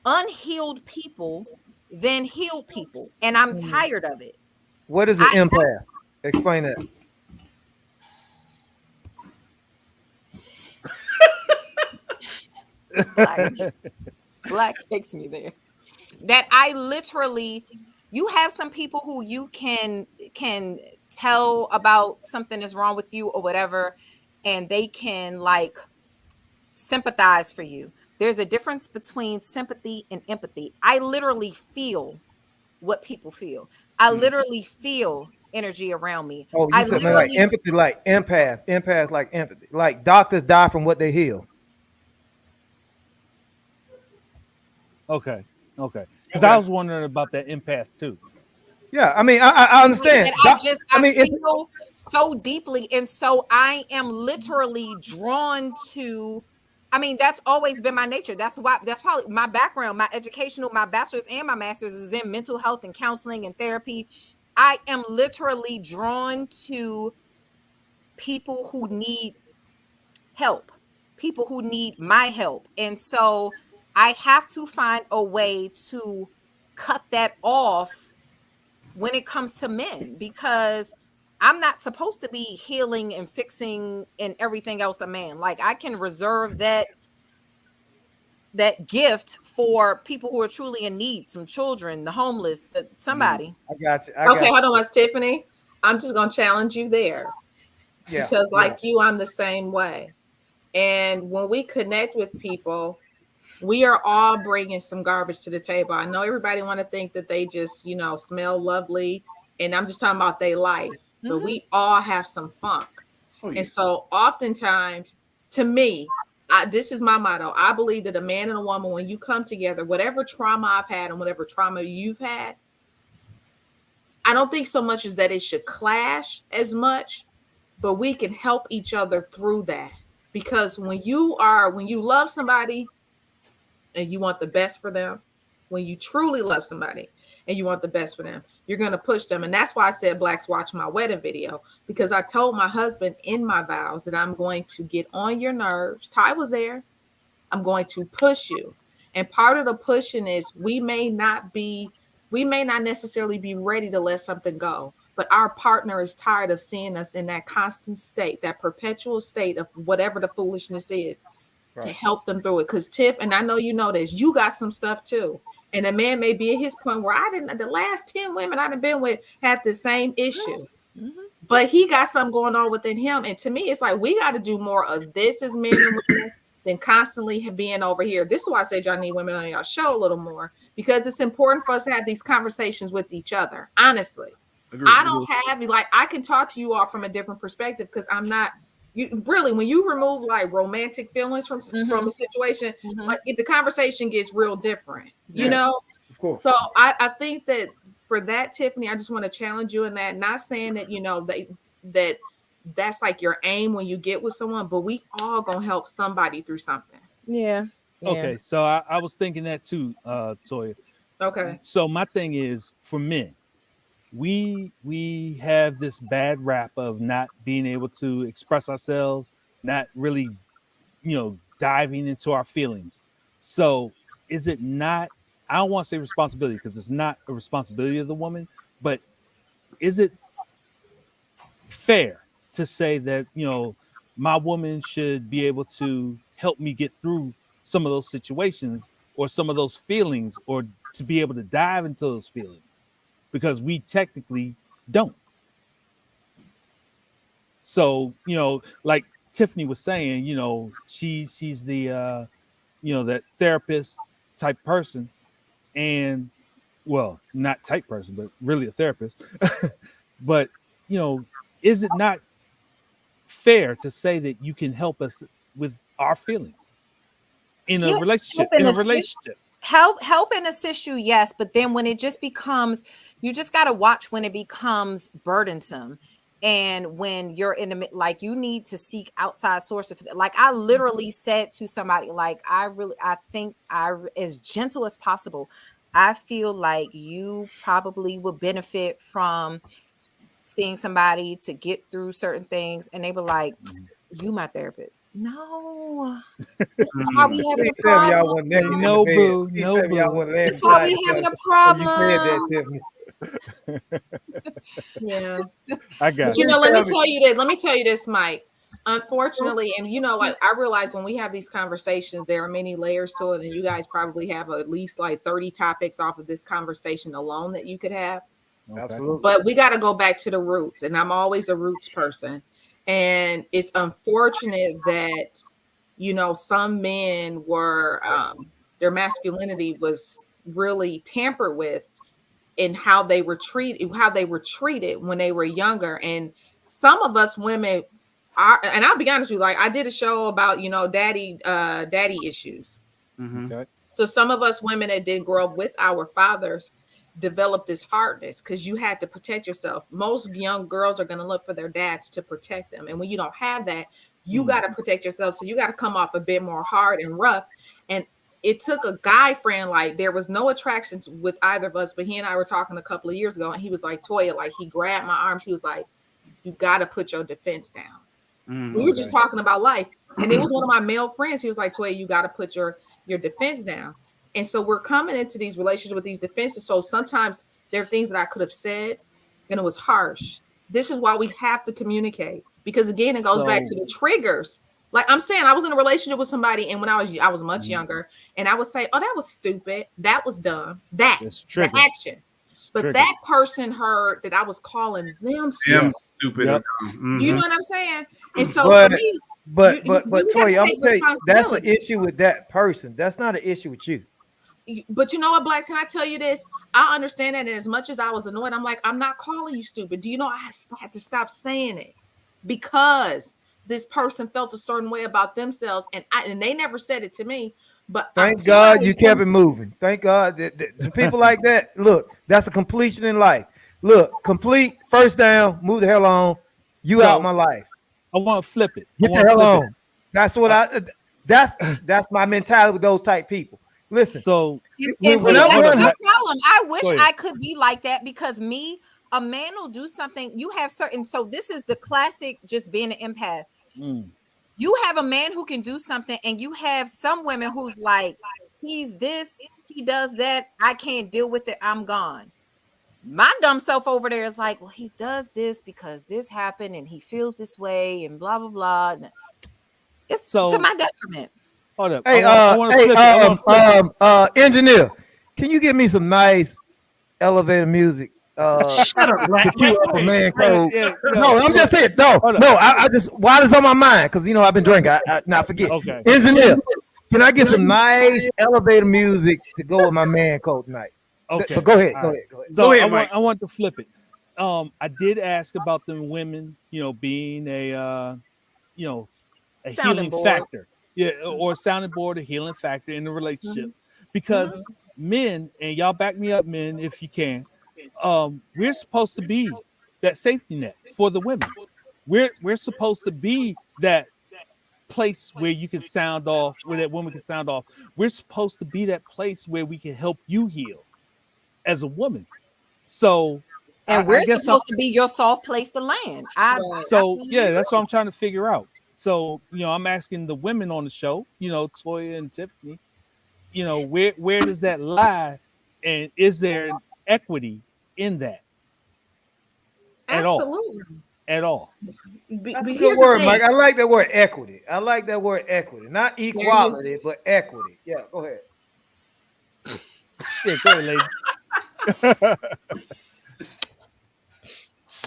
unhealed people than healed people. And I'm tired of it. What is an empath? Explain that. Black takes me there. That I literally, you have some people who you can tell about something is wrong with you or whatever, and they can like sympathize for you. There's a difference between sympathy and empathy. I literally feel what people feel. I literally feel energy around me. Oh, you I said man, like literally empathy, like empaths like empathy. Like doctors die from what they heal. Okay. Because I was wondering about that empath too. Yeah, I mean, I understand. I I mean, it's feel so deeply, and so I am literally drawn to. I mean, that's always been my nature. That's why. That's probably my background. My educational, my bachelor's and my master's is in mental health and counseling and therapy. I am literally drawn to people who need help, people who need my help, and so I have to find a way to cut that off when it comes to men, because I'm not supposed to be healing and fixing and everything else a man. Like, I can reserve that gift for people who are truly in need, some children, the homeless, somebody. I got you. Okay, hold on, Miss Tiffany. I'm just gonna challenge you there Yeah, because, like you, I'm the same way. And when we connect with people, we are all bringing some garbage to the table. I know everybody want to think that they just, smell lovely, and I'm just talking about their life, but we all have some funk. Oh, yeah. And so oftentimes, to me, this is my motto. I believe that a man and a woman, when you come together, whatever trauma I've had and whatever trauma you've had, I don't think so much as that it should clash as much, but we can help each other through that. Because when you love somebody and you want the best for them, when you truly love somebody and you want the best for them, you're going to push them. And that's why I said Blacks watch my wedding video, because I told my husband in my vows that I'm going to get on your nerves. Ty was there. I'm going to push you. And part of the pushing is we may not necessarily be ready to let something go, but our partner is tired of seeing us in that constant state, that perpetual state of whatever the foolishness is, to help them through it. Because Tiff, and I know you know this, you got some stuff too. And a man may be at his point where the last 10 women I've been with had the same issue. But he got something going on within him. And to me, it's like we got to do more of this as men and women than constantly being over here. This is why I say y'all need women on y'all show a little more, because it's important for us to have these conversations with each other. Honestly, I don't have, like, I can talk to you all from a different perspective because I'm not. You really, when you remove like romantic feelings from a situation, like the conversation gets real different, you know? Of course. So I think that for that, Tiffany, I just want to challenge you in that, not saying that that's like your aim when you get with someone, but we all gonna help somebody through something. Yeah. Okay, so I was thinking that too, Toya. Okay. So my thing is, for men, we have this bad rap of not being able to express ourselves, not really, diving into our feelings. So is it not, I don't want to say responsibility because it's not a responsibility of the woman, but is it fair to say that, my woman should be able to help me get through some of those situations or some of those feelings, or to be able to dive into those feelings, because we technically don't. So, like Tiffany was saying, she's the that therapist type person, and well, not type person, but really a therapist. But, is it not fair to say that you can help us with our feelings in a relationship? Help and assist you, yes, but then when it just becomes, you just got to watch when it becomes burdensome, and when you're in the, like, you need to seek outside sources. Like, I literally said to somebody, like, I think as gentle as possible, I feel like you probably would benefit from seeing somebody to get through certain things, and they were like, you my therapist. No, this is why we having a problem. No, boo. This is why we having a problem. You said that, Tiffany. Yeah. I got it. Let me tell you this, Mike. Unfortunately, and like, I realize when we have these conversations, there are many layers to it, and you guys probably have at least like 30 topics off of this conversation alone that you could have. Absolutely. But we got to go back to the roots, and I'm always a roots person. And it's unfortunate that some men were their masculinity was really tampered with in how they were treated when they were younger. And some of us women are, and I'll be honest with you, like I did a show about, daddy issues. Mm-hmm. Okay. So some of us women that didn't grow up with our fathers developed this hardness because you had to protect yourself. Most young girls are going to look for their dads to protect them. And when you don't have that, you got to protect yourself. So you got to come off a bit more hard and rough. And it took a guy friend, like there was no attraction with either of us, but he and I were talking a couple of years ago and he was like, Toya, like he grabbed my arms. He was like, you got to put your defense down. Mm-hmm. We were just talking about life. And it was one of my male friends. He was like, Toya, you got to put your defense down. And so we're coming into these relationships with these defenses. So sometimes there are things that I could have said and it was harsh. This is why we have to communicate, because again, it goes back to the triggers. Like I'm saying, I was in a relationship with somebody, and when I was much younger, and I would say, oh, that was stupid. That was dumb. The action. But that person heard that I was calling them stupid. Yep. Mm-hmm. Do you know what I'm saying? And so for me, but Toya, I'm gonna tell you, that's an issue with that person. That's not an issue with you. But you know what, Black? Can I tell you this? I understand that, and as much as I was annoyed, I'm like, I'm not calling you stupid. Do you know I had to stop saying it because this person felt a certain way about themselves, and they never said it to me. But thank God you kept it moving. Thank God that people like that. Look, that's a completion in life. Look, complete, first down, move the hell on. You out my life. I want to flip it. Get the hell on. That's what that's my mentality with those type people. Listen, so that's my problem. I wish I could be like that, because a man will do something. You have certain, so this is the classic, just being an empath. You have a man who can do something, and you have some women who's like, he's this, he does that, I can't deal with it, I'm gone. My dumb self over there is like, well, he does this because this happened and he feels this way and blah blah blah. It's to my detriment. Hold up. Hey, engineer, can you give me some nice elevator music? Shut up, Black. A man code. No, I'm just saying. No. I just, why is on my mind? Because I've been drinking. I forget. Okay. Engineer, can I get some nice elevator music to go with my man code tonight? Okay. But go ahead. So I want to flip it. I did ask about the women, being a healing factor. Yeah, or sounding board, a healing factor in the relationship. Because men, and y'all back me up, men, if you can, we're supposed to be that safety net for the women. We're supposed to be that place where you can sound off, where that woman can sound off. We're supposed to be that place where we can help you heal as a woman. So, and we're supposed to be your soft place to land. That's what I'm trying to figure out. So, I'm asking the women on the show, Toya and Tiffany, where does that lie? And is there an equity in that? Absolutely. At all. That's a good word, Mike. I like that word, equity. Not equality, but equity. Yeah, go ahead. Yeah, go ahead, ladies.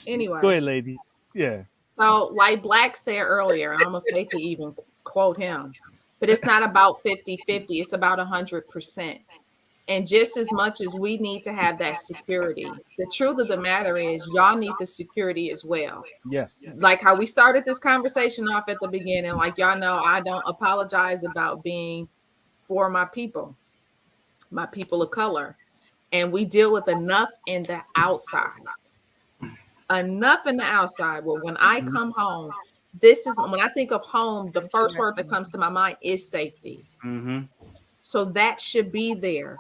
Anyway. Go ahead, ladies. Yeah. So, like Black said earlier, I almost hate to even quote him, but it's not about 50-50. It's about 100%. And just as much as we need to have that security, the truth of the matter is y'all need the security as well. Yes. Like how we started this conversation off at the beginning, like y'all know, I don't apologize about being for my people of color. And we deal with enough in the outside. Well, when I come home, when I think of home, the first word that comes to my mind is safety. So that should be there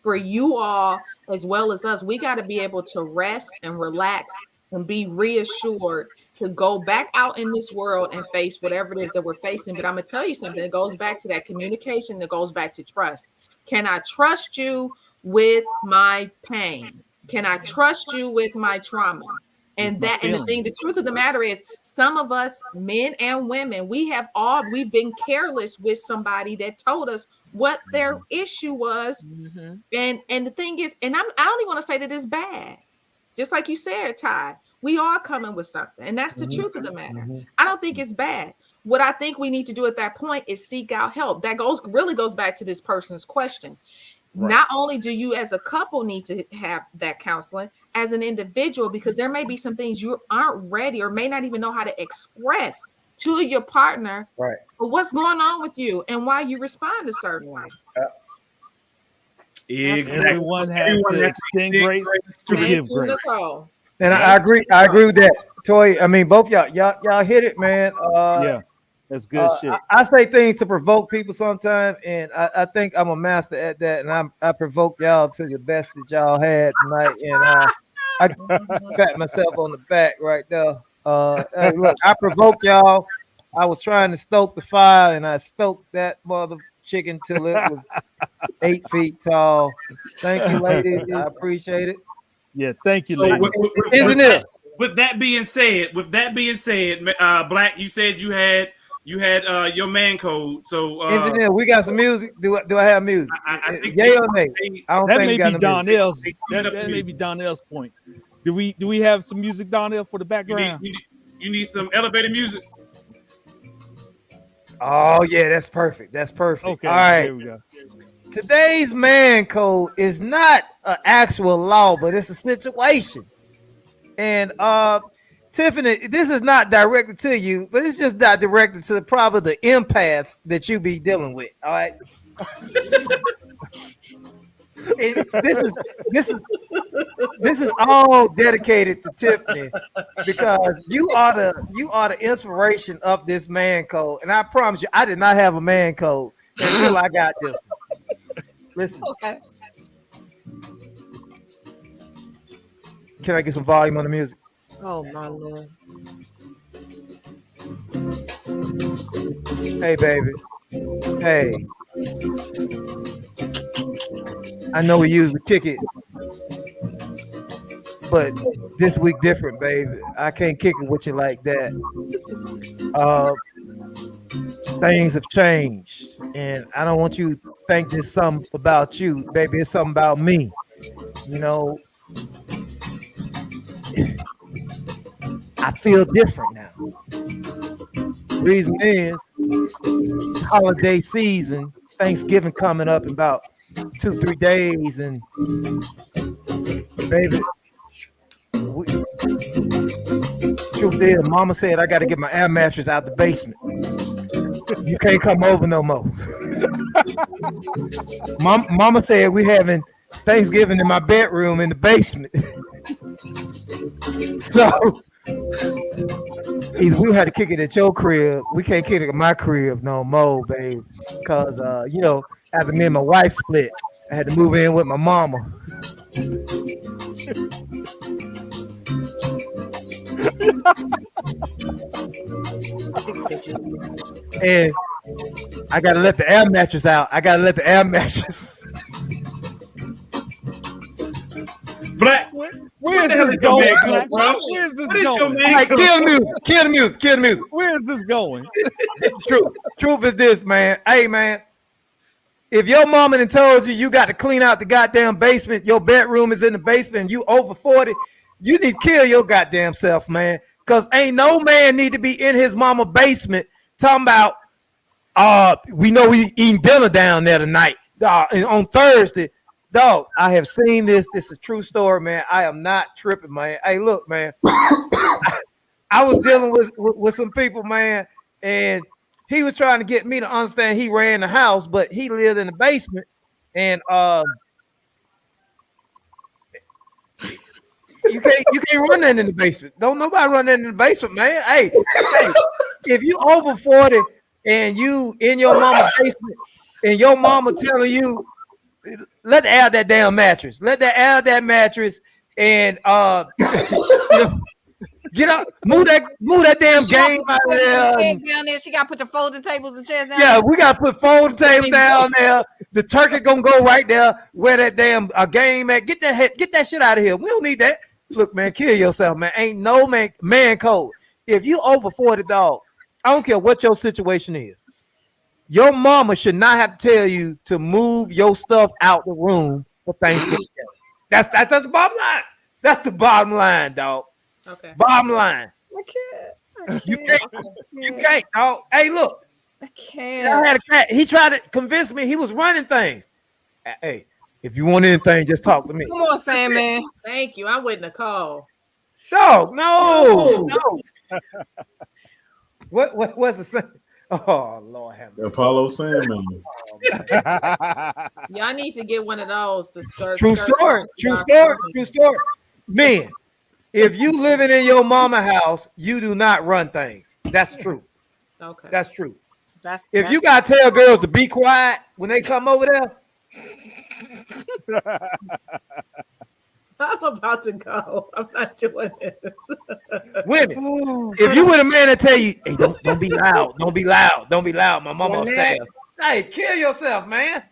for you all as well as us. We got to be able to rest and relax and be reassured to go back out in this world and face whatever it is that we're facing. But I'm going to tell you something. It goes back to that communication. That goes back to trust. Can I trust you with my pain? Can I trust you with my trauma? And the truth of the matter is, some of us, men and women, we've been careless with somebody that told us what their issue was. And the thing is, and I don't even want to say that it's bad. Just like you said, Ty, we are coming with something. And that's the truth of the matter. I don't think it's bad. what I think we need to do at that point is seek out help. That really goes back to this person's question. Right. Not only do you as a couple need to have that counseling, as an individual, because there may be some things you aren't ready or may not even know how to express to your partner, right? But what's going on with you and why you respond a certain way. Exactly. Everyone has to extend grace to give grace. And I agree with that, Toy. I mean, both y'all hit it, man. Yeah, that's good shit. I say things to provoke people sometimes, and I think I'm a master at that. And I provoke y'all to the best that y'all had tonight, and I pat myself on the back right there. Hey, look, I provoked y'all. I was trying to stoke the fire, and I stoked that mother chicken till it was 8 feet tall. Thank you, ladies. I appreciate it. Yeah, thank you, ladies. Isn't it? With that being said, Black, you said you had your man code. So engineer, we got some music. Do I have music? I think yay or nay? I don't that think may we got be no Donnell's. That may be Donnell's point. Do we have some music, Donnell, for the background? You need some elevator music. Oh yeah, that's perfect. That's perfect. Okay, all right. There we go. Today's man code is not an actual law, but it's a situation. And Tiffany, this is not directed to you, but it's just not directed to probably the empaths that you be dealing with. All right. This is all dedicated to Tiffany because you are the inspiration of this man code. And I promise you, I did not have a man code until I got this one. Listen. Okay. Can I get some volume on the music? Oh my Lord. Hey, baby. Hey. I know we usually kick it, but this week different, baby. I can't kick it with you like that. Things have changed, and I don't want you to think there's something about you, baby. It's something about me. You know, I feel different now. Reason is holiday season, Thanksgiving coming up in about 2-3 days, and baby, truth is, Mama said I got to get my air mattress out the basement. You can't come over no more. Mama said we having Thanksgiving in my bedroom in the basement. So either we had to kick it at your crib. We can't kick it at my crib no more, babe. Because after me and my wife split, I had to move in with my mama. And I gotta let the air mattress out. Black, where's this going? Where's this going? Right, kill the music. Where is this going? Truth is this, man. Hey, man. If your mama done told you got to clean out the goddamn basement, your bedroom is in the basement, and you over 40, you need to kill your goddamn self, man. Because ain't no man need to be in his mama basement talking about, we know we eating dinner down there tonight. On Thursday, dog, I have seen this. This is a true story, man. I am not tripping, man. Hey, look, man. I was dealing with some people, man, and he was trying to get me to understand he ran the house, but he lived in the basement. And you can't run that in the basement. Don't nobody run that in the basement, man. Hey, if you over 40 and you in your mama's basement and your mama telling you, let her air that damn mattress. Let her air that mattress and get up, move that damn game out of there. Down there. She got to put the folding tables and chairs down. Yeah, we got to put folding tables down there. The turkey gonna go right there where that damn game at. Get that shit out of here. We don't need that. Look, man, kill yourself, man. Ain't no man code. If you over 40, dog, I don't care what your situation is. Your mama should not have to tell you to move your stuff out the room for Thanksgiving. That's the bottom line. That's the bottom line, dog. Okay. Bottom line. You can't. You can't. Oh, hey, look. I I can't. had a cat. He tried to convince me he was running things. Hey, if you want anything, just talk to me. Come on, Sandman. Thank you. I wouldn't have called. Dog, no. What's the same? Oh Lord have mercy. Apollo Sandman. Y'all need to get one of those to skirt. True story. True story. True story. Man, if you living in your mama house, you do not run things. That's true. Okay. That's true. That's If you gotta tell girls to be quiet when they come over there, I'm about to go. I'm not doing this. women. If you with a man that tell you, hey, don't be loud, don't be loud, don't be loud. My mama upstairs. Hey, kill yourself, man.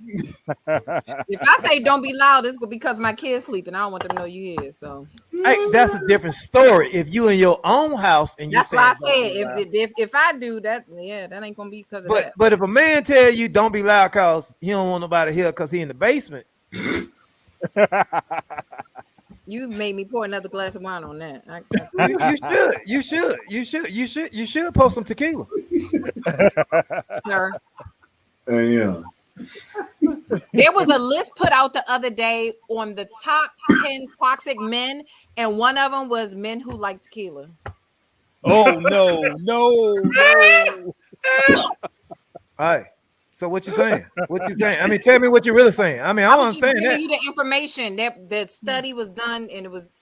If I say don't be loud, it's because my kid's sleeping. I don't want them to know you here. So Hey, that's a different story. If you in your own house and you that's why I saying, said if I do that, yeah, that ain't gonna be because of that. but if a man tell you don't be loud cause he don't want nobody here because he in the basement. You made me pour another glass of wine on that. You should post some tequila. Sir. Yeah. There was a list put out the other day on the top 10 toxic men, and one of them was men who like tequila. Oh no. All right. So what you saying? What you saying? I mean, tell me what you're really saying. I mean, I don't was just understand giving that. you the information that study was done, and it was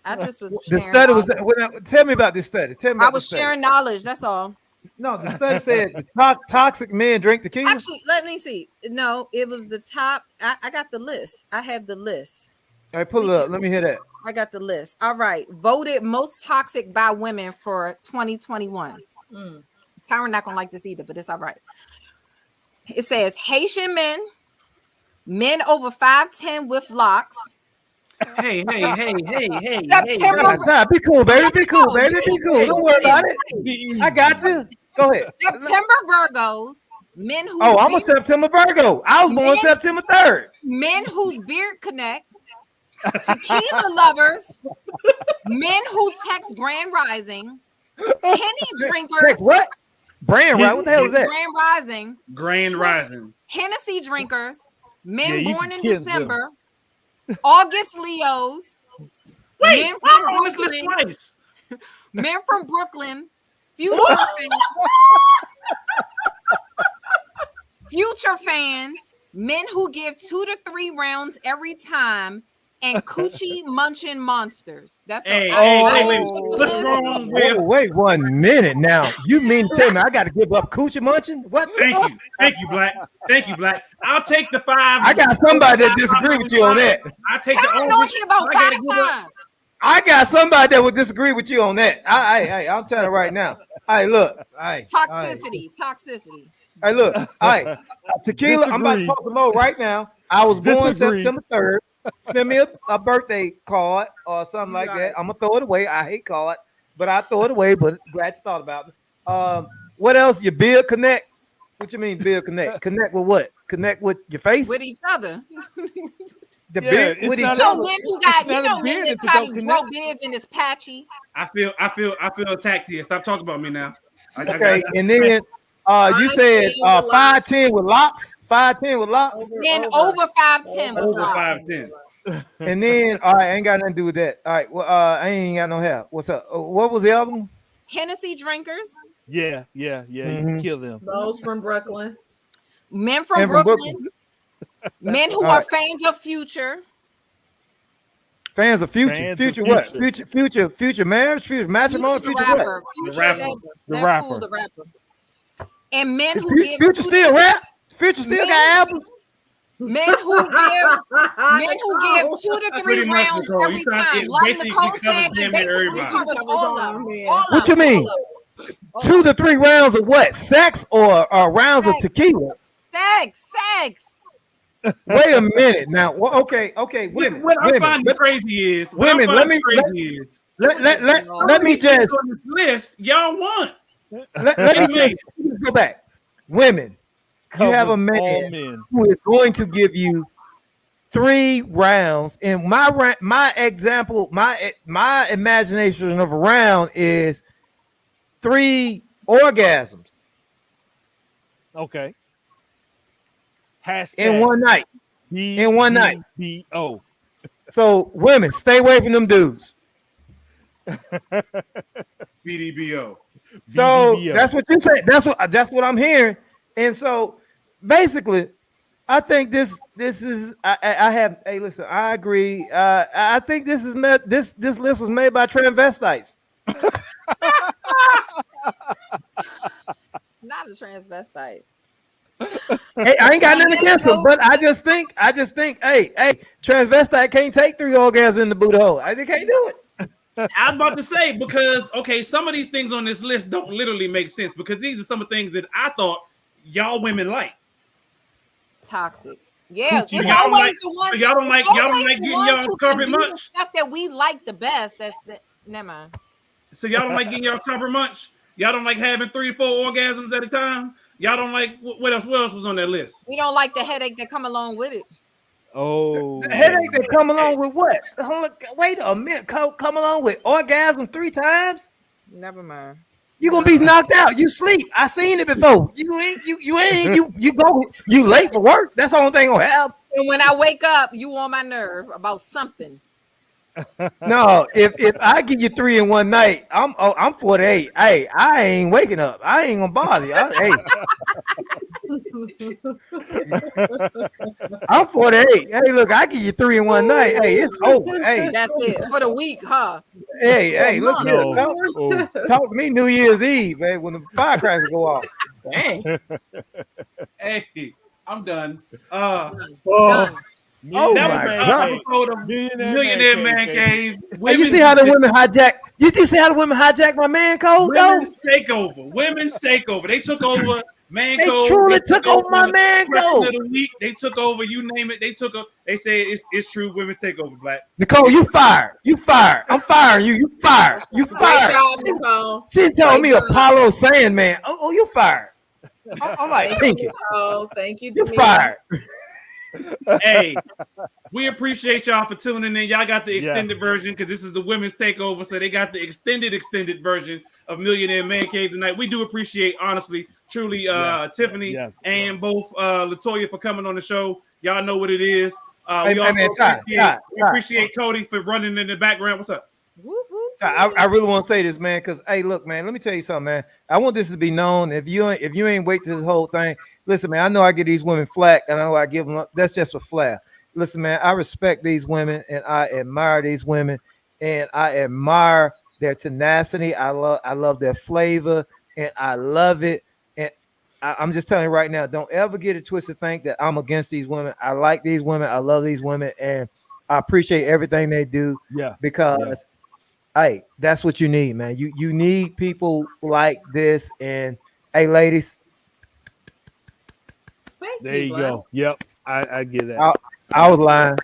I just was The sharing study was. knowledge. Tell me about this study. Tell me. I About was the study. sharing knowledge. That's all. No, the study said toxic men drink tequila. Actually, let me see. No, it was the top. I got the list. I have the list. All right, pull it up. Let me hear that. I got the list. All right. Voted most toxic by women for 2021. Tyron not gonna like this either, but it's all right. It says Haitian men over 5'10" with locks. Hey. September. Be cool, baby. Be cool, baby. Be cool. Don't worry about it. I got you. Go ahead. September Virgos. Men who. Oh, I'm a September Virgo. I was born September 3rd. Men whose beard connect. Tequila lovers. Men who text Grand Rising. Henny drinkers. Text what? Brand right? What the hell is that? Grand Rising. Grand Rising. Hennessy drinkers. Men you born can in kill them. December. August Leos. Wait, Men I'm from on this list Brooklyn. twice. Men from Brooklyn. Future fans. Men who give 2 to 3 rounds every time. And coochie munching monsters. That's Hey, wait. What's wrong with? Oh, wait 1 minute now. You mean to tell me I got to give up coochie munching? What? Thank you, Black. I'll take the 5. I got somebody that disagree with you on that. I take the Tyron on here about 5 times. I got somebody that would disagree with you on that. I'm telling you right now. Hey, look. Toxicity. Hey, look. All right. Tequila, I'm about to post a load right now. I was born September 3rd. Send me a birthday card or something like that. I'm going to throw it away. I hate cards, but I throw it away. But glad you thought about it. What else? Your build connect? What you mean build connect? Connect with what? Connect with your face? With each other. The beard with each other. Men who got, men that probably grow beards and it's patchy. I feel attacked here. Stop talking about me now. Okay, and then you said 5'10" with locks. 5'10" with locks. Men over 5'10" with over locks. 5'10". And then all right, I ain't got nothing to do with that. All right, well, I ain't got no hair. What's up? What was the other one? Hennessy drinkers. Yeah. You can kill them. Those from Brooklyn. Men from Brooklyn. Men who are fans of Future. Fans of Future. Future what? Future marriage? Future matrimony? Future what? The rapper. The rapper. And men who give Future still rap? Future still got albums? Men who give 2 to 3 rounds every time. Like Nicole said, it basically covers all of them. What you mean? 2 to 3 rounds of what? Sex or rounds of tequila? Sex. Wait a minute now. Well, okay, women. What I find crazy is women. Let me just on this list. Y'all won. Let me just go back. Women, you have a man who is going to give you 3 rounds, and my example, my imagination of a round is 3 orgasms Okay. Hashtag in one night. In one night. BBO. So women, stay away from them dudes. BDBO. So BBBO. that's what you say. That's what I'm hearing. And so basically, I think this is I have. Hey, listen, I agree. I think this list was made by transvestites. Not a transvestite. Hey, I ain't got nothing against them, but I just think, hey, transvestite can't take 3 orgasms in the boot hole. I just can't do it. I was about to say, because okay, some of these things on this list don't literally make sense, because these are some of the things that I thought y'all women like. Toxic. Yeah, Coochie. it's Y'all always like- the ones. so y'all don't like- it's y'all don't always like the getting ones y'all's who carpet can do the much? stuff that we like the best. Never mind. So y'all don't like getting y'all cover much? Y'all don't like having 3 or 4 orgasms at a time? Y'all don't like what else? What else was on that list? We don't like the headache that come along with it. Oh. The headache that come along with what? Hold on, wait a minute. Come along with orgasm 3 times? Never mind. You gonna be knocked out. You sleep. I seen it before. You late for work. That's the only thing gonna happen. And when I wake up, you on my nerve about something. No, if I give you 3 in one night, I'm 48. Hey, I ain't waking up. I ain't gonna bother you. I'm 48. Hey, look, I give you 3 in one night. Hey, it's over. Hey, That's it for the week, huh? hey, look here. No. Talk to me New Year's Eve, man, when the firecrackers go off. Dang. Hey, I'm done. Done. Oh That my was God. an episode of Millionaire Man Cave. Hey, you see how the women hijack? You see how the women hijack my man code, though? Women's takeover. Women's takeover. They took over Man They Code. truly took over my man Question code. of the week. They took over. You name it. They took up. They say it's true. Women's takeover. Black. Nicole, you fired. You fired. I'm firing you. You fired. You Great fired. job, Nicole. She telling me Great job. Apollo Sandman. Oh, you fired. I'm like, Thank Pinky, you, Nicole. Thank you, you Jamila. fired. Hey, we appreciate y'all for tuning in. Y'all got the Yeah. extended version because this is the women's takeover. So they got the extended version of Millionaire Man Cave tonight. We do appreciate, honestly, truly, Yes. Tiffany Yes. and both Latoya for coming on the show. Y'all know what it is. Hey, We also man, Ty, appreciate Cody for running in the background. What's up? Whoop, whoop, I really want to say this, man, because hey, look, man, let me tell you something, man. I want this to be known. If you ain't wait to this whole thing, listen, man. I know I give these women flack, and I know I give them. That's just for flair. Listen, man, I respect these women, and I admire these women, and I admire their tenacity. I love their flavor, and I love it. And I'm just telling you right now, don't ever get it twisted to think that I'm against these women. I like these women. I love these women, and I appreciate everything they do. Yeah. Because. Hey, that's what you need, man. You need people like this. And hey, ladies, Thank There you go. Yep. I get that. I was lying.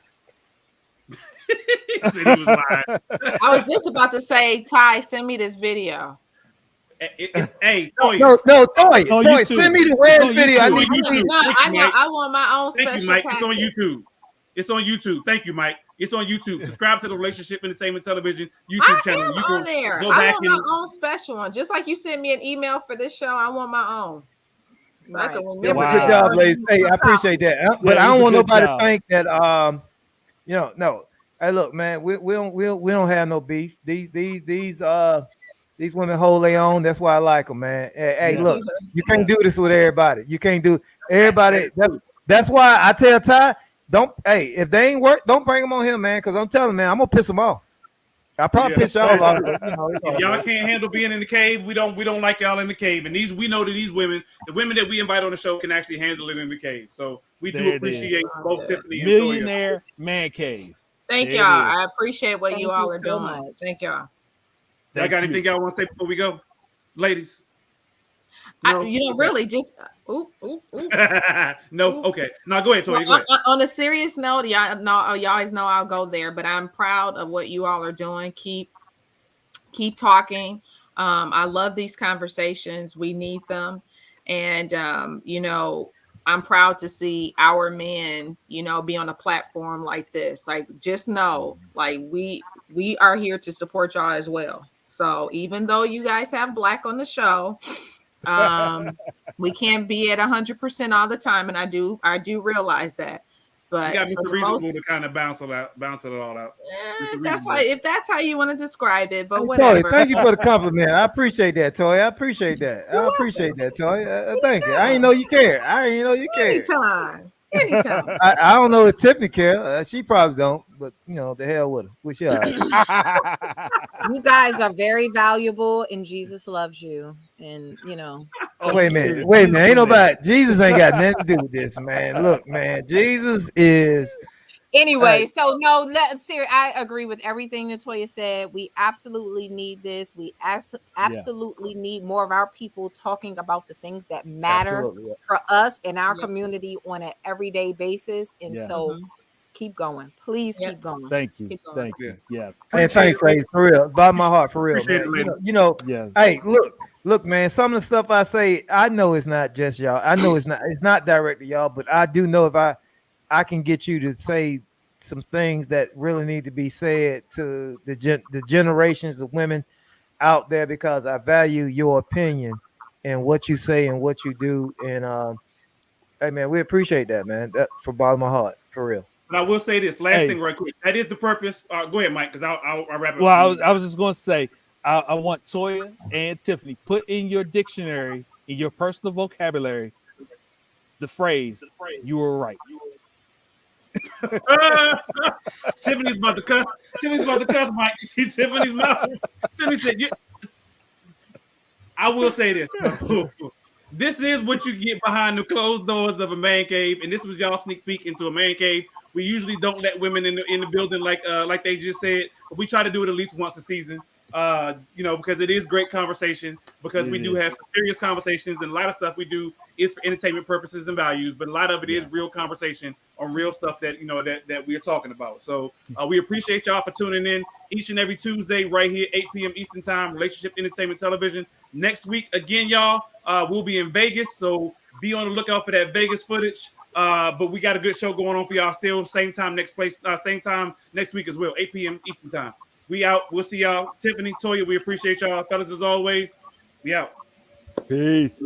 He said he was lying. I was just about to say, Ty, send me this video. Hey, Toya. No, Toy, On Toy, YouTube. send me the It's web on video. I YouTube. need to see. No, Thank I you, know. Mike. I want my own Thank special you, Mike. It's on package. YouTube. It's on YouTube. Thank you, Mike. It's on YouTube. Subscribe to the Relationship Entertainment Television I YouTube channel. am You on can there. go I back want and my own special one. Just like you sent me an email for this show, I want my own. So I Right. can Yeah, remember but Wow. good that. job, ladies. Hey, I appreciate that. But it I was don't a want good nobody job. to think that no. Hey, look, man, we don't have no beef. These women hold their own. That's why I like them, man. Hey, Yes. look, you can't do this with everybody. You can't do everybody. That's why I tell Ty, if they ain't work, don't bring them on here, man. Because I'm telling, man, I'm gonna piss them off. I probably Yeah. piss y'all off. But, it's all if y'all good. can't handle being in the cave, we don't like y'all in the cave. And we know that these women, the women that we invite on the show, can actually handle it in the cave. So we There do it appreciate is. both Tiffany and Toya. Millionaire Man Cave. Thank There it y'all. is. I appreciate what Thank you all you are so doing. much. Thank y'all. Y'all Thank got you. anything y'all want to say before we go, ladies? No. Really just oop. No. Okay. No, go ahead, Toya. Go ahead. On a serious note, y'all always know I'll go there, but I'm proud of what you all are doing. Keep talking. I love these conversations. We need them. And I'm proud to see our men, be on a platform like this. Like, just know, like, we are here to support y'all as well. So even though you guys have black on the show, we can't be at 100% all the time, and I do realize that. But You got for Mr. the Reasonable most, to kind of bounce it all out. Mr. that's Reasonable. how, if that's how you want to describe it, but Hey, Toy, whatever. thank you for the compliment. I appreciate that, Toy. I appreciate that. Toy. Thank you. I didn't know you care. Anytime. I don't know if Tiffany care. She probably don't, but the hell with her. We should. You guys are very valuable, and Jesus loves you. And Wait a minute. Ain't nobody. Jesus ain't got nothing to do with this, man. Look, man. Jesus is. Anyway, so no, I agree with everything Natoya said. We absolutely need this. We absolutely need more of our people talking about the things that matter for us in our community on an everyday basis. And so keep going. Please keep going. Thank you. Thank you. Yes. Hey, thanks, ladies. For real. Bottom of my heart, for real, Appreciate man. it, Yes. Hey, look, man. Some of the stuff I say, I know it's not just y'all. I know it's not direct to y'all, but I do know if I can get you to say some things that really need to be said to the generations of women out there, because I value your opinion and what you say and what you do. And hey, man, we appreciate that, man. That for bottom of my heart, for real. But I will say this last thing right quick. That is the purpose. Go ahead, Mike, because I'll wrap it up. Well, I was just going to say, I want Toya and Tiffany put in your dictionary, in your personal vocabulary, the phrase "you were right." Tiffany's about to cuss. Mike. You see Tiffany's mouth. Tiffany said, I will say this. This is what you get behind the closed doors of a man cave, and this was y'all sneak peek into a man cave. We usually don't let women in the building like they just said, but we try to do it at least once a season. Because it is great conversation, because we do have some serious conversations, and a lot of stuff we do is for entertainment purposes and values, but a lot of it is real conversation on real stuff that that we are talking about. So we appreciate y'all for tuning in each and every Tuesday right here, 8 p.m. Eastern Time, Relationship Entertainment Television. Next week again, y'all, we'll be in Vegas, so be on the lookout for that Vegas footage. But we got a good show going on for y'all still. Same time next week as well, 8 p.m. Eastern Time. We out. We'll see y'all. Tiffany, Toya, we appreciate y'all. Fellas, as always, we out. Peace.